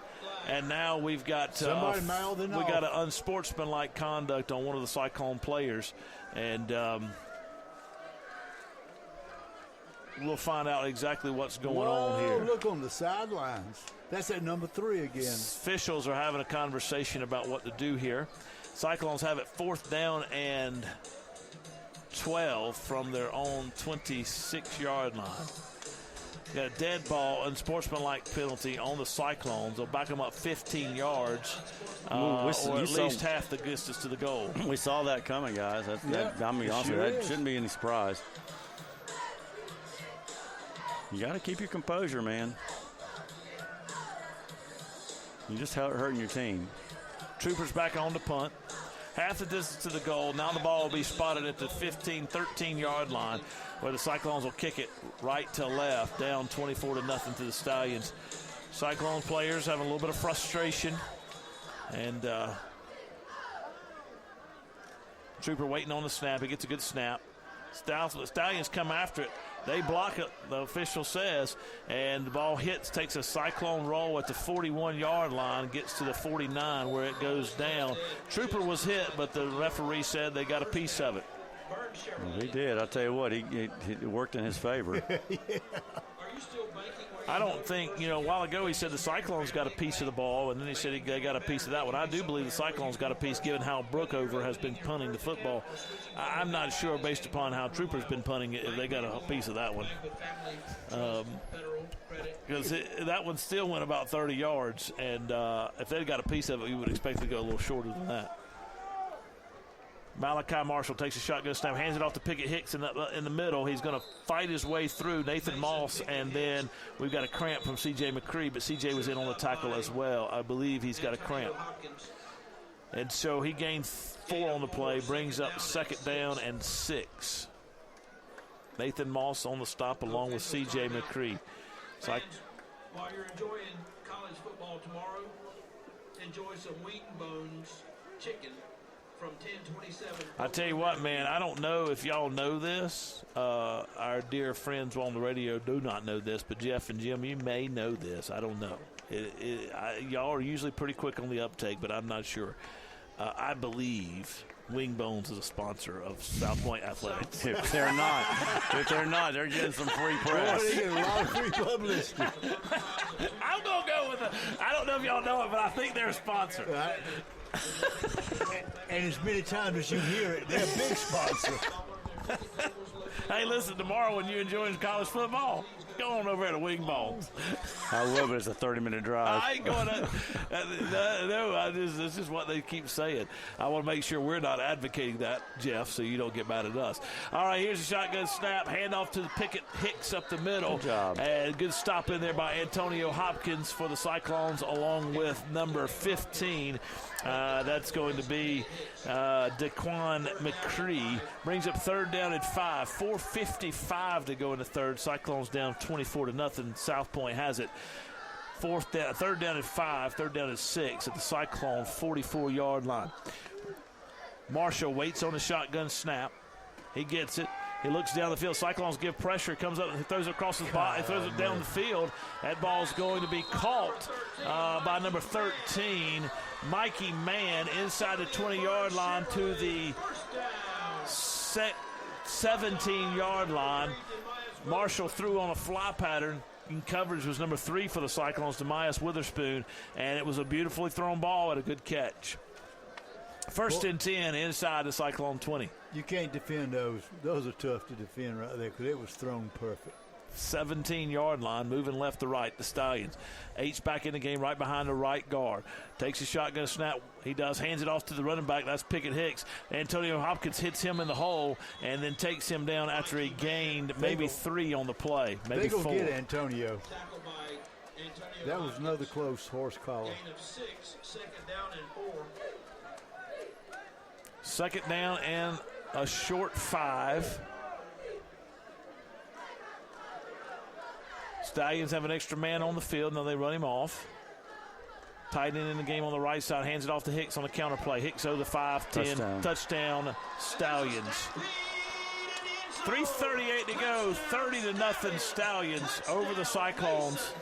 and now we've got somebody mouthing off. We got an unsportsmanlike conduct on one of the Cyclone players, and we'll find out exactly what's going on here. Look on the sidelines. That's at number 3 again. Officials are having a conversation about what to do here. Cyclones have it 4th down and 12 from their own 26-yard line. Got a dead ball, unsportsmanlike penalty on the Cyclones. They'll back them up 15 yards, or at least half the distance to the goal. We saw that coming, guys. I'm be honest with you, that shouldn't be any surprise. You got to keep your composure, man. You're just hurting your team. Troopers back on to punt. Half the distance to the goal. Now the ball will be spotted at the 15, 13-yard line, where the Cyclones will kick it right to left, down 24-0 to the Stallions. Cyclone players having a little bit of frustration. And Trooper waiting on the snap. He gets a good snap. Stallions come after it. They block it, the official says, and the ball takes a Cyclone roll at the 41-yard line, gets to the 49 where it goes down. Trooper was hit, but the referee said they got a piece of it. Well, he did. I'll tell you what, it worked in his favor. I don't think, a while ago he said the Cyclones got a piece of the ball, and then he said they got a piece of that one. I do believe the Cyclones got a piece, given how Brookover has been punting the football. I'm not sure, based upon how Trooper's been punting it, if they got a piece of that one. Because that one still went about 30 yards, and if they'd got a piece of it, you would expect it to go a little shorter than that. Malachi Marshall takes a shotgun snap, hands it off to Pickett Hicks in the middle. He's going to fight his way through Nathan Moss, and then we've got a cramp from C.J. McCree, but C.J. was in on the tackle as well. I believe he's got a cramp. And so he gained 4 on the play, brings up 2nd down and 6. Nathan Moss on the stop along with C.J. McCree. And while you're enjoying college football tomorrow, enjoy some Wheat and Bones chicken from 1027. I tell you what, man, I don't know if y'all know this. Our dear friends on the radio do not know this, but Jeff and Jim, you may know this. I don't know. Y'all are usually pretty quick on the uptake, but I'm not sure. I believe Wing Bones is a sponsor of South Pointe Athletics. If they're not, they're getting some free press. Boy, they get a lot of free publicity. I'm going to go with it. I don't know if y'all know it, but I think they're a sponsor. Right? And as many times as you hear it, they're a big sponsor. Hey, listen, tomorrow when you're enjoying college football, go on over to Wing Bones. I will, but it's a 30-minute drive. I ain't going to. No, this is what they keep saying. I want to make sure we're not advocating that, Jeff, so you don't get mad at us. All right, here's a shotgun snap. Handoff to the Pickett Hicks up the middle. Good job. And good stop in there by Antonio Hopkins for the Cyclones, along with number 15. That's going to be Daquan McCree. Brings up 3rd down and 5. 4:55 to go in the third. Cyclones down 24-0. South Pointe has it. 3rd down and 5. 3rd down and 6 at the Cyclone 44-yard line. Marshall waits on the shotgun snap. He gets it. He looks down the field. Cyclones give pressure. Comes up and throws it across his body. Throws it down the field. That ball's going to be caught by number 13, Mikey Mann, inside the 20-yard line to the 17-yard line. Marshall threw on a fly pattern. In coverage was number 3 for the Cyclones, Demias Witherspoon, and it was a beautifully thrown ball and a good catch. 1st and 10 inside the Cyclone 20. You can't defend those. Those are tough to defend right there because it was thrown perfect. 17-yard line, moving left to right, the Stallions. H back in the game right behind the right guard. Takes a shotgun snap. He does. Hands it off to the running back. That's Pickett Hicks. Antonio Hopkins hits him in the hole and then takes him down after he gained maybe 3 on the play, maybe 4. They go get Antonio. That was another close horse collar. Gain of 6, 2nd down and 4. 2nd down and a short 5. Stallions have an extra man on the field. Now they run him off. Tight end in the game on the right side. Hands it off to Hicks on the counter play. Hicks over the 5-10. Touchdown Stallions. 3:38 to go. 30-0 Stallions over the Cyclones.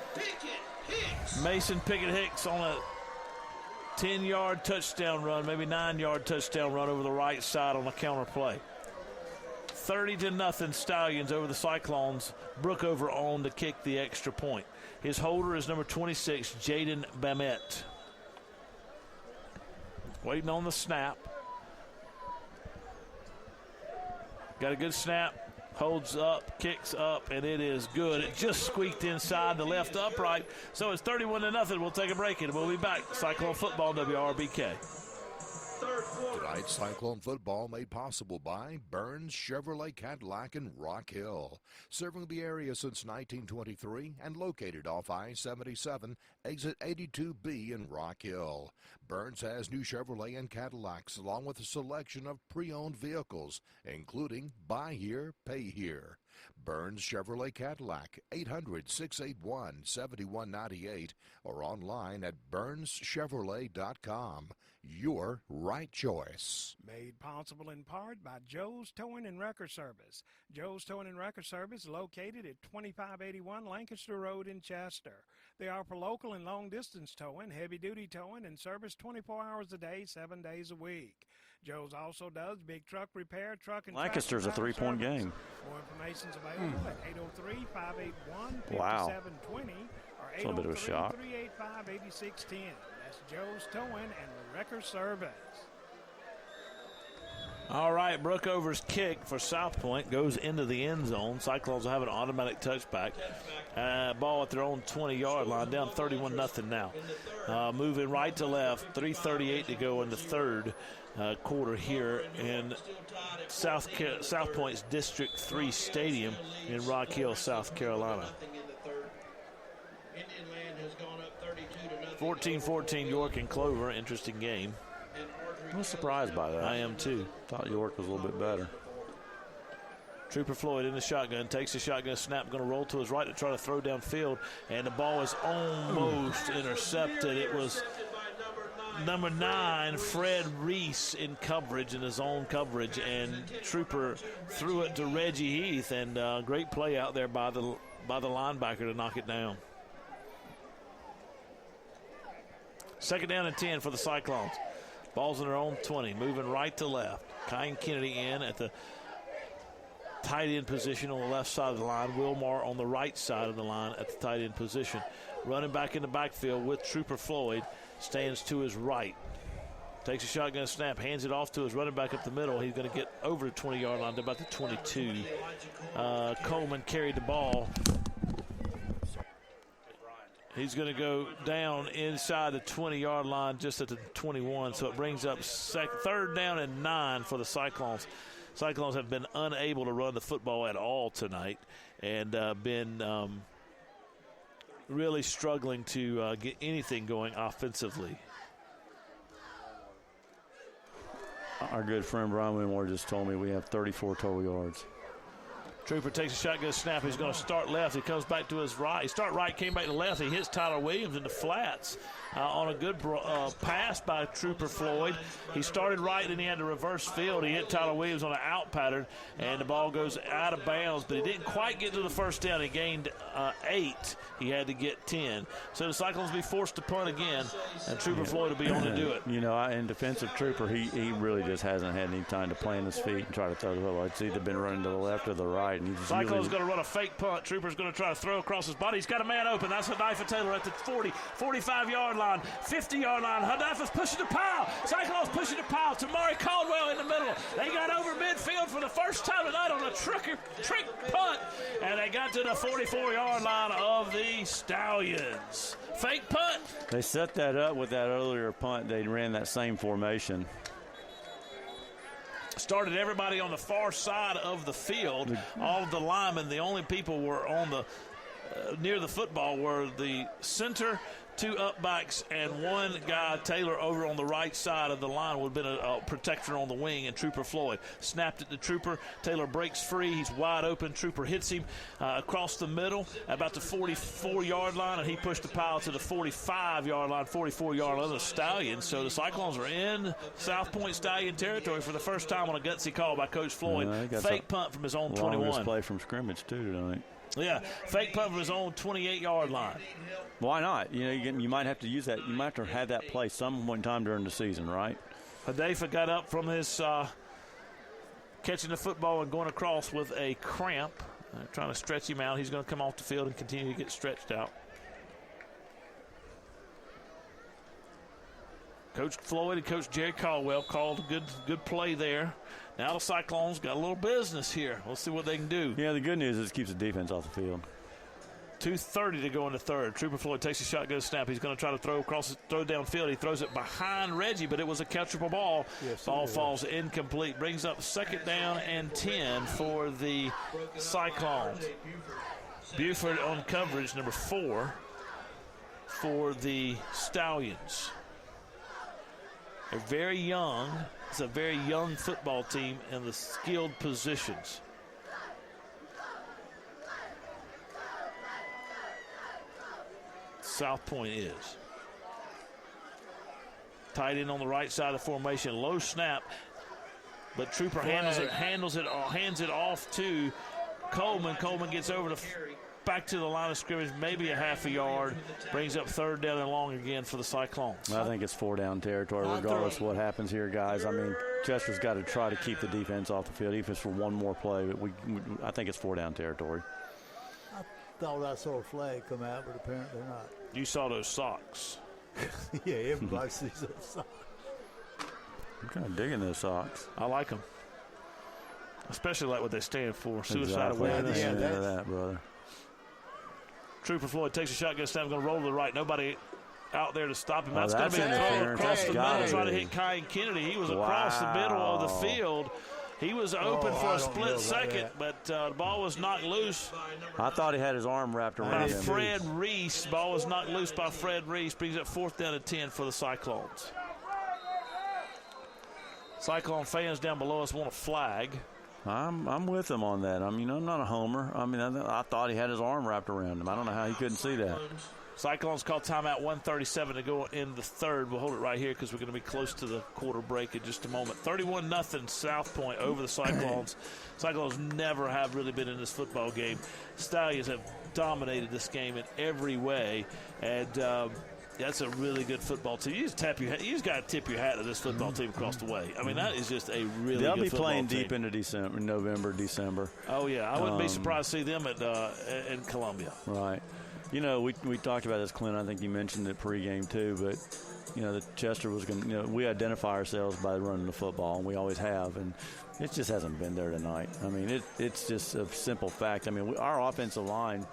Mason Pickett Hicks on a 10-yard touchdown run, maybe 9-yard touchdown run over the right side on a counter play. 30-0 Stallions over the Cyclones. Brookover on to kick the extra point. His holder is number 26, Jaden Bamet. Waiting on the snap. Got a good snap. Holds up, kicks up, and it is good. It just squeaked inside the left upright. So it's 31-0. We'll take a break and we'll be back. Cyclone football, WRBK. Tonight's Cyclone football made possible by Burns Chevrolet Cadillac in Rock Hill, serving the area since 1923 and located off I-77, exit 82B in Rock Hill. Burns has new Chevrolet and Cadillacs along with a selection of pre-owned vehicles, including buy here, pay here. Burns Chevrolet Cadillac, 800-681-7198 or online at BurnsChevrolet.com. Your right choice. Made possible in part by Joe's Towing and Wrecker Service. Joe's Towing and Wrecker Service located at 2581 Lancaster Road in Chester. They offer local and long-distance towing, heavy-duty towing, and service 24 hours a day, 7 days a week. Joe's also does big truck repair, truck and Lancaster's a 3-point game. More information is available at 803-581-5720 or 803-385-8610. That's Joe's Towing and Wrecker Service. All right, Brookover's kick for South Pointe goes into the end zone. Cyclones will have an automatic touchback. Ball at their own 20-yard line, down 31-0 now. Moving right to left, 3:38 to go in the third quarter here in South Pointe's District 3 Stadium in Rock Hill, South Carolina. 14-14 York and Clover. Interesting game. I was surprised by that. I am too. Thought York was a little bit better. Trooper Floyd in the shotgun, takes the shotgun snap, going to roll to his right to try to throw downfield, and the ball is almost intercepted. It was number 9, Fred Reese, in coverage, in his own coverage, and Trooper threw it to Reggie Heath, and great play out there by the linebacker to knock it down. 2nd down and 10 for the Cyclones. Ball's in their own 20, moving right to left. Kyan Kennedy in at the tight end position on the left side of the line. Wilmar on the right side of the line at the tight end position. Running back in the backfield with Trooper Floyd. Stands to his right. Takes a shotgun snap, hands it off to his running back up the middle. He's going to get over the 20-yard line to about the 22. Coleman carried the ball. He's going to go down inside the 20-yard line just at the 21. So it brings up 3rd down and 9 for the Cyclones. Cyclones have been unable to run the football at all tonight and been really struggling to get anything going offensively. Our good friend Brian Winmore just told me we have 34 total yards. Trooper takes a shotgun snap. He's going to start left. He comes back to his right. He started right, came back to left. He hits Tyler Williams in the flats on a good pass by Trooper Floyd. He started right, then he had to reverse field. He hit Tyler Williams on an out pattern, and the ball goes out of bounds, but he didn't quite get to the 1st down. He gained 8. He had to get 10. So the Cyclones will be forced to punt again, and Trooper Floyd will be on to do it. You know, in defensive Trooper, he really just hasn't had any time to plant his feet and try to throw the football. It's either been running to the left or the right. And Cyclone's going to run a fake punt. Trooper's going to try to throw across his body. He's got a man open. That's Hanifa Taylor at the 40, 45-yard line, 50-yard line. Hanifa's pushing the pile. Cyclones pushing the pile. Tamari Caldwell in the middle. They got over midfield for the first time tonight on a trick punt, and they got to the 44-yard line of the Stallions. Fake punt. They set that up with that earlier punt. They ran that same formation. Started everybody on the far side of the field. All of the linemen, the only people were on the near the football were the center, 2 upbacks, and 1 guy, Taylor, over on the right side of the line would have been a protector on the wing, and Trooper Floyd snapped it to Trooper. Taylor breaks free. He's wide open. Trooper hits him across the middle about the 44-yard line, and he pushed the pile to the 45-yard line, 44-yard line of the Stallions. So the Cyclones are in South Pointe Stallion territory for the first time on a gutsy call by Coach Floyd. Fake punt from his own 21. Longest play from scrimmage, too, tonight. Yeah, fake punt from his own 28-yard line. Why not? You know, you might have to use that. You might have to have that play some one time during the season, right? Hanifa got up from his catching the football and going across with a cramp. Trying to stretch him out. He's going to come off the field and continue to get stretched out. Coach Floyd and Coach Jerry Caldwell called a good play there. Now the Cyclones got a little business here. We'll see what they can do. Yeah, the good news is it keeps the defense off the field. 2:30 to go in the 3rd. Trooper Floyd takes a shotgun snap. He's going to try to throw downfield. He throws it behind Reggie, but it was a catchable ball. Yes, ball falls incomplete. Brings up 2nd down and 10 for the Cyclones. Buford on coverage, number 4 for the Stallions. They're very young. It's a very young football team in the skilled positions. South Pointe is. Tight end on the right side of the formation. Low snap, but Trooper hands it off to Coleman. Coleman gets over back to the line of scrimmage, maybe a half a yard. Brings up 3rd down and long again for the Cyclones. I think it's 4-down territory regardless of what happens here, guys. I mean, Chester's got to try to keep the defense off the field, even for one more play. I think it's 4-down territory. I thought I saw a flag come out, but apparently not. You saw those socks. Yeah, everybody sees those socks. I'm kind of digging those socks. I like them. Especially like what they stand for. Suicide Exactly. awareness. Yeah, that, brother. Trooper Floyd takes a shotgun snap, going to roll to the right. Nobody out there to stop him. That's going to be a throw interference. across the middle, trying to be. hit Kyan Kennedy. He was across the middle of the field. He was open for a split second, but the ball was knocked loose. I thought he had his arm wrapped around By him. Fred Reese. Ball was knocked loose by Fred Reese. Brings up 4th down and 10 for the Cyclones. Cyclone fans down below us want a flag. I'm with him on that. I mean, I'm not a homer. I mean, I thought he had his arm wrapped around him. I don't know how he couldn't see that. Cyclones call timeout, 1:37 to go in the third. We'll hold it right here because we're going to be close to the quarter break in just a moment. 31-0 South Pointe over the Cyclones. Cyclones never have really been in this football game. Stallions have dominated this game in every way, and that's a really good football team. You just got to tip your hat to this football team across the way. I mean, that is just a really They'll good be football playing team. deep into December, November, December. Oh, yeah. I wouldn't be surprised to see them in Columbia. Right. You know, we talked about this, Clint. I think you mentioned it pregame too, but you know, that Chester was going to, you know, we identify ourselves by running the football, and we always have, and it just hasn't been there tonight. I mean, it's just a simple fact. I mean, our offensive line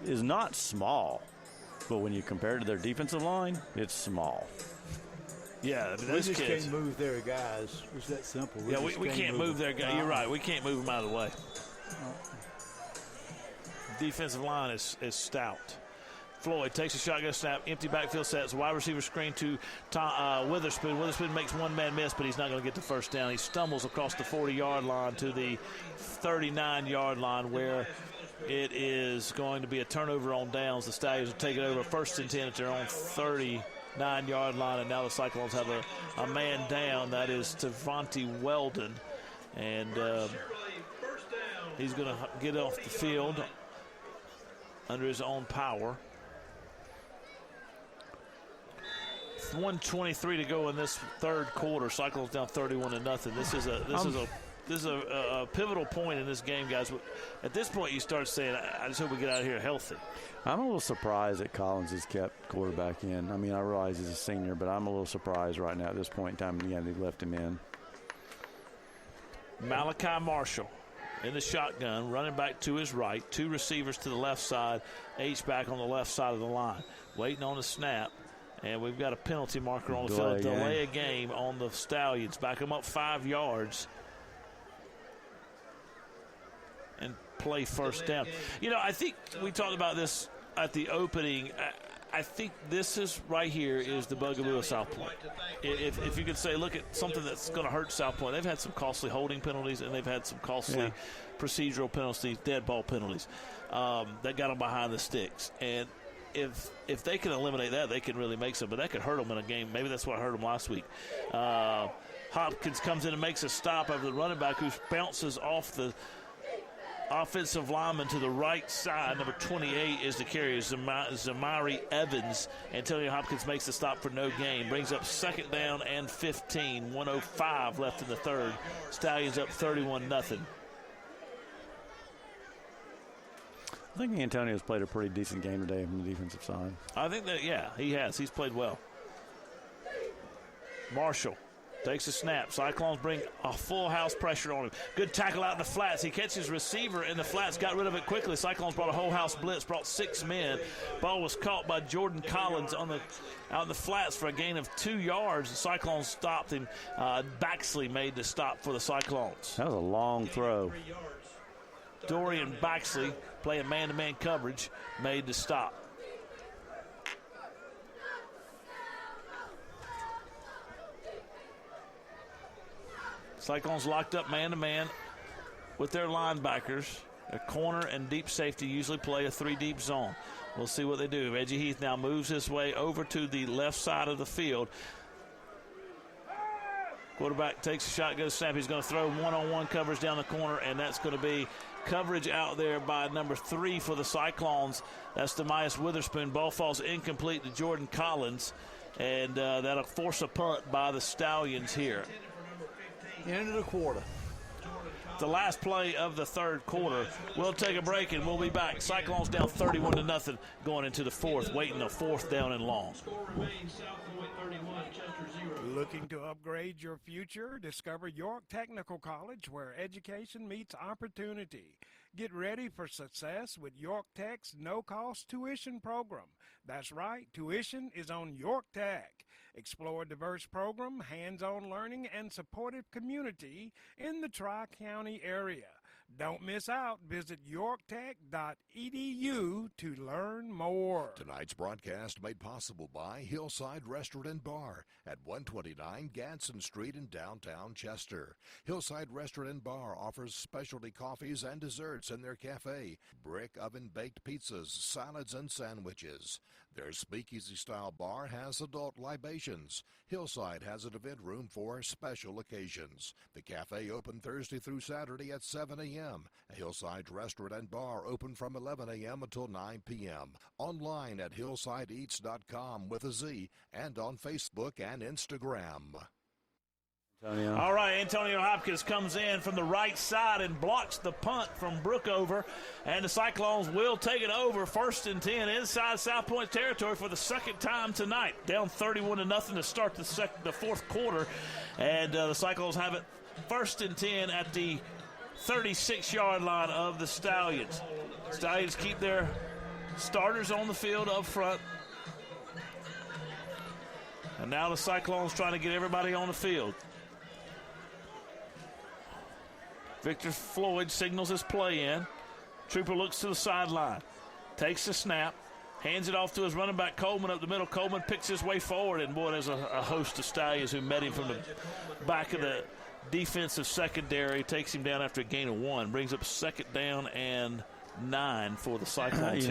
is not small, but when you compare it to their defensive line, it's small. Yeah, I mean, we those just kids can't move their guys. It's that simple. we can't move their guys. You're right. We can't move them out of the way. Defensive line is stout. Floyd takes a shotgun snap, empty backfield sets, wide receiver screen to Witherspoon. Witherspoon makes one-man miss, but he's not going to get the first down. He stumbles across the 40-yard line to the 39-yard line where it is going to be a turnover on downs. The Stallions will take it over 1st and 10 at their own 39-yard line, and now the Cyclones have a man down. That is Tavonte Weldon, and he's going to get off the field under his own power. 1:23 to go in this third quarter. Cyclones down 31-0. This is a pivotal point in this game, guys. At this point, you start saying, I just hope we get out of here healthy. I'm a little surprised that Collins has kept quarterback in. I mean, I realize he's a senior, but I'm a little surprised right now at this point in time. Yeah, they left him in. Malachi Marshall in the shotgun, running back to his right. 2 receivers to the left side. H-back on the left side of the line. Waiting on the snap. And we've got a penalty marker on the field. Delay a game on the Stallions. Back them up 5 yards. And play first down. You know, I think we talked about this at the opening. I think this is right here is the bugaboo of South Pointe. If you could say, look at something that's going to hurt South Pointe. They've had some costly holding penalties, and they've had some costly procedural penalties, dead ball penalties that got them behind the sticks. And if they can eliminate that, they can really make some. But that could hurt them in a game. Maybe that's what hurt them last week. Hopkins comes in and makes a stop over the running back, who bounces off the offensive lineman to the right side. Number 28 is the carrier, Zamari Evans. Antonio Hopkins makes the stop for no gain. Brings up 2nd down and 15. 1:05 left in the third. Stallions up 31-0. I think Antonio's played a pretty decent game today from the defensive side. I think that, yeah, he has. He's played well. Marshall takes a snap. Cyclones bring a full house pressure on him. Good tackle out in the flats. He catches receiver in the flats, got rid of it quickly. Cyclones brought a whole house blitz, brought 6 men. Ball was caught by Jordan Collins out in the flats for a gain of 2 yards. The Cyclones stopped him. Baxley made the stop for the Cyclones. That was a long throw. Dorian Baxley, playing man-to-man coverage, made the stop. Cyclones locked up man-to-man with their linebackers. A corner and deep safety usually play a 3-deep zone. We'll see what they do. Reggie Heath now moves his way over to the left side of the field. Quarterback takes a shotgun snap. He's going to throw one-on-one coverage down the corner, and that's going to be coverage out there by number 3 for the Cyclones. That's Demias Witherspoon. Ball falls incomplete to Jordan Collins, and that'll force a punt by the Stallions here. End of the quarter. The last play of the third quarter. We'll take a break, and we'll be back. Cyclones down 31-0 going into the fourth, waiting a 4th down and long. Looking to upgrade your future? Discover York Technical College, where education meets opportunity. Get ready for success with York Tech's no-cost tuition program. That's right, tuition is on York Tech. Explore a diverse program, hands-on learning, and supportive community in the Tri-County area. Don't miss out. Visit yorktech.edu to learn more. Tonight's broadcast made possible by Hillside Restaurant and Bar at 129 Gadsden Street in downtown Chester. Hillside Restaurant and Bar offers specialty coffees and desserts in their cafe, brick oven-baked pizzas, salads, and sandwiches. Their speakeasy-style bar has adult libations. Hillside has an event room for special occasions. The cafe open Thursday through Saturday at 7 a.m. Hillside Restaurant and Bar open from 11 a.m. until 9 p.m. Online at hillsideeats.com with a Z and on Facebook and Instagram. Antonio. All right, Antonio Hopkins comes in from the right side and blocks the punt from Brookover, and the Cyclones will take it over 1st and 10 inside South Pointe territory for the second time tonight. Down 31-0 to start the fourth quarter, and the Cyclones have it 1st and 10 at the 36-yard line of the Stallions. Stallions keep their starters on the field up front, and now the Cyclones trying to get everybody on the field. Victor Floyd signals his play in. Trooper looks to the sideline, takes the snap, hands it off to his running back Coleman up the middle. Coleman picks his way forward, and boy, there's a host of Stallions who met him from the back of the defensive secondary. Takes him down after a gain of 1. Brings up 2nd down and 9 for the Cyclones.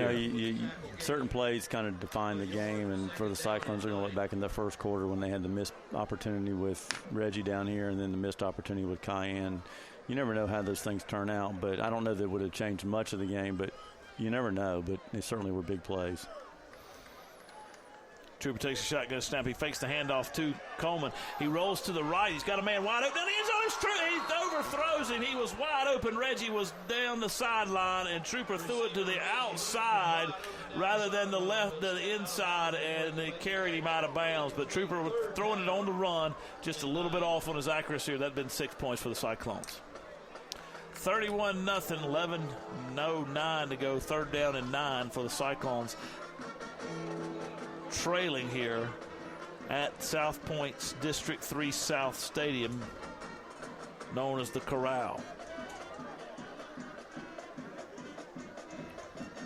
Certain plays kind of define the game, and for the Cyclones, they're going to look back in the first quarter when they had the missed opportunity with Reggie down here and then the missed opportunity with Cayenne. You never know how those things turn out, but I don't know that it would have changed much of the game, but you never know, but they certainly were big plays. Trooper takes a shotgun snap. He fakes the handoff to Coleman. He rolls to the right. He's got a man wide open. Down the end zone. He overthrows him. He was wide open. Reggie was down the sideline, and Trooper threw it to the outside rather than the inside, and they carried him out of bounds. But Trooper throwing it on the run, just a little bit off on his accuracy. That had been 6 points for the Cyclones. 31-0, 11:09 to go. 3rd down and 9 for the Cyclones. Trailing here at South Pointe's District 3 South Stadium, known as the Corral.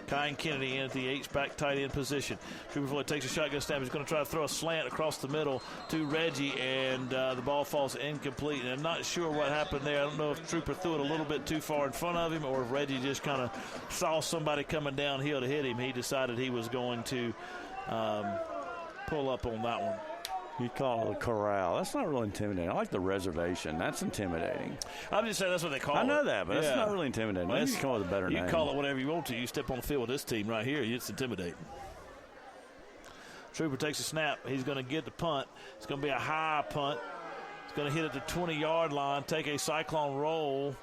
Kyan Kennedy in at the H-back tight end position. Trooper Floyd takes a shotgun snap. He's going to try to throw a slant across the middle to Reggie, and the ball falls incomplete. And I'm not sure what happened there. I don't know if Trooper threw it a little bit too far in front of him, or if Reggie just kind of saw somebody coming downhill to hit him. He decided he was going to pull up on that one. You call it a corral. That's not really intimidating. I like the reservation. That's intimidating. I'm just saying that's what they call it. I know that, but that's not really intimidating. Well, Maybe you can come up with a better name. You call it whatever you want to. You step on the field with this team right here, it's intimidating. Trooper takes a snap. He's going to get the punt. It's going to be a high punt. It's going to hit at the 20-yard line, take a Cyclone roll.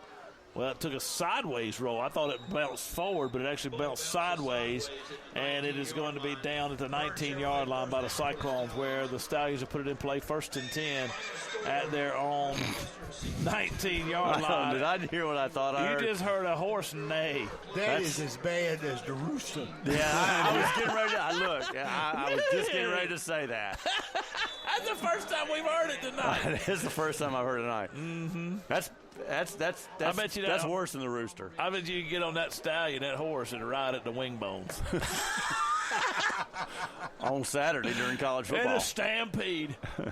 Well, it took a sideways roll. I thought it bounced forward, but it actually bounced sideways, and it is going to be down at the 19-yard line by the Cyclones, where the Stallions have put it in play 1st and 10 at their own 19-yard line. Did I hear what I thought I heard? You just heard a horse neigh. That is as bad as the rooster. Yeah, I was getting ready to I was just getting ready to say that. That's the first time we've heard it tonight. It's the first time I've heard it tonight. Mm-hmm. That's I bet you that's worse than the rooster. I bet you can get on that stallion, that horse, and ride at the wing bones. On Saturday during college football. And a stampede. All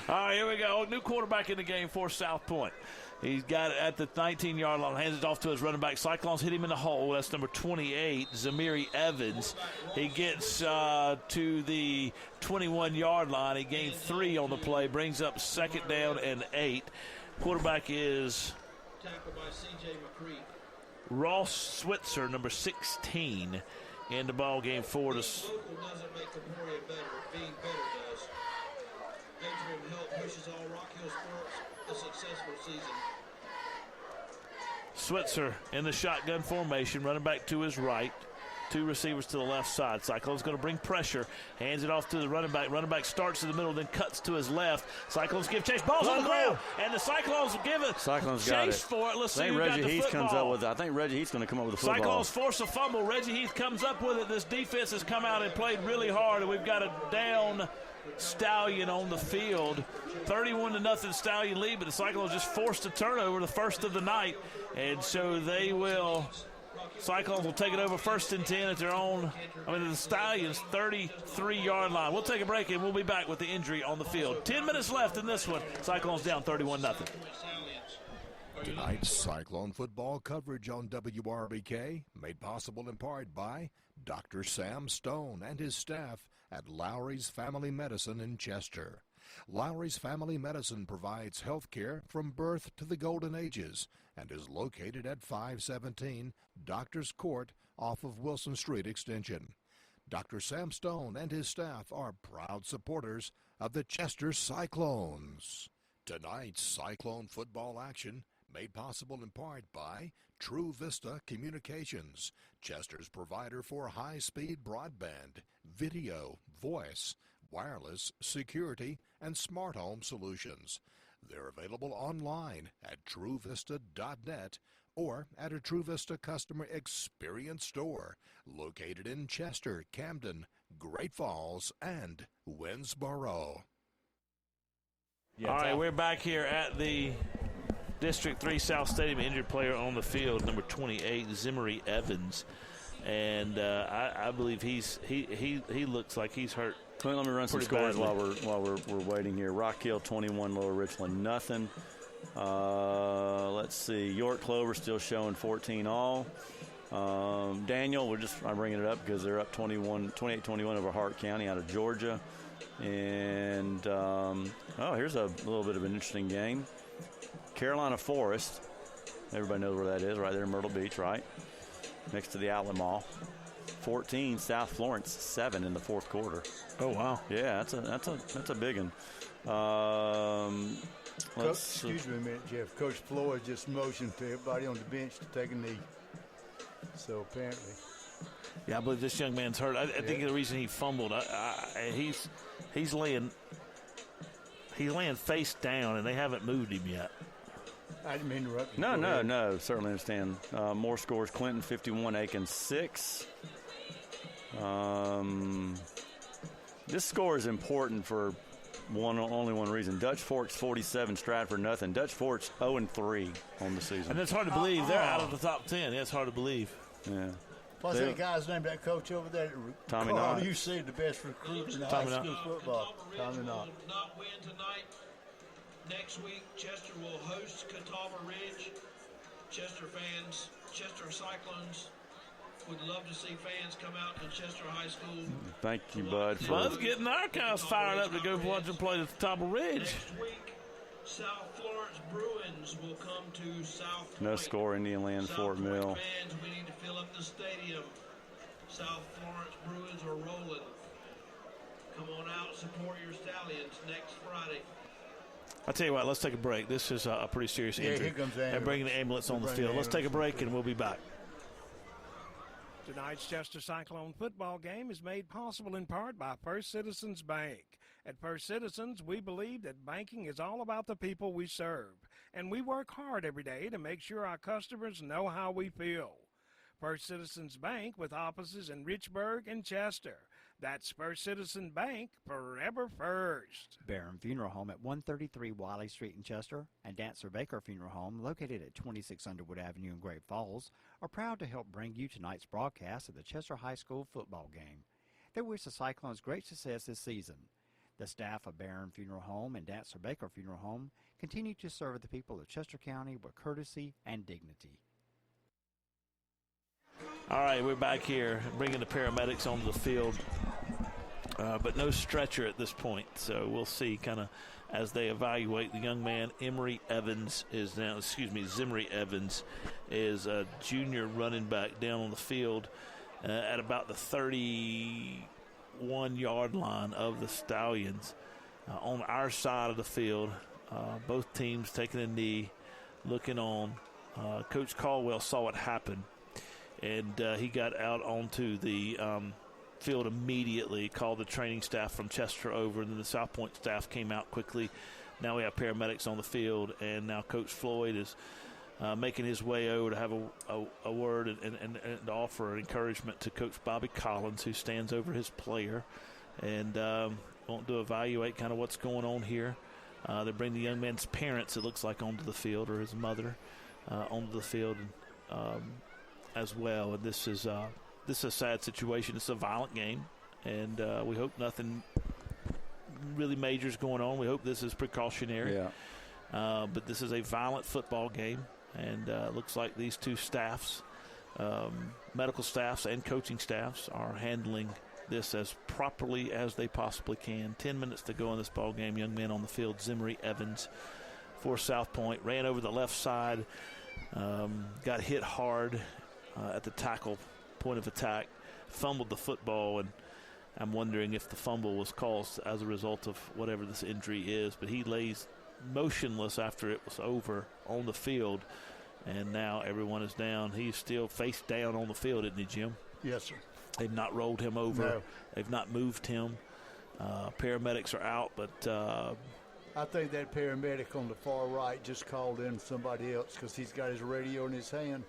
right, here we go. New quarterback in the game for South Pointe. He's got it at the 19-yard line, hands it off to his running back. Cyclones hit him in the hole. That's number 28, Zamiri Evans. He gets to the 21-yard line. He gained 3 on the play, brings up 2nd down and 8. Quarterback is Ross Switzer, number 16, in the ball game for us. Local doesn't make Memorial better. Being better does. Benjamin Help wishes all Rock Hill sports a successful season. Switzer in the shotgun formation, running back to his right. 2 receivers to the left side. Cyclone's going to bring pressure. Hands it off to the running back. Running back starts in the middle, then cuts to his left. Cyclones give chase. Ball's on the ground, and the Cyclones give it chase for it. Let's see who got the football. I think Reggie Heath's going to come up with the football. Cyclones force a fumble. Reggie Heath comes up with it. This defense has come out and played really hard, and we've got a down Stallion on the field. 31-0 Stallion lead, but the Cyclones just forced a turnover, the first of the night. And so Cyclones will take it over 1st and 10 at their own, the Stallions' 33-yard line. We'll take a break, and we'll be back with the injury on the field. 10 minutes left in this one. Cyclones down 31-0. Tonight's Cyclone football coverage on WRBK made possible in part by Dr. Sam Stone and his staff at Lowry's Family Medicine in Chester. Lowry's Family Medicine provides health care from birth to the golden ages and is located at 517 Doctors Court off of Wilson Street Extension. Dr. Sam Stone and his staff are proud supporters of the Chester Cyclones. Tonight's Cyclone football action made possible in part by True Vista Communications, Chester's provider for high-speed broadband, video, voice, wireless, security, and smart home solutions. They're available online at truevista.net or at a True Vista customer experience store located in Chester, Camden, Great Falls, and Winnsboro. All right, we're back here at the District 3 South Stadium. Injured player on the field, number 28, Zimmery Evans. And I believe he looks like he's hurt. Clint, let me run some scores while we're waiting here. Rock Hill 21, Lower Richland nothing. Let's see. York Clover still showing 14 all. Daniel, I'm bringing it up because they're up 28-21 over Hart County out of Georgia. And here's a little bit of an interesting game. Carolina Forest, everybody knows where that is, right there in Myrtle Beach, right? Next to the Outlet Mall. 14, South Florence 7 in the fourth quarter. Oh wow! Yeah, that's a big one. Excuse me a minute, Jeff. Coach Floyd just motioned to everybody on the bench to take a knee. So apparently, yeah, I believe this young man's hurt. I think the reason he fumbled, he's laying face down, and they haven't moved him yet. I didn't mean to interrupt you. No. Certainly understand. More scores: Clinton 51, Aiken 6. This score is important for only one reason. Dutch Forks 47, Stratford nothing. Dutch Forks 0-3 on the season. And it's hard to believe they're out of the top 10. It's hard to believe. Yeah. What's that guy's name? That coach over there, Tommy Knott. You see the best recruit in high school football. Tommy Knott. Not win tonight. Next week, Chester will host Catawba Ridge. Chester fans, Chester Cyclones would love to see fans come out to Chester High School. Thank you, Bud. Bud's getting our guys fired up to go watch them play at the Catawba Ridge. Next week, South Florence Bruins will come to South Pointe. No score, Indian Land, Fort Mill. Fans, we need to fill up the stadium. South Florence Bruins are rolling. Come on out, support your Stallions next Friday. I'll tell you what, let's take a break. This is a pretty serious injury. Here comes the They're bringing the ambulance on the field. Let's take a break, and we'll be back. Tonight's Chester Cyclone football game is made possible in part by First Citizens Bank. At First Citizens, we believe that banking is all about the people we serve, and we work hard every day to make sure our customers know how we feel. First Citizens Bank with offices in Richburg and Chester. That's First Citizen Bank, forever first. Barron Funeral Home at 133 Wiley Street in Chester and Dancer Baker Funeral Home, located at 26 Underwood Avenue in Great Falls, are proud to help bring you tonight's broadcast of the Chester High School football game. They wish the Cyclones great success this season. The staff of Barron Funeral Home and Dancer Baker Funeral Home continue to serve the people of Chester County with courtesy and dignity. All right, we're back here bringing the paramedics onto the field, but no stretcher at this point. So we'll see kind of as they evaluate the young man. Zimmery Evans is a junior running back down on the field at about the 31-yard line of the Stallions. On our side of the field, both teams taking a knee, looking on. Coach Caldwell saw it happen. And he got out onto the field immediately, called the training staff from Chester over, and then the South Pointe staff came out quickly. Now we have paramedics on the field, and now Coach Floyd is making his way over to have a word and offer encouragement to Coach Bobby Collins, who stands over his player. And to evaluate kind of what's going on here. They bring the young man's parents, it looks like, onto the field, or his mother onto the field as well. And this is a sad situation. It's a violent game, and we hope nothing really major is going on. We hope this is precautionary. Yeah. But this is a violent football game, and it looks like these two staffs, medical staffs and coaching staffs, are handling this as properly as they possibly can. 10 minutes to go in this ball game. Young man on the field, Zimmery Evans for South Pointe, ran over the left side, got hit hard at the tackle point of attack, fumbled the football, and I'm wondering if the fumble was caused as a result of whatever this injury is. But he lays motionless after it was over on the field, and now everyone is down. He's still face down on the field, isn't he, Jim? Yes, sir. They've not rolled him over. No. They've not moved him. Paramedics are out, but I think that paramedic on the far right just called in somebody else because he's got his radio in his hand.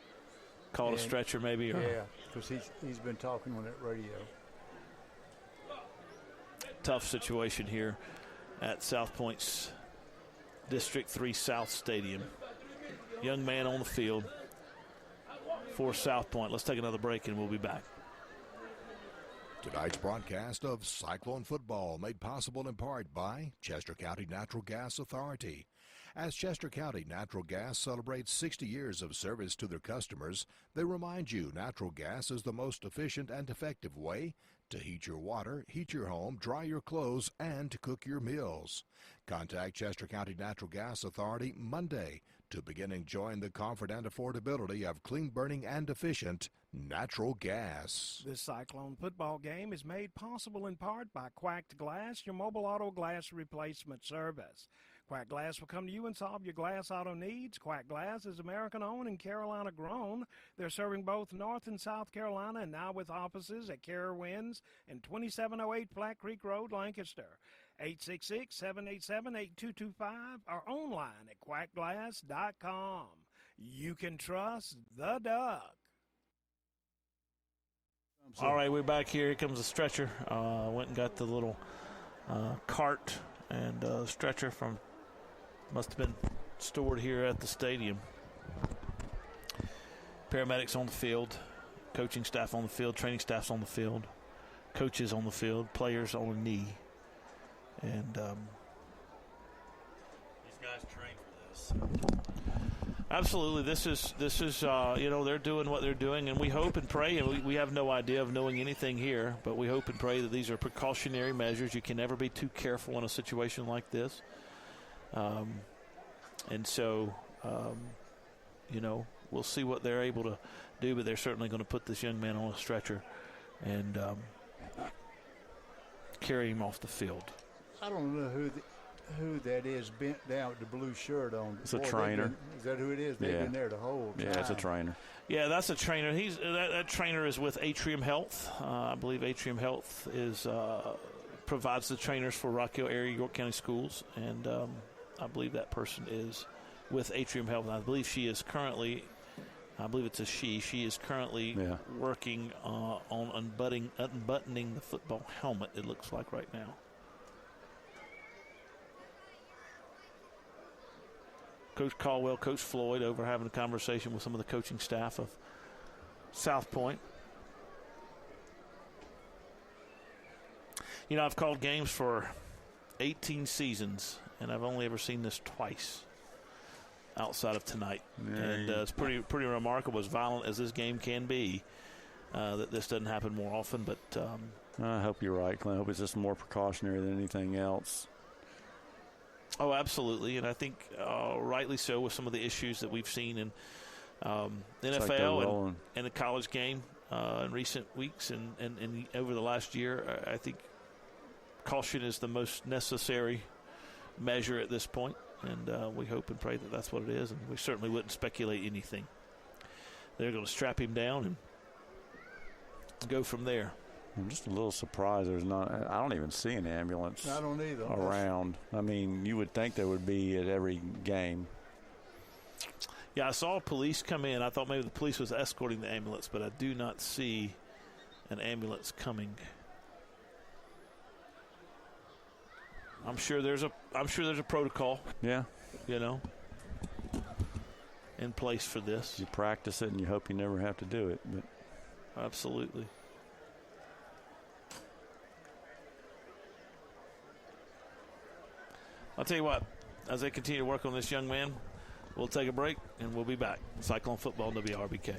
called a stretcher maybe. Or yeah, because he's been talking on that radio. Tough situation here at South Pointe's District 3 South Stadium. Young man on the field for South Pointe. Let's take another break and we'll be back. Tonight's broadcast of Cyclone football made possible in part by Chester County Natural Gas Authority. As Chester County Natural Gas celebrates 60 years of service to their customers, they remind you natural gas is the most efficient and effective way to heat your water, heat your home, dry your clothes, and to cook your meals. Contact Chester County Natural Gas Authority Monday to begin enjoying the comfort and affordability of clean burning and efficient natural gas. This Cyclone football game is made possible in part by Quacked Glass, your mobile auto glass replacement service. Quack Glass will come to you and solve your glass auto needs. Quack Glass is American-owned and Carolina-grown. They're serving both North and South Carolina, and now with offices at Carowinds and 2708 Flat Creek Road, Lancaster. 866-787-8225 or online at quackglass.com. You can trust the Duck. All right, we're back here. Here comes the stretcher. Went and got the little cart and stretcher from, must have been stored here at the stadium. Paramedics on the field, coaching staff on the field, training staff's on the field, coaches on the field, players on a knee. And these guys train for this. Absolutely, this is they're doing what they're doing, and we hope and pray, and we have no idea of knowing anything here, but we hope and pray that these are precautionary measures. You can never be too careful in a situation like this, and so we'll see what they're able to do, but they're certainly going to put this young man on a stretcher and carry him off the field. I don't know who that is bent down with the blue shirt on. It's a trainer. Is that who it is? They've been there the whole time. Yeah, it's a trainer. Yeah, that's a trainer. That trainer is with Atrium Health. I believe Atrium Health provides the trainers for Rock Hill area York County schools, and I believe that person is with Atrium Health. And I believe she is currently. I believe it's a she. She is currently working on unbuttoning the football helmet. It looks like right now. Coach Caldwell, Coach Floyd over having a conversation with some of the coaching staff of South Pointe. You know, I've called games for 18 seasons, and I've only ever seen this twice outside of tonight. Yeah, and it's pretty remarkable, as violent as this game can be, that this doesn't happen more often. But I hope you're right, Clint. I hope it's just more precautionary than anything else. Oh, absolutely, and I think rightly so with some of the issues that we've seen in the NFL and the college game in recent weeks and over the last year. I think caution is the most necessary measure at this point, and we hope and pray that that's what it is, and we certainly wouldn't speculate anything. They're going to strap him down and go from there. I'm just a little surprised there's not. I don't even see an ambulance around. I mean, you would think there would be at every game. Yeah, I saw police come in. I thought maybe the police was escorting the ambulance, but I do not see an ambulance coming. I'm sure there's a protocol. Yeah. In place for this. You practice it and you hope you never have to do it. But absolutely. I'll tell you what, as they continue to work on this young man, we'll take a break and we'll be back. Cyclone Football, WRBK.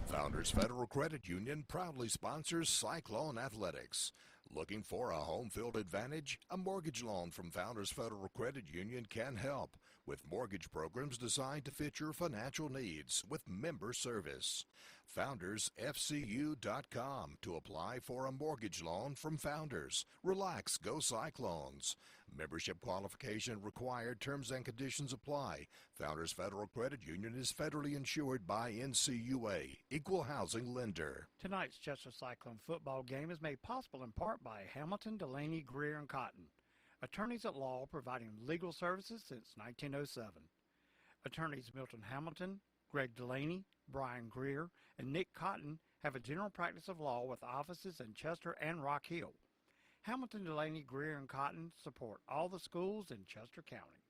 Founders Federal Credit Union proudly sponsors Cyclone Athletics. Looking for a home field advantage? A mortgage loan from Founders Federal Credit Union can help with mortgage programs designed to fit your financial needs with member service. FoundersFCU.com to apply for a mortgage loan from Founders. Relax, go Cyclones. Membership qualification required. Terms and conditions apply. Founders Federal Credit Union is federally insured by NCUA, Equal Housing Lender. Tonight's Chester Cyclone football game is made possible in part by Hamilton, Delaney, Greer, and Cotton, attorneys at law providing legal services since 1907. Attorneys Milton Hamilton, Greg Delaney, Brian Greer, and Nick Cotton have a general practice of law with offices in Chester and Rock Hill. Hamilton, Delaney, Greer, and Cotton support all the schools in Chester County.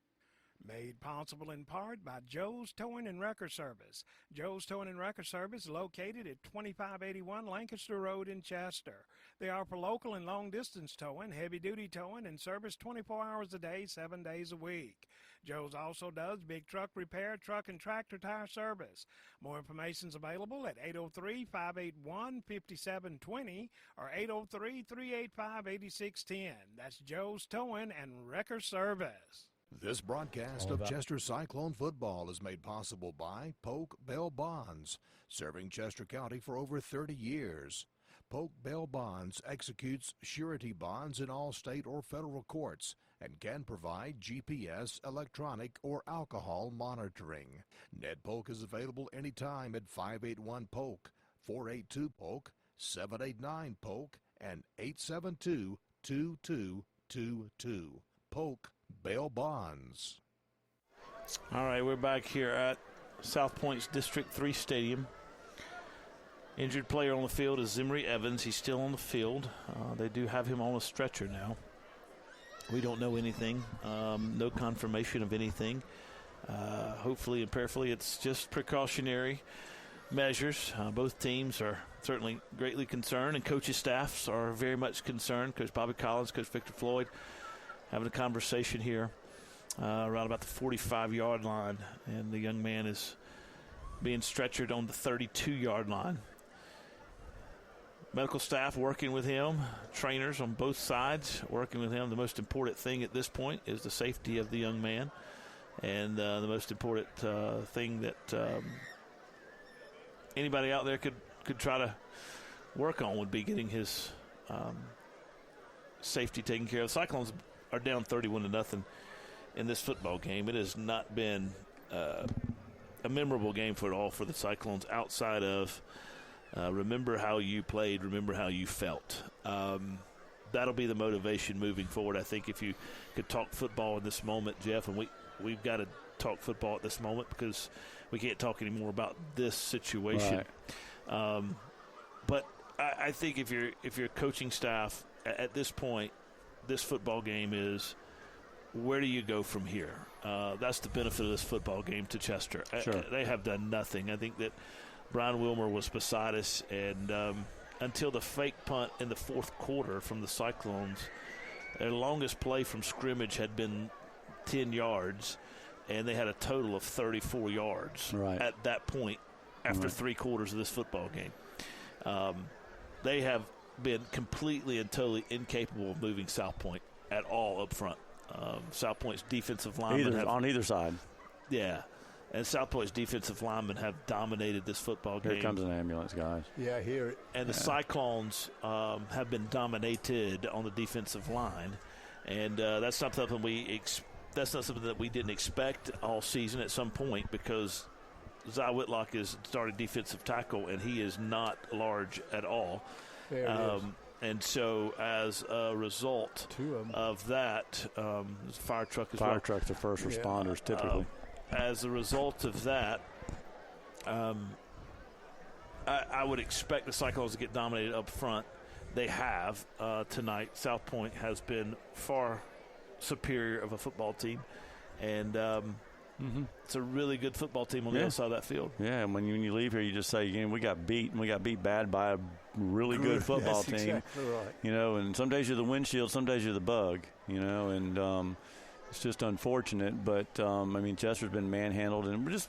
Made possible in part by Joe's Towing and Wrecker Service. Joe's Towing and Wrecker Service located at 2581 Lancaster Road in Chester. They offer local and long-distance towing, heavy-duty towing, and service 24 hours a day, 7 days a week. Joe's also does big truck repair, truck and tractor tire service. More information is available at 803-581-5720 or 803-385-8610. That's Joe's Towing and Wrecker Service. This broadcast of Chester Cyclone football is made possible by Polk Bell Bonds, serving Chester County for over 30 years. Polk Bell Bonds executes surety bonds in all state or federal courts and can provide GPS, electronic, or alcohol monitoring. Ned Polk is available anytime at 581-POLK, 482-POLK, 789-POLK, and 872-2222. Polk Bell Bonds. All right, we're back here at South Pointe's District 3 Stadium. Injured player on the field is Zimri Evans. He's still on the field. They do have him on a stretcher now. We don't know anything. No confirmation of anything. Hopefully and prayerfully it's just precautionary measures. Both teams are certainly greatly concerned, and coaches' staffs are very much concerned. Coach Bobby Collins, Coach Victor Floyd having a conversation here around about the 45-yard line, and the young man is being stretchered on the 32-yard line. Medical staff working with him, trainers on both sides working with him. The most important thing at this point is the safety of the young man, and the most important thing that anybody out there could try to work on would be getting his safety taken care of. The Cyclones are down 31-0 in this football game. It has not been a memorable game for the Cyclones outside of remember how you played, remember how you felt. That'll be the motivation moving forward. I think if you could talk football in this moment, Jeff, and we've got to talk football at this moment because we can't talk anymore about this situation. Right. But I think if you're coaching staff at this point, this football game is where do you go from here? That's the benefit of this football game to Chester. Sure. They have done nothing. I think that Brian Wilmer was beside us, and until the fake punt in the fourth quarter from the Cyclones, their longest play from scrimmage had been 10 yards, and they had a total of 34 yards at that point after 3 quarters of this football game. They have been completely and totally incapable of moving South Pointe at all up front. South Pointe's defensive linemen on either side. Yeah, and South Pointe's defensive linemen have dominated this football game. Here comes an ambulance, guys. Yeah, I hear it. And the Cyclones have been dominated on the defensive line, and that's not something that's not something that we didn't expect all season at some point, because Zy Whitlock is starting defensive tackle, and he is not large at all. And so as a result of that, fire truck as well. Fire trucks are first responders typically. As a result of that, I would expect the Cyclones to get dominated up front. they have tonight. South Pointe has been far superior of a football team, and it's a really good football team on the other side of that field. Yeah, and when you leave here, you just say, we got beat, and we got beat bad by a really good football team. Exactly right. And some days you're the windshield, some days you're the bug, and it's just unfortunate. But, Chester's been manhandled, and we're just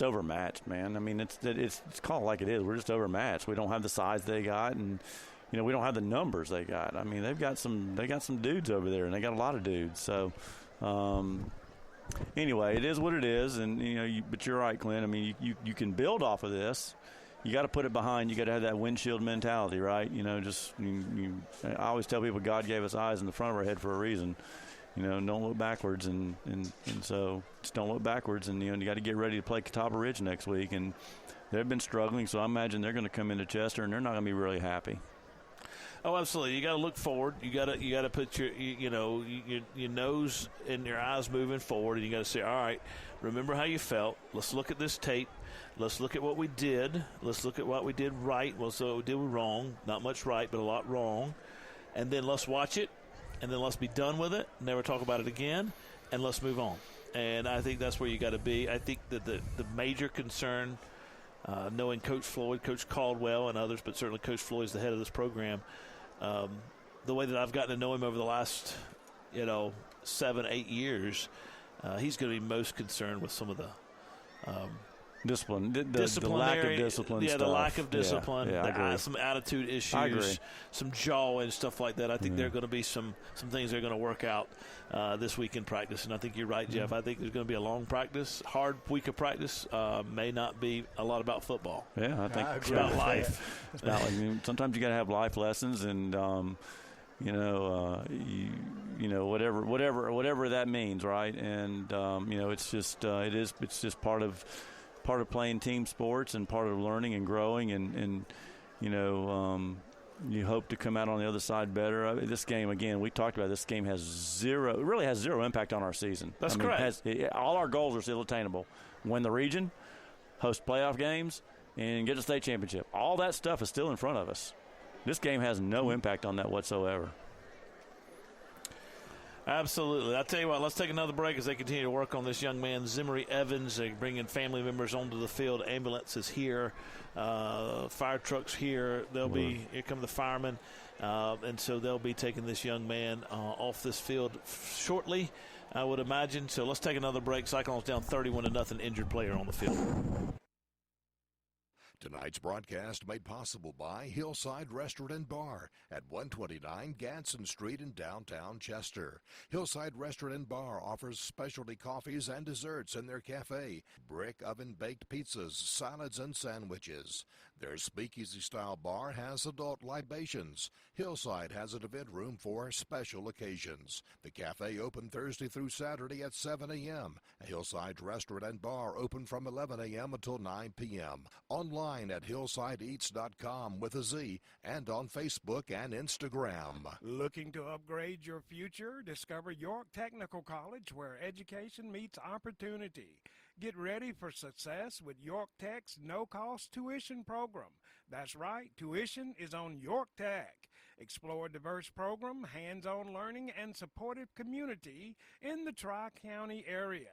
overmatched, man. I mean, it's called like it is. We're just overmatched. We don't have the size they got, and we don't have the numbers they got. I mean, they got some dudes over there, and they got a lot of dudes. So, anyway, it is what it is, and but you're right, Clint. I mean, you can build off of this. You got to put it behind. You got to have that windshield mentality, right? I always tell people God gave us eyes in the front of our head for a reason. Don't look backwards, and so just don't look backwards, and you got to get ready to play Catawba Ridge next week, and they've been struggling, so I imagine they're going to come into Chester, and they're not going to be really happy. Oh, absolutely. You got to look forward. You got to put your nose and your eyes moving forward, and you got to say, all right, remember how you felt. Let's look at this tape. Let's look at what we did. Let's look at what we did right. Well, so what we did wrong. Not much right, but a lot wrong. And then let's watch it, and then let's be done with it. Never talk about it again, and let's move on. And I think that's where you got to be. I think that the major concern, knowing Coach Floyd, Coach Caldwell, and others, but certainly Coach Floyd is the head of this program, the way that I've gotten to know him over the last, 7-8 years, he's going to be most concerned with some of the discipline, the lack of discipline. Yeah, stuff. The lack of discipline, Yeah, some attitude issues, I agree. some jaw and stuff like that. I think there are going to be some things that are going to work out this week in practice. And I think you're right, Jeff. I think there's going to be a long practice, hard week of practice. May not be a lot about football. Yeah, I think it's about life. It's about, sometimes you got to have life lessons, and whatever that means, right? And it's just part of playing team sports and part of learning and growing, and you hope to come out on the other side better. This game, again, we talked about, this game really has zero impact on our season. That's correct. All our goals are still attainable. Win the region, host playoff games, and get the state championship. All that stuff is still in front of us. This game has no impact on that whatsoever. Absolutely. I'll tell you what, let's take another break as they continue to work on this young man, Zimmery Evans. They're bringing family members onto the field. Ambulance is here. Fire trucks here. Here come the firemen. And so they'll be taking this young man off this field shortly, I would imagine. So let's take another break. Cyclones down 31-0, injured player on the field. Tonight's broadcast made possible by Hillside Restaurant and Bar at 129 Gadsden Street in downtown Chester. Hillside Restaurant and Bar offers specialty coffees and desserts in their cafe, brick oven-baked pizzas, salads, and sandwiches. Their speakeasy-style bar has adult libations. Hillside has an event room for special occasions. The cafe open Thursday through Saturday at 7 a.m. Hillside Restaurant and Bar open from 11 a.m. until 9 p.m. Online at hillsideeats.com with a Z, and on Facebook and Instagram. Looking to upgrade your future? Discover York Technical College, where education meets opportunity. Get ready for success with York Tech's no-cost tuition program. That's right, tuition is on York Tech. Explore a diverse program, hands-on learning, and supportive community in the Tri-County area.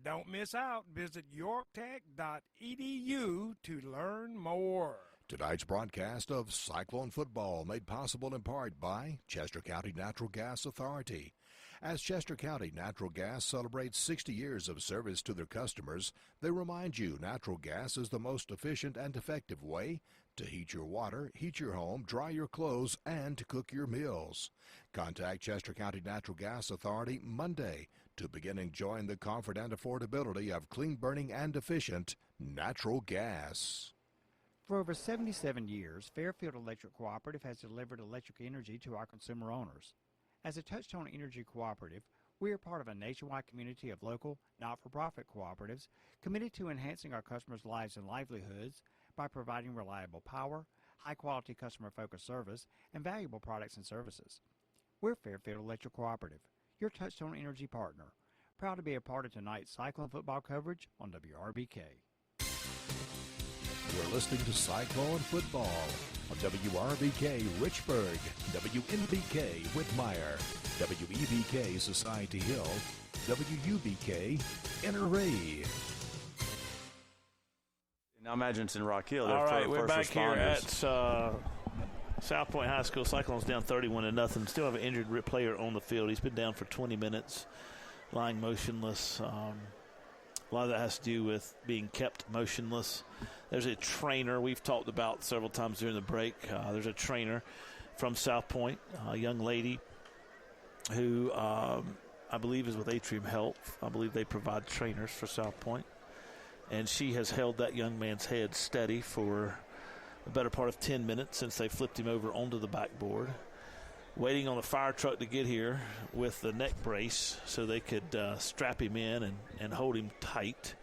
Don't miss out. Visit yorktech.edu to learn more. Tonight's broadcast of Cyclone football made possible in part by Chester County Natural Gas Authority. As Chester County Natural Gas celebrates 60 years of service to their customers, they remind you natural gas is the most efficient and effective way to heat your water, heat your home, dry your clothes, and to cook your meals. Contact Chester County Natural Gas Authority Monday to begin enjoying the comfort and affordability of clean-burning and efficient natural gas. For over 77 years, Fairfield Electric Cooperative has delivered electric energy to our consumer owners. As a Touchstone Energy Cooperative, we are part of a nationwide community of local, not-for-profit cooperatives committed to enhancing our customers' lives and livelihoods by providing reliable power, high-quality customer-focused service, and valuable products and services. We're Fairfield Electric Cooperative, your Touchstone Energy partner, proud to be a part of tonight's Cyclone football coverage on WRBK. You're listening to Cyclone Football on WRBK Richburg, WNBK Whitmire, WEBK Society Hill, WUBK Inner-Ray. Now imagine it's in Rock Hill. All right, we're back here at responders. South Pointe High School. Cyclones down 31-0. Still have an injured player on the field. He's been down for 20 minutes, lying motionless. A lot of that has to do with being kept motionless. There's a trainer we've talked about several times during the break. There's a trainer from South Pointe, a young lady who I believe is with Atrium Health. I believe they provide trainers for South Pointe. And she has held that young man's head steady for the better part of 10 minutes since they flipped him over onto the backboard, waiting on the fire truck to get here with the neck brace so they could strap him in and hold him tight.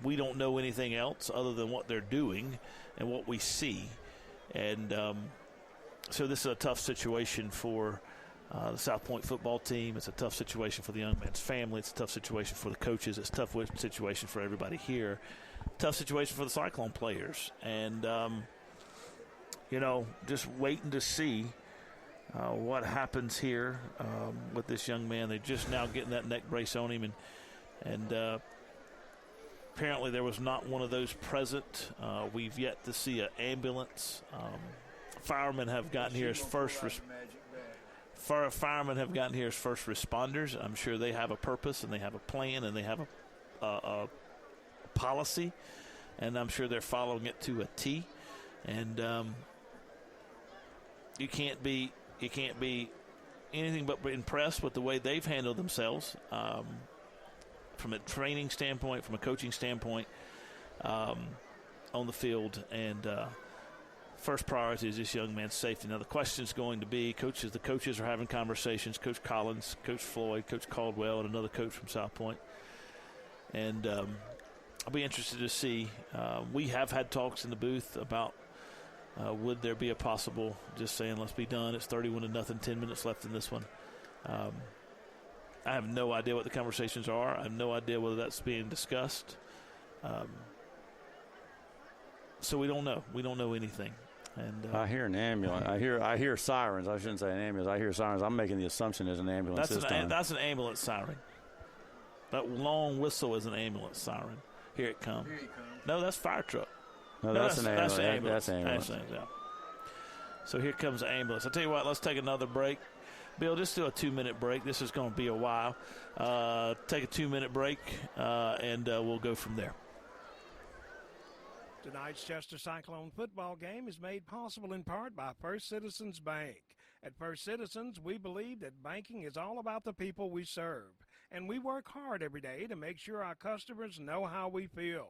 We don't know anything else other than what they're doing and what we see. And so this is a tough situation for the South Pointe football team. It's a tough situation for the young man's family. It's a tough situation for the coaches. It's a tough situation for everybody here. Tough situation for the Cyclone players. And, just waiting to see what happens here with this young man. They're just now getting that neck brace on him. And apparently there was not one of those present. We've yet to see an ambulance. Firemen have gotten here as firemen have gotten here as first responders. I'm sure they have a purpose and they have a plan and they have a policy, and I'm sure they're following it to a T. And you can't be anything but impressed with the way they've handled themselves from a training standpoint, from a coaching standpoint, on the field. And first priority is this young man's safety. Now the question is going to be, the coaches are having conversations, Coach Collins, Coach Floyd, Coach Caldwell, and another coach from South Pointe. And I'll be interested to see. We have had talks in the booth about would there be a possible, just saying let's be done. It's 31-0, 10 minutes left in this one. I have no idea what the conversations are. I have no idea whether that's being discussed. So we don't know. We don't know anything. And I hear an ambulance. I hear sirens. I shouldn't say an ambulance. I hear sirens. I'm making the assumption there's an ambulance this time. That's an ambulance siren. That long whistle is an ambulance siren. Here it comes. No, that's fire truck. No, that's an ambulance. That's ambulance. Yeah. So here comes the ambulance. I'll tell you what, let's take another break. Bill, just do a 2-minute break. This is going to be a while. Take a 2-minute break, and we'll go from there. Tonight's Chester Cyclone football game is made possible in part by First Citizens Bank. At First Citizens, we believe that banking is all about the people we serve, and we work hard every day to make sure our customers know how we feel.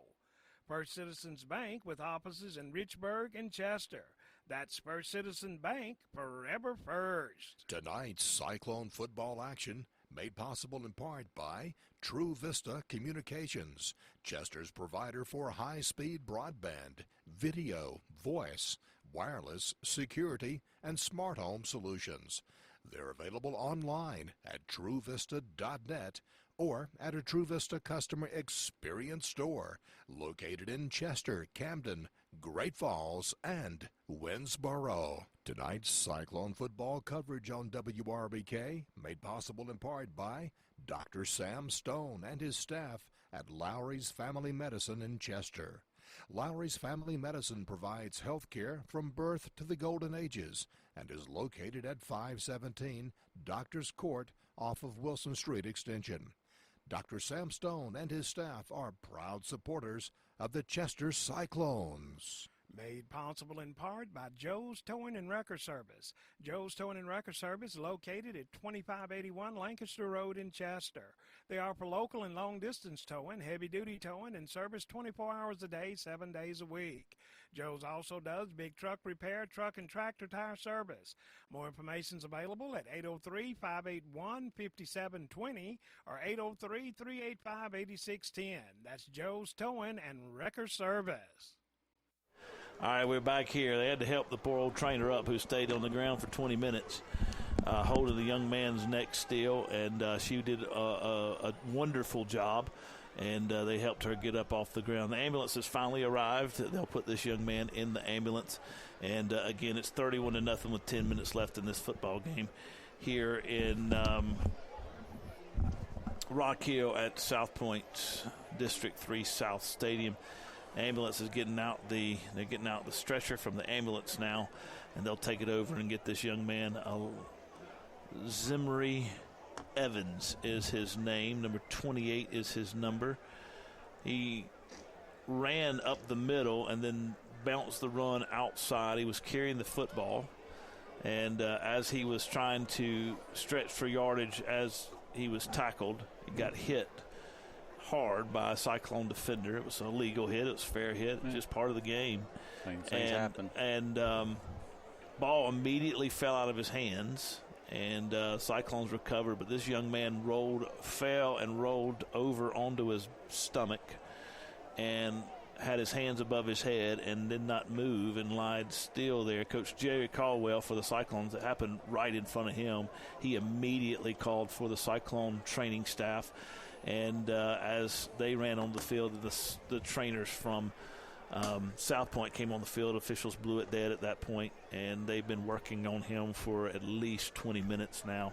First Citizens Bank with offices in Richburg and Chester. That's First Citizen Bank, forever first. Tonight's Cyclone football action made possible in part by True Vista Communications, Chester's provider for high-speed broadband, video, voice, wireless, security, and smart home solutions. They're available online at truevista.net or at a True Vista Customer Experience store located in Chester, Camden, Great Falls, and Winnsboro. Tonight's Cyclone football coverage on WRBK made possible in part by Dr. Sam Stone and his staff at Lowry's Family Medicine in Chester. Lowry's Family Medicine provides health care from birth to the golden ages and is located at 517 Doctors Court off of Wilson Street Extension. Dr. Sam Stone and his staff are proud supporters of the Chester Cyclones. Made possible in part by Joe's Towing and Wrecker Service. Joe's Towing and Wrecker Service located at 2581 Lancaster Road in Chester. They offer local and long-distance towing, heavy-duty towing, and service 24 hours a day, 7 days a week. Joe's also does big truck repair, truck and tractor tire service. More information is available at 803-581-5720 or 803-385-8610. That's Joe's Towing and Wrecker Service. All right, we're back here. They had to help the poor old trainer up who stayed on the ground for 20 minutes, holding the young man's neck still, and she did a wonderful job. and they helped her get up off the ground. The ambulance has finally arrived. They'll put this young man in the ambulance. And, again, it's 31-0 with 10 minutes left in this football game here in Rock Hill at South Pointe District 3 South Stadium. Ambulance is getting out the stretcher from the ambulance now, and they'll take it over and get this young man. Zimri Evans is his name. Number 28 is his number. He ran up the middle and then bounced the run outside. He was carrying the football, and as he was trying to stretch for yardage as he was tackled, he got hit hard by a Cyclone defender. It was a legal hit. It was a fair hit. It was just part of the game. Things happen. And ball immediately fell out of his hands, and Cyclones recovered. But this young man fell and rolled over onto his stomach and had his hands above his head and did not move and lied still there. Coach Jerry Caldwell for the Cyclones, it happened right in front of him. He immediately called for the Cyclone training staff. And as they ran on the field, the trainers from South Pointe came on the field. Officials blew it dead at that point, and they've been working on him for at least 20 minutes now.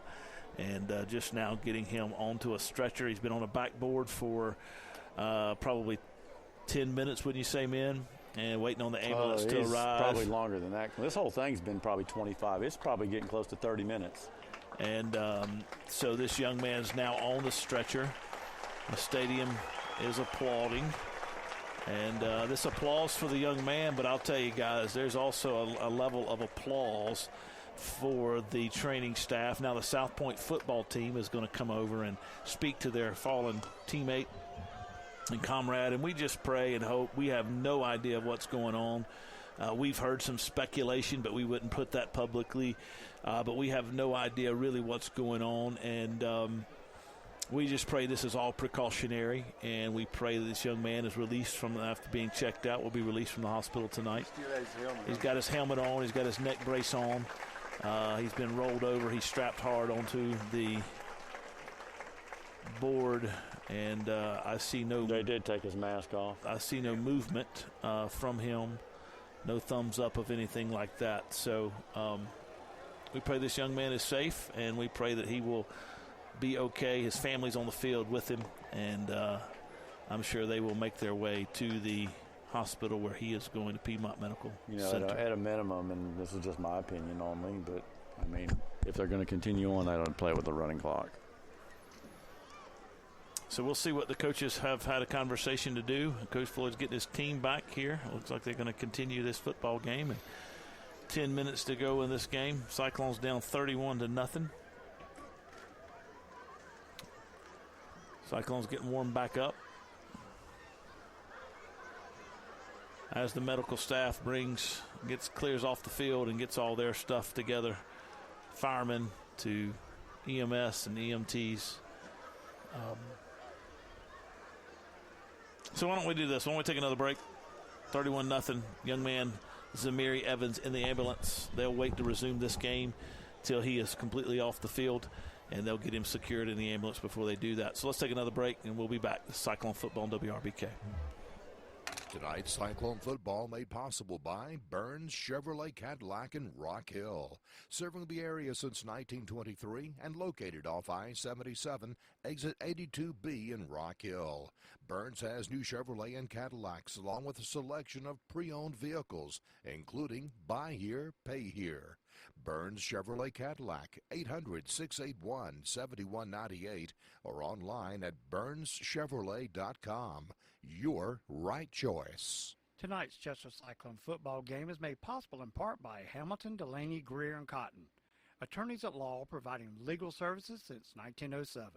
And just now getting him onto a stretcher. He's been on a backboard for probably 10 minutes, wouldn't you say, men? And waiting on the ambulance to arrive. Probably longer than that. This whole thing's been probably 25. It's probably getting close to 30 minutes. And so this young man's now on the stretcher. The stadium is applauding. And this applause for the young man, but I'll tell you guys, there's also a level of applause for the training staff. Now the South Pointe football team is going to come over and speak to their fallen teammate and comrade, and we just pray and hope. We have no idea of what's going on. We've heard some speculation, but we wouldn't put that publicly. But we have no idea really what's going on, and we just pray this is all precautionary, and we pray that this young man is released from after being checked out. Will be released from the hospital tonight. He's got his helmet on. He's got his neck brace on. He's been rolled over. He's strapped hard onto the board, and I see no. They did take his mask off. I see no movement from him. No thumbs up of anything like that. So we pray this young man is safe, and we pray that he will be okay. His family's on the field with him, and I'm sure they will make their way to the hospital where he is going to Piedmont Medical Center. At a minimum, and this is just my opinion only, but, I mean, if they're going to continue on, they don't play with the running clock. So we'll see what the coaches have had a conversation to do. Coach Floyd's getting his team back here. It looks like they're going to continue this football game. And 10 minutes to go in this game. Cyclones down 31-0. Cyclones getting warmed back up as the medical staff clears off the field and gets all their stuff together. Firemen to EMS and EMTs. So why don't we do this? Why don't we take another break? 31-0. Young man Zamiri Evans in the ambulance. They'll wait to resume this game till he is completely off the field, and they'll get him secured in the ambulance before they do that. So let's take another break, and we'll be back. Cyclone Football on WRBK. Tonight's Cyclone Football made possible by Burns Chevrolet Cadillac in Rock Hill, serving the area since 1923 and located off I-77, exit 82B in Rock Hill. Burns has new Chevrolet and Cadillacs along with a selection of pre-owned vehicles, including buy here, pay here. Burns Chevrolet Cadillac, 800-681-7198, or online at BurnsChevrolet.com. Your right choice. Tonight's Chester Cyclone football game is made possible in part by Hamilton, Delaney, Greer, and Cotton, attorneys at law providing legal services since 1907.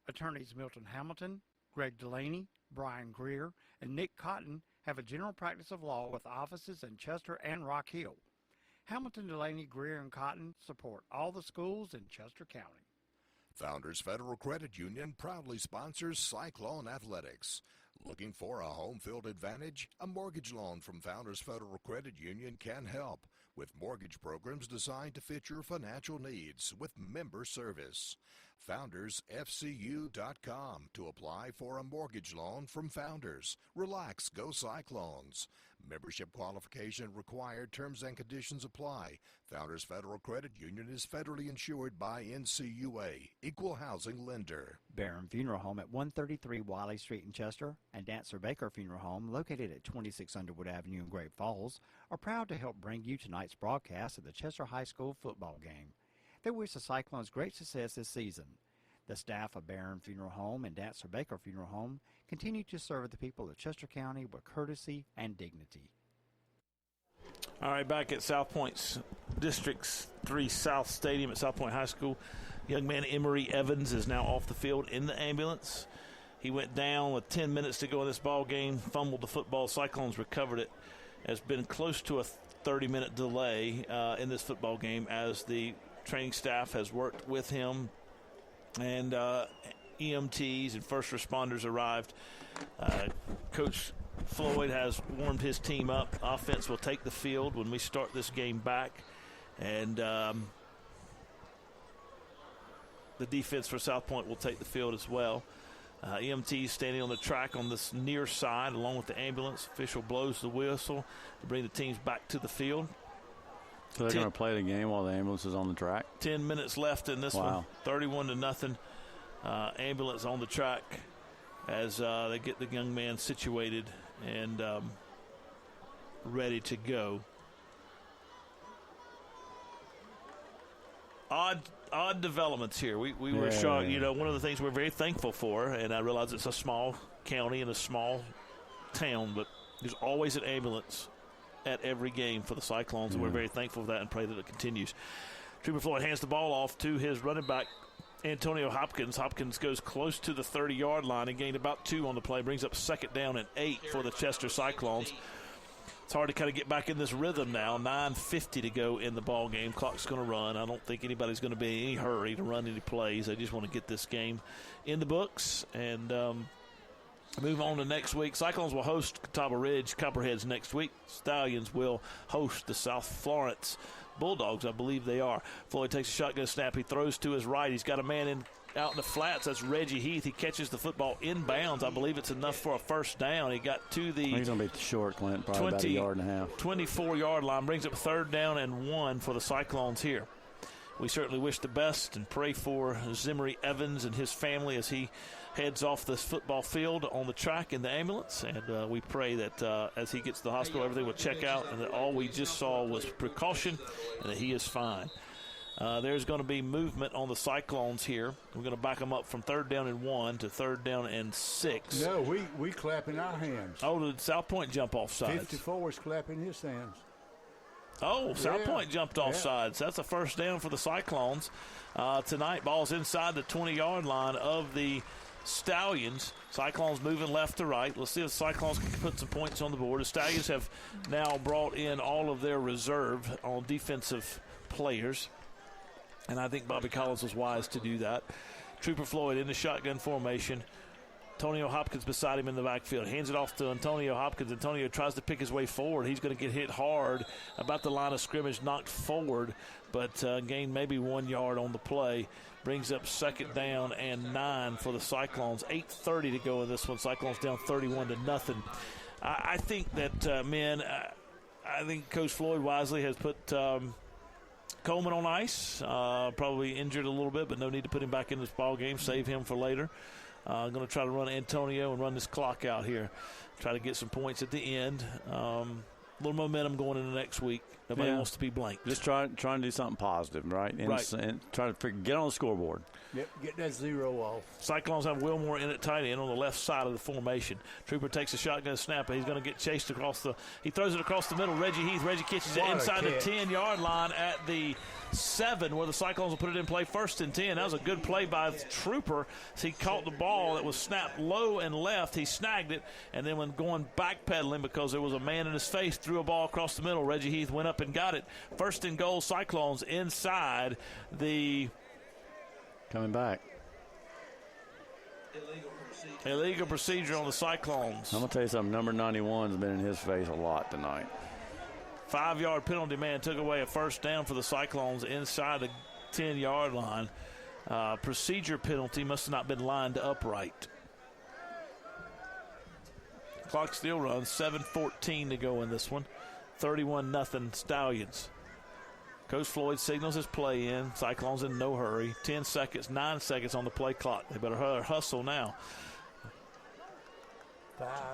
Attorneys Milton Hamilton, Greg Delaney, Brian Greer, and Nick Cotton have a general practice of law with offices in Chester and Rock Hill. Hamilton, Delaney, Greer, and Cotton support all the schools in Chester County. Founders Federal Credit Union proudly sponsors Cyclone Athletics. Looking for a home field advantage? A mortgage loan from Founders Federal Credit Union can help. with mortgage programs designed to fit your financial needs with member service. FoundersFCU.com to apply for a mortgage loan from Founders. Relax, go Cyclones. Membership qualification required. Terms and conditions apply. Founders Federal Credit Union is federally insured by NCUA, Equal Housing Lender. Barron Funeral Home at 133 Wiley Street in Chester and Dancer Baker Funeral Home, located at 26 Underwood Avenue in Great Falls, are proud to help bring you tonight's broadcast of the Chester High School football game. They wish the Cyclones great success this season. The staff of Barron Funeral Home and Dancer Baker Funeral Home continue to serve the people of Chester County with courtesy and dignity. All right, back at South Pointe's District 3 South Stadium at South Pointe High School. Young man Emery Evans is now off the field in the ambulance. He went down with 10 minutes to go in this ball game, fumbled the football. Cyclones recovered it. Has been close to a 30-minute delay in this football game as the training staff has worked with him, and EMTs and first responders arrived. Coach Floyd has warmed his team up. Offense will take the field when we start this game back, and the defense for South Pointe will take the field as well. EMTs standing on the track on this near side along with the ambulance. Official blows the whistle to bring the teams back to the field. So they're going to play the game while the ambulance is on the track? 10 minutes left in this one. 31-0. Ambulance on the track as they get the young man situated and ready to go. Odd developments here. We were shocked. You know, one of the things we're very thankful for, and I realize it's a small county and a small town, but there's always an ambulance at every game for the Cyclones, and we're very thankful for that and pray that it continues. Trooper Floyd hands the ball off to his running back, Antonio Hopkins. Hopkins goes close to the 30-yard line and gained about 2 on the play, brings up 2nd down and 8 for the Chester Cyclones. It's hard to kind of get back in this rhythm now. 9:50 to go in the ball game. Clock's going to run. I don't think anybody's going to be in any hurry to run any plays. They just want to get this game in the books and move on to next week. Cyclones will host Catawba Ridge Copperheads next week. Stallions will host the South Florence Bulldogs, I believe they are. Floyd takes a shotgun snap. He throws to his right. He's got a man out in the flats. That's Reggie Heath. He catches the football inbounds. I believe it's enough for a first down. He got to the he's going to be short, Clint, probably about a yard and a half. 24-yard line. Brings up 3rd down and 1 for the Cyclones here. We certainly wish the best and pray for Emery Evans and his family as he heads off this football field on the track in the ambulance. And we pray that as he gets to the hospital, everything will check out and that all we just saw was precaution and that he is fine. There's going to be movement on the Cyclones here. We're going to back them up from 3rd down and 1 to 3rd down and 6. No, we clapping our hands. Oh, did South Pointe jump off sides? 54 is clapping his hands. Oh, South Pointe jumped off sides. That's a first down for the Cyclones. Tonight, ball's inside the 20-yard line of the Stallions. Cyclones moving left to right. Let's see if the Cyclones can put some points on the board. The Stallions have now brought in all of their reserve on defensive players, and I think Bobby Collins was wise to do that. Trooper Floyd in the shotgun formation. Antonio Hopkins beside him in the backfield. Hands it off to Antonio Hopkins. Antonio tries to pick his way forward. He's going to get hit hard about the line of scrimmage, knocked forward, but gained maybe 1 yard on the play. Brings up 2nd down and 9 for the Cyclones. 8:30 to go in this one. Cyclones down 31-0. I think that, I think Coach Floyd wisely has put Coleman on ice. Probably injured a little bit, but no need to put him back in this ball game. Save him for later. Going to try to run Antonio and run this clock out here. Try to get some points at the end. A little momentum going into next week. Nobody wants to be blank. Just try to do something positive, right? And try to get on the scoreboard. Yep, get that 0 off. Cyclones have Wilmore in at tight end on the left side of the formation. Trooper takes a shotgun snap, and he's going to get chased across the – he throws it across the middle. Reggie Heath. Reggie catches it inside the 10-yard line at the 7 where the Cyclones will put it in play. 1st and 10. That was a good play by Trooper. So he caught the ball that was snapped low and left. He snagged it, and then when going backpedaling because there was a man in his face, threw a ball across the middle. Reggie Heath went up and got it. 1st and goal, Cyclones inside the – coming back. Illegal procedure on the Cyclones. I'm going to tell you something. Number 91 has been in his face a lot tonight. 5-yard penalty, man, took away a first down for the Cyclones inside the 10-yard line. Procedure penalty must have not been lined upright. Clock still runs, 7:14 to go in this one. 31-0 Stallions. Coach Floyd signals his play in. Cyclones in no hurry. 10 seconds, 9 seconds on the play clock. They better hustle now.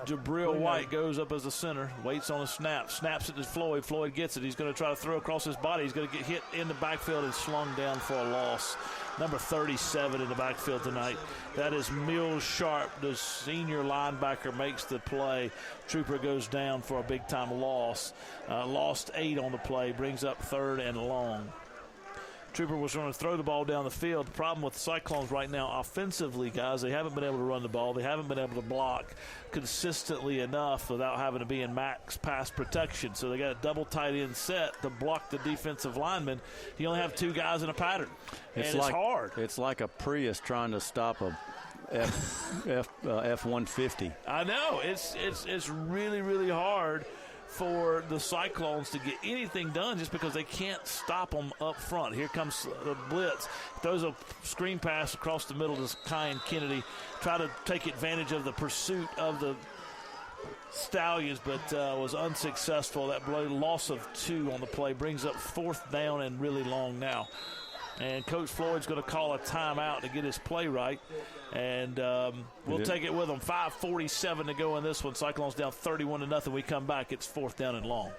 Jabril White goes up as a center, waits on a snap, snaps it to Floyd. Floyd gets it. He's going to try to throw across his body. He's going to get hit in the backfield and slung down for a loss. Number 37 in the backfield tonight. That is Mills Sharp, the senior linebacker, makes the play. Trooper goes down for a big-time loss. Lost 8 on the play, brings up 3rd and long. Trooper was going to throw the ball down the field. The problem with the Cyclones right now offensively, guys, they haven't been able to run the ball. They haven't been able to block consistently enough without having to be in max pass protection. So they got a double tight end set to block the defensive lineman. You only have 2 guys in a pattern, it's hard. It's like a Prius trying to stop a F-150. I know. It's really, really hard for the Cyclones to get anything done just because they can't stop them up front. Here comes the blitz. Throws a screen pass across the middle to Kyan Kennedy. Try to take advantage of the pursuit of the Stallions, but was unsuccessful. That loss of 2 on the play brings up 4th down and really long now. And Coach Floyd's going to call a timeout to get his play right. And we'll take it with him. 5:47 to go in this one. Cyclones down 31-0. We come back. It's 4th down and long.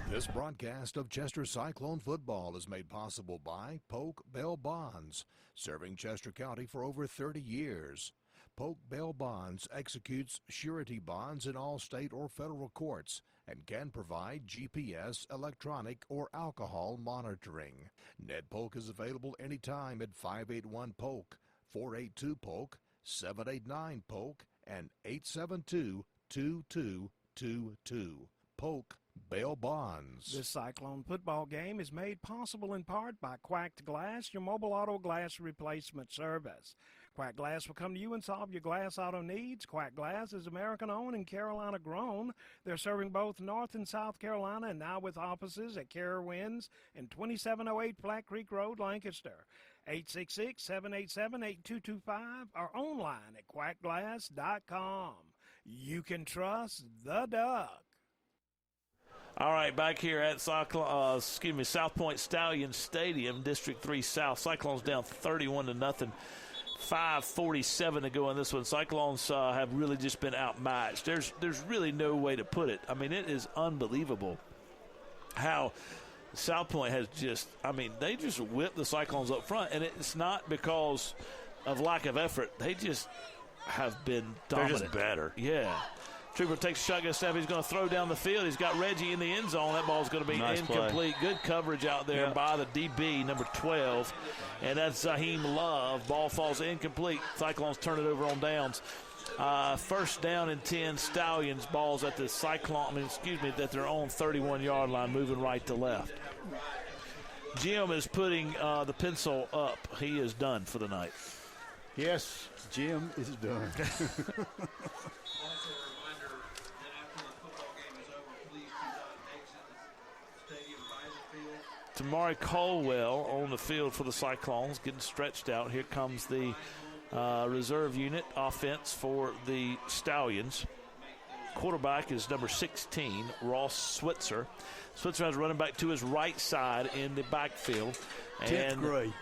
This broadcast of Chester Cyclone football is made possible by Polk Bell Bonds, serving Chester County for over 30 years. Polk Bell Bonds executes surety bonds in all state or federal courts and can provide GPS, electronic, or alcohol monitoring. Ned Polk is available anytime at 581-POLK, 482-POLK, 789-POLK, and 872-2222. Polk Bell Bonds. This Cyclone football game is made possible in part by Quacked Glass, your mobile auto glass replacement service. Quack Glass will come to you and solve your glass auto needs. Quack Glass is American-owned and Carolina-grown. They're serving both North and South Carolina and now with offices at Carowinds and 2708 Flat Creek Road, Lancaster. 866-787-8225 or online at quackglass.com. You can trust the Duck. All right, back here at South Pointe Stallions Stadium, District 3 South. Cyclones down 31-0. 5:47 to go in this one. Cyclones have really just been outmatched. There's really no way to put it. I mean, it is unbelievable how South Pointe has they just whipped the Cyclones up front, and it's not because of lack of effort. They just have been dominant. They're just better. Yeah. Trooper takes a shotgun snap. He's going to throw down the field. He's got Reggie in the end zone. That ball's going to be incomplete. Good coverage out there by the DB, number 12. And that's Zaheem Love. Ball falls incomplete. Cyclones turn it over on downs. First down and 10. Stallions. Balls at the at their own 31-yard line, moving right to left. Jim is putting the pencil up. He is done for the night. Yes, Jim is done. Tamari Colwell on the field for the Cyclones, getting stretched out. Here comes the reserve unit offense for the Stallions. Quarterback is number 16, Ross Switzer. Switzer has running back to his right side in the backfield. 10th grade.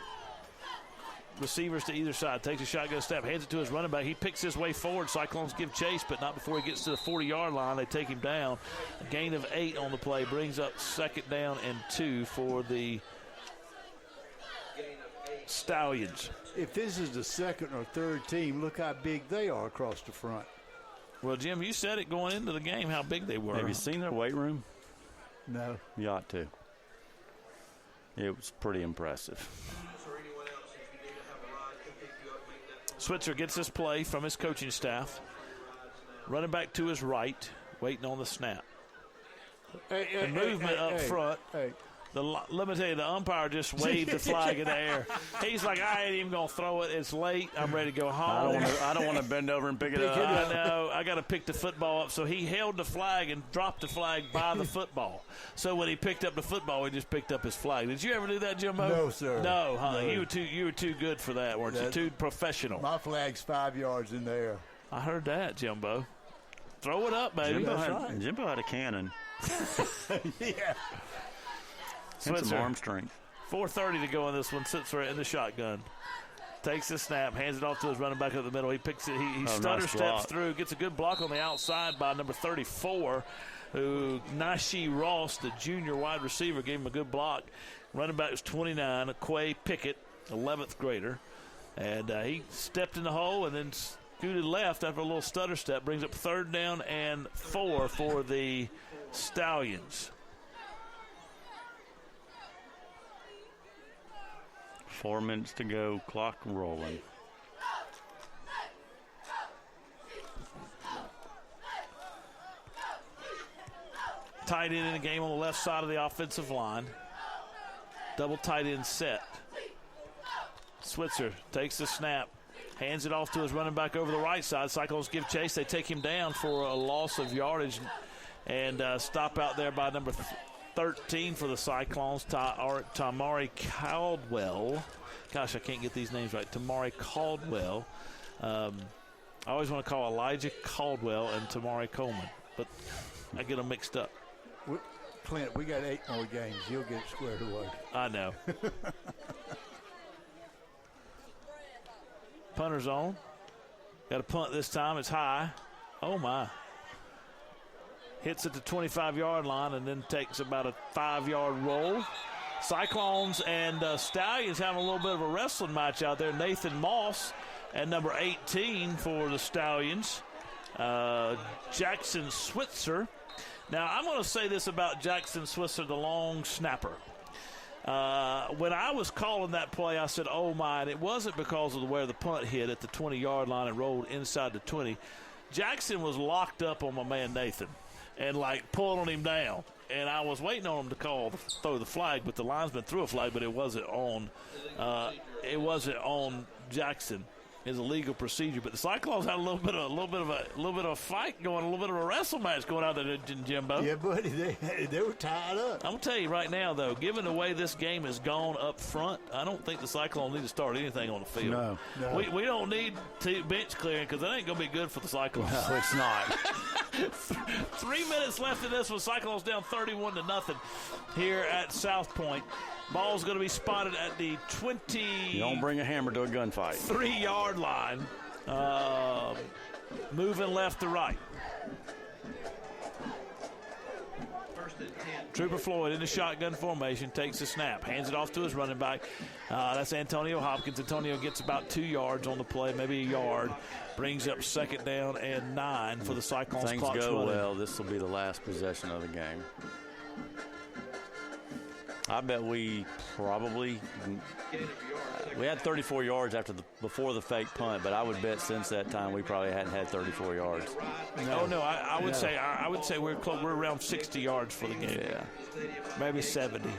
Receivers to either side. Takes a shotgun step, hands it to his running back. He picks his way forward. Cyclones give chase, but not before he gets to the 40-yard line. They take him down. A gain of 8 on the play brings up 2nd down and 2 for the Stallions. If this is the second or third team, look how big they are across the front. Well, Jim, you said it going into the game how big they were. Have you seen their weight room? No. You ought to. It was pretty impressive. Switzer gets this play from his coaching staff. Running back to his right, waiting on the snap. The movement up front. Let me tell you, the umpire just waved the flag in the air. He's like, I ain't even going to throw it. It's late. I'm ready to go home. I don't want to bend over and pick it up. I know. I got to pick the football up. So he held the flag and dropped the flag by the football. So when he picked up the football, he just picked up his flag. Did you ever do that, Jimbo? No, sir. No, huh? No. You were too good for that, weren't you? Too professional. My flag's 5 yards in the air. I heard that, Jimbo. Throw it up, baby. Jimbo had a cannon. Yeah. And some arm strength. 4:30 to go in this one. Sits right in the shotgun. Takes the snap, hands it off to his running back up the middle. He picks it. He stutter steps through, gets a good block on the outside by number 34, who Nashi Ross, the junior wide receiver, gave him a good block. Running back was 29, Quay Pickett, 11th grader. And he stepped in the hole and then scooted left after a little stutter step. Brings up 3rd down and 4 for the Stallions. 4 minutes to go, clock rolling. Tight end in the game on the left side of the offensive line. Double tight end set. Switzer takes the snap, hands it off to his running back over the right side. Cyclones give chase. They take him down for a loss of yardage and stop out there by number 13 for the Cyclones, Tamari Caldwell. Gosh, I can't get these names right. Tamari Caldwell. I always want to call Elijah Caldwell and Tamari Coleman, but I get them mixed up. Clint, we got 8 more games. You'll get it squared away. I know. Punter's on. Got a punt this time. It's high. Oh, my. Hits at the 25-yard line and then takes about a 5-yard roll. Cyclones and Stallions having a little bit of a wrestling match out there. Nathan Moss and number 18 for the Stallions, Jackson Switzer. Now, I'm going to say this about Jackson Switzer, the long snapper. When I was calling that play, I said, oh, my, and it wasn't because of where the punt hit at the 20-yard line and rolled inside the 20. Jackson was locked up on my man Nathan and, like, pulling him down. And I was waiting on him to throw the flag, but the linesman threw a flag, but it wasn't on Jackson. It's a legal procedure. But the Cyclones had a little bit of a fight going, a little bit of a wrestle match going out there, Jimbo. Yeah, buddy, they were tied up. I'm gonna tell you right now, though, given the way this game has gone up front, I don't think the Cyclones need to start anything on the field. No. We don't need bench clearing because that ain't gonna be good for the Cyclones. No, it's not. 3 minutes left in this one. Cyclones down 31-0 here at South Pointe. Ball's going to be spotted at the 20. You don't bring a hammer to a gunfight. 3-yard line. Moving left to right. Trooper Floyd in the shotgun formation, takes the snap, hands it off to his running back. That's Antonio Hopkins. Antonio gets about 2 yards on the play, maybe a yard. Brings up 2nd down and 9 for the Cyclones. Things Clock's go running. well. This will be the last possession of the game. I bet we probably we had 34 yards before the fake punt, but I would bet since that time we probably hadn't had 34 yards. No, I would say we're close. We're around 60 yards for the game. Yeah, maybe 70.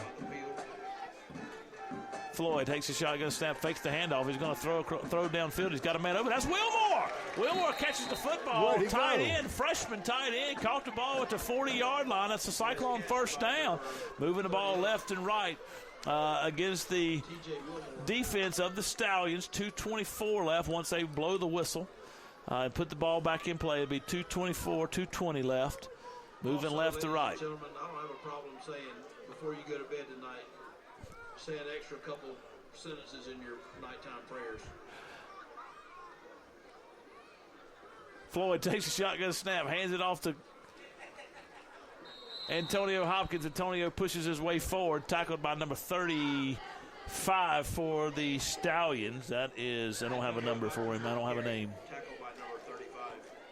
Floyd takes a shotgun snap, fakes the handoff. He's going to throw downfield. He's got a man open. That's Wilmore. Wilmore catches the football. Tight end, freshman tight end, caught the ball at the 40-yard line. That's the Cyclone 1st down. Moving the ball left and right against the defense of the Stallions. 2:24 left once they blow the whistle and put the ball back in play. It'll be 2:24, 2:20 left. Moving also, left to right. Gentlemen, I don't have a problem saying before you go to bed tonight, say an extra couple sentences in your nighttime prayers. Floyd takes a shotgun snap, hands it off to Antonio Hopkins. Antonio pushes his way forward, tackled by number 35 for the Stallions. That is, I don't have a number for him. I don't have a name. Tackled by number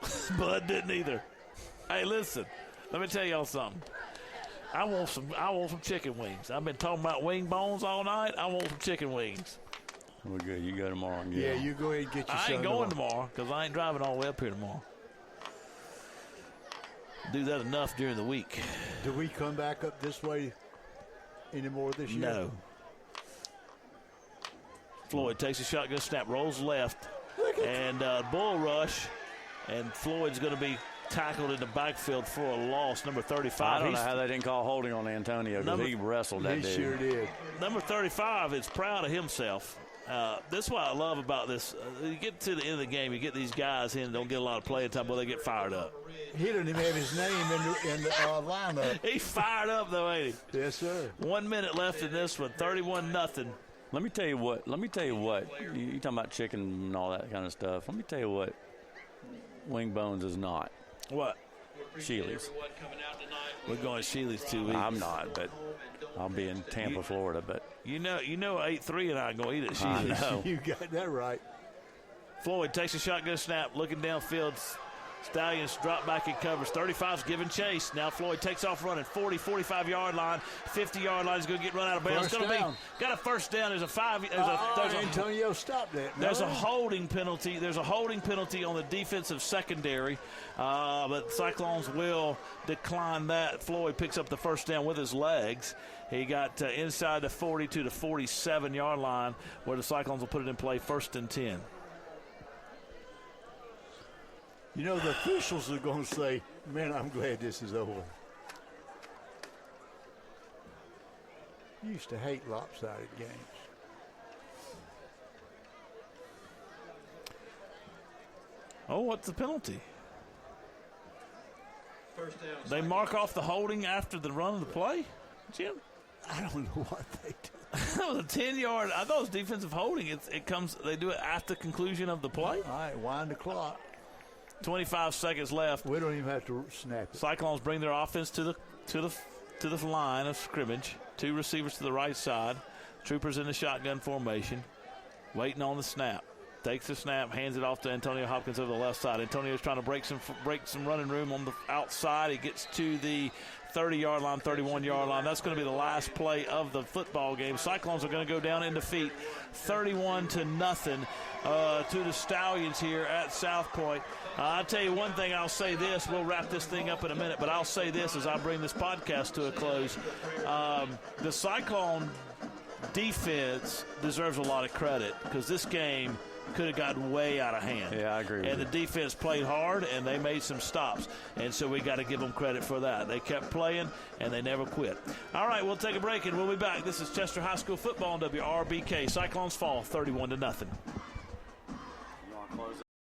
35. Bud didn't either. Hey, listen, let me tell y'all something. I want some chicken wings. I've been talking about wing bones all night. I want some chicken wings. we're good. You go tomorrow. Yeah, you go ahead and get your I ain't going tomorrow because I ain't driving all the way up here tomorrow. Do that enough during the week. Do we come back up this way anymore this year? No. Floyd takes a shotgun snap, rolls left, and bull rush, and Floyd's going to be tackled in the backfield for a loss. Number 35. I don't know how they didn't call holding on Antonio because he wrestled that dude. He sure did. Number 35 is proud of himself. This is what I love about this. You get to the end of the game, you get these guys in, don't get a lot of playing time, but they get fired up. He didn't even have his name in the lineup. He's fired up, though, ain't he? Yes, sir. 1 minute left in this one, 31-0. Let me tell you what. You talking about chicken and all that kind of stuff. Let me tell you what Wing Bones is not. What? Sheely's. We're going Sheely's 2 weeks. I'm not, but I'll be in Tampa, Florida. But you know, 8-3 and I going to eat at Sheely's. I know. You got that right. Floyd takes a shotgun snap, looking downfield. Stallions drop back and covers. 35's giving chase. Now Floyd takes off running. 40, 45-yard line. 50-yard line is going to get run out of bounds. Got a first down. There's a 5. Antonio stopped that. There's a holding penalty. There's a holding penalty on the defensive secondary. But Cyclones will decline that. Floyd picks up the first down with his legs. He got inside the 40 to the 47-yard line where the Cyclones will put it in play 1st and 10. You know, the officials are going to say, man, I'm glad this is over. You used to hate lopsided games. Oh, what's the penalty? First down. They mark off the holding after the run of the play, Jim? I don't know what they do. That was a 10-yard. I thought it was defensive holding. They do it at the conclusion of the play. All right, wind the clock. 25 seconds left. We don't even have to snap it. Cyclones bring their offense to the line of scrimmage. 2 receivers to the right side. Troopers in the shotgun formation, waiting on the snap. Takes the snap, hands it off to Antonio Hopkins over the left side. Antonio's trying to break some running room on the outside. He gets to the 30-yard line, 31-yard line. That's going to be the last play of the football game. Cyclones are going to go down in defeat, 31-0 to the Stallions here at South Pointe. I'll tell you one thing. I'll say this. We'll wrap this thing up in a minute, but I'll say this as I bring this podcast to a close. The Cyclone defense deserves a lot of credit because this game could have gotten way out of hand. Yeah, I agree with And you. the defense played hard, and they made some stops. And so we got to give them credit for that. They kept playing, and they never quit. All right, we'll take a break, and we'll be back. This is Chester High School football on WRBK. Cyclones fall 31-0.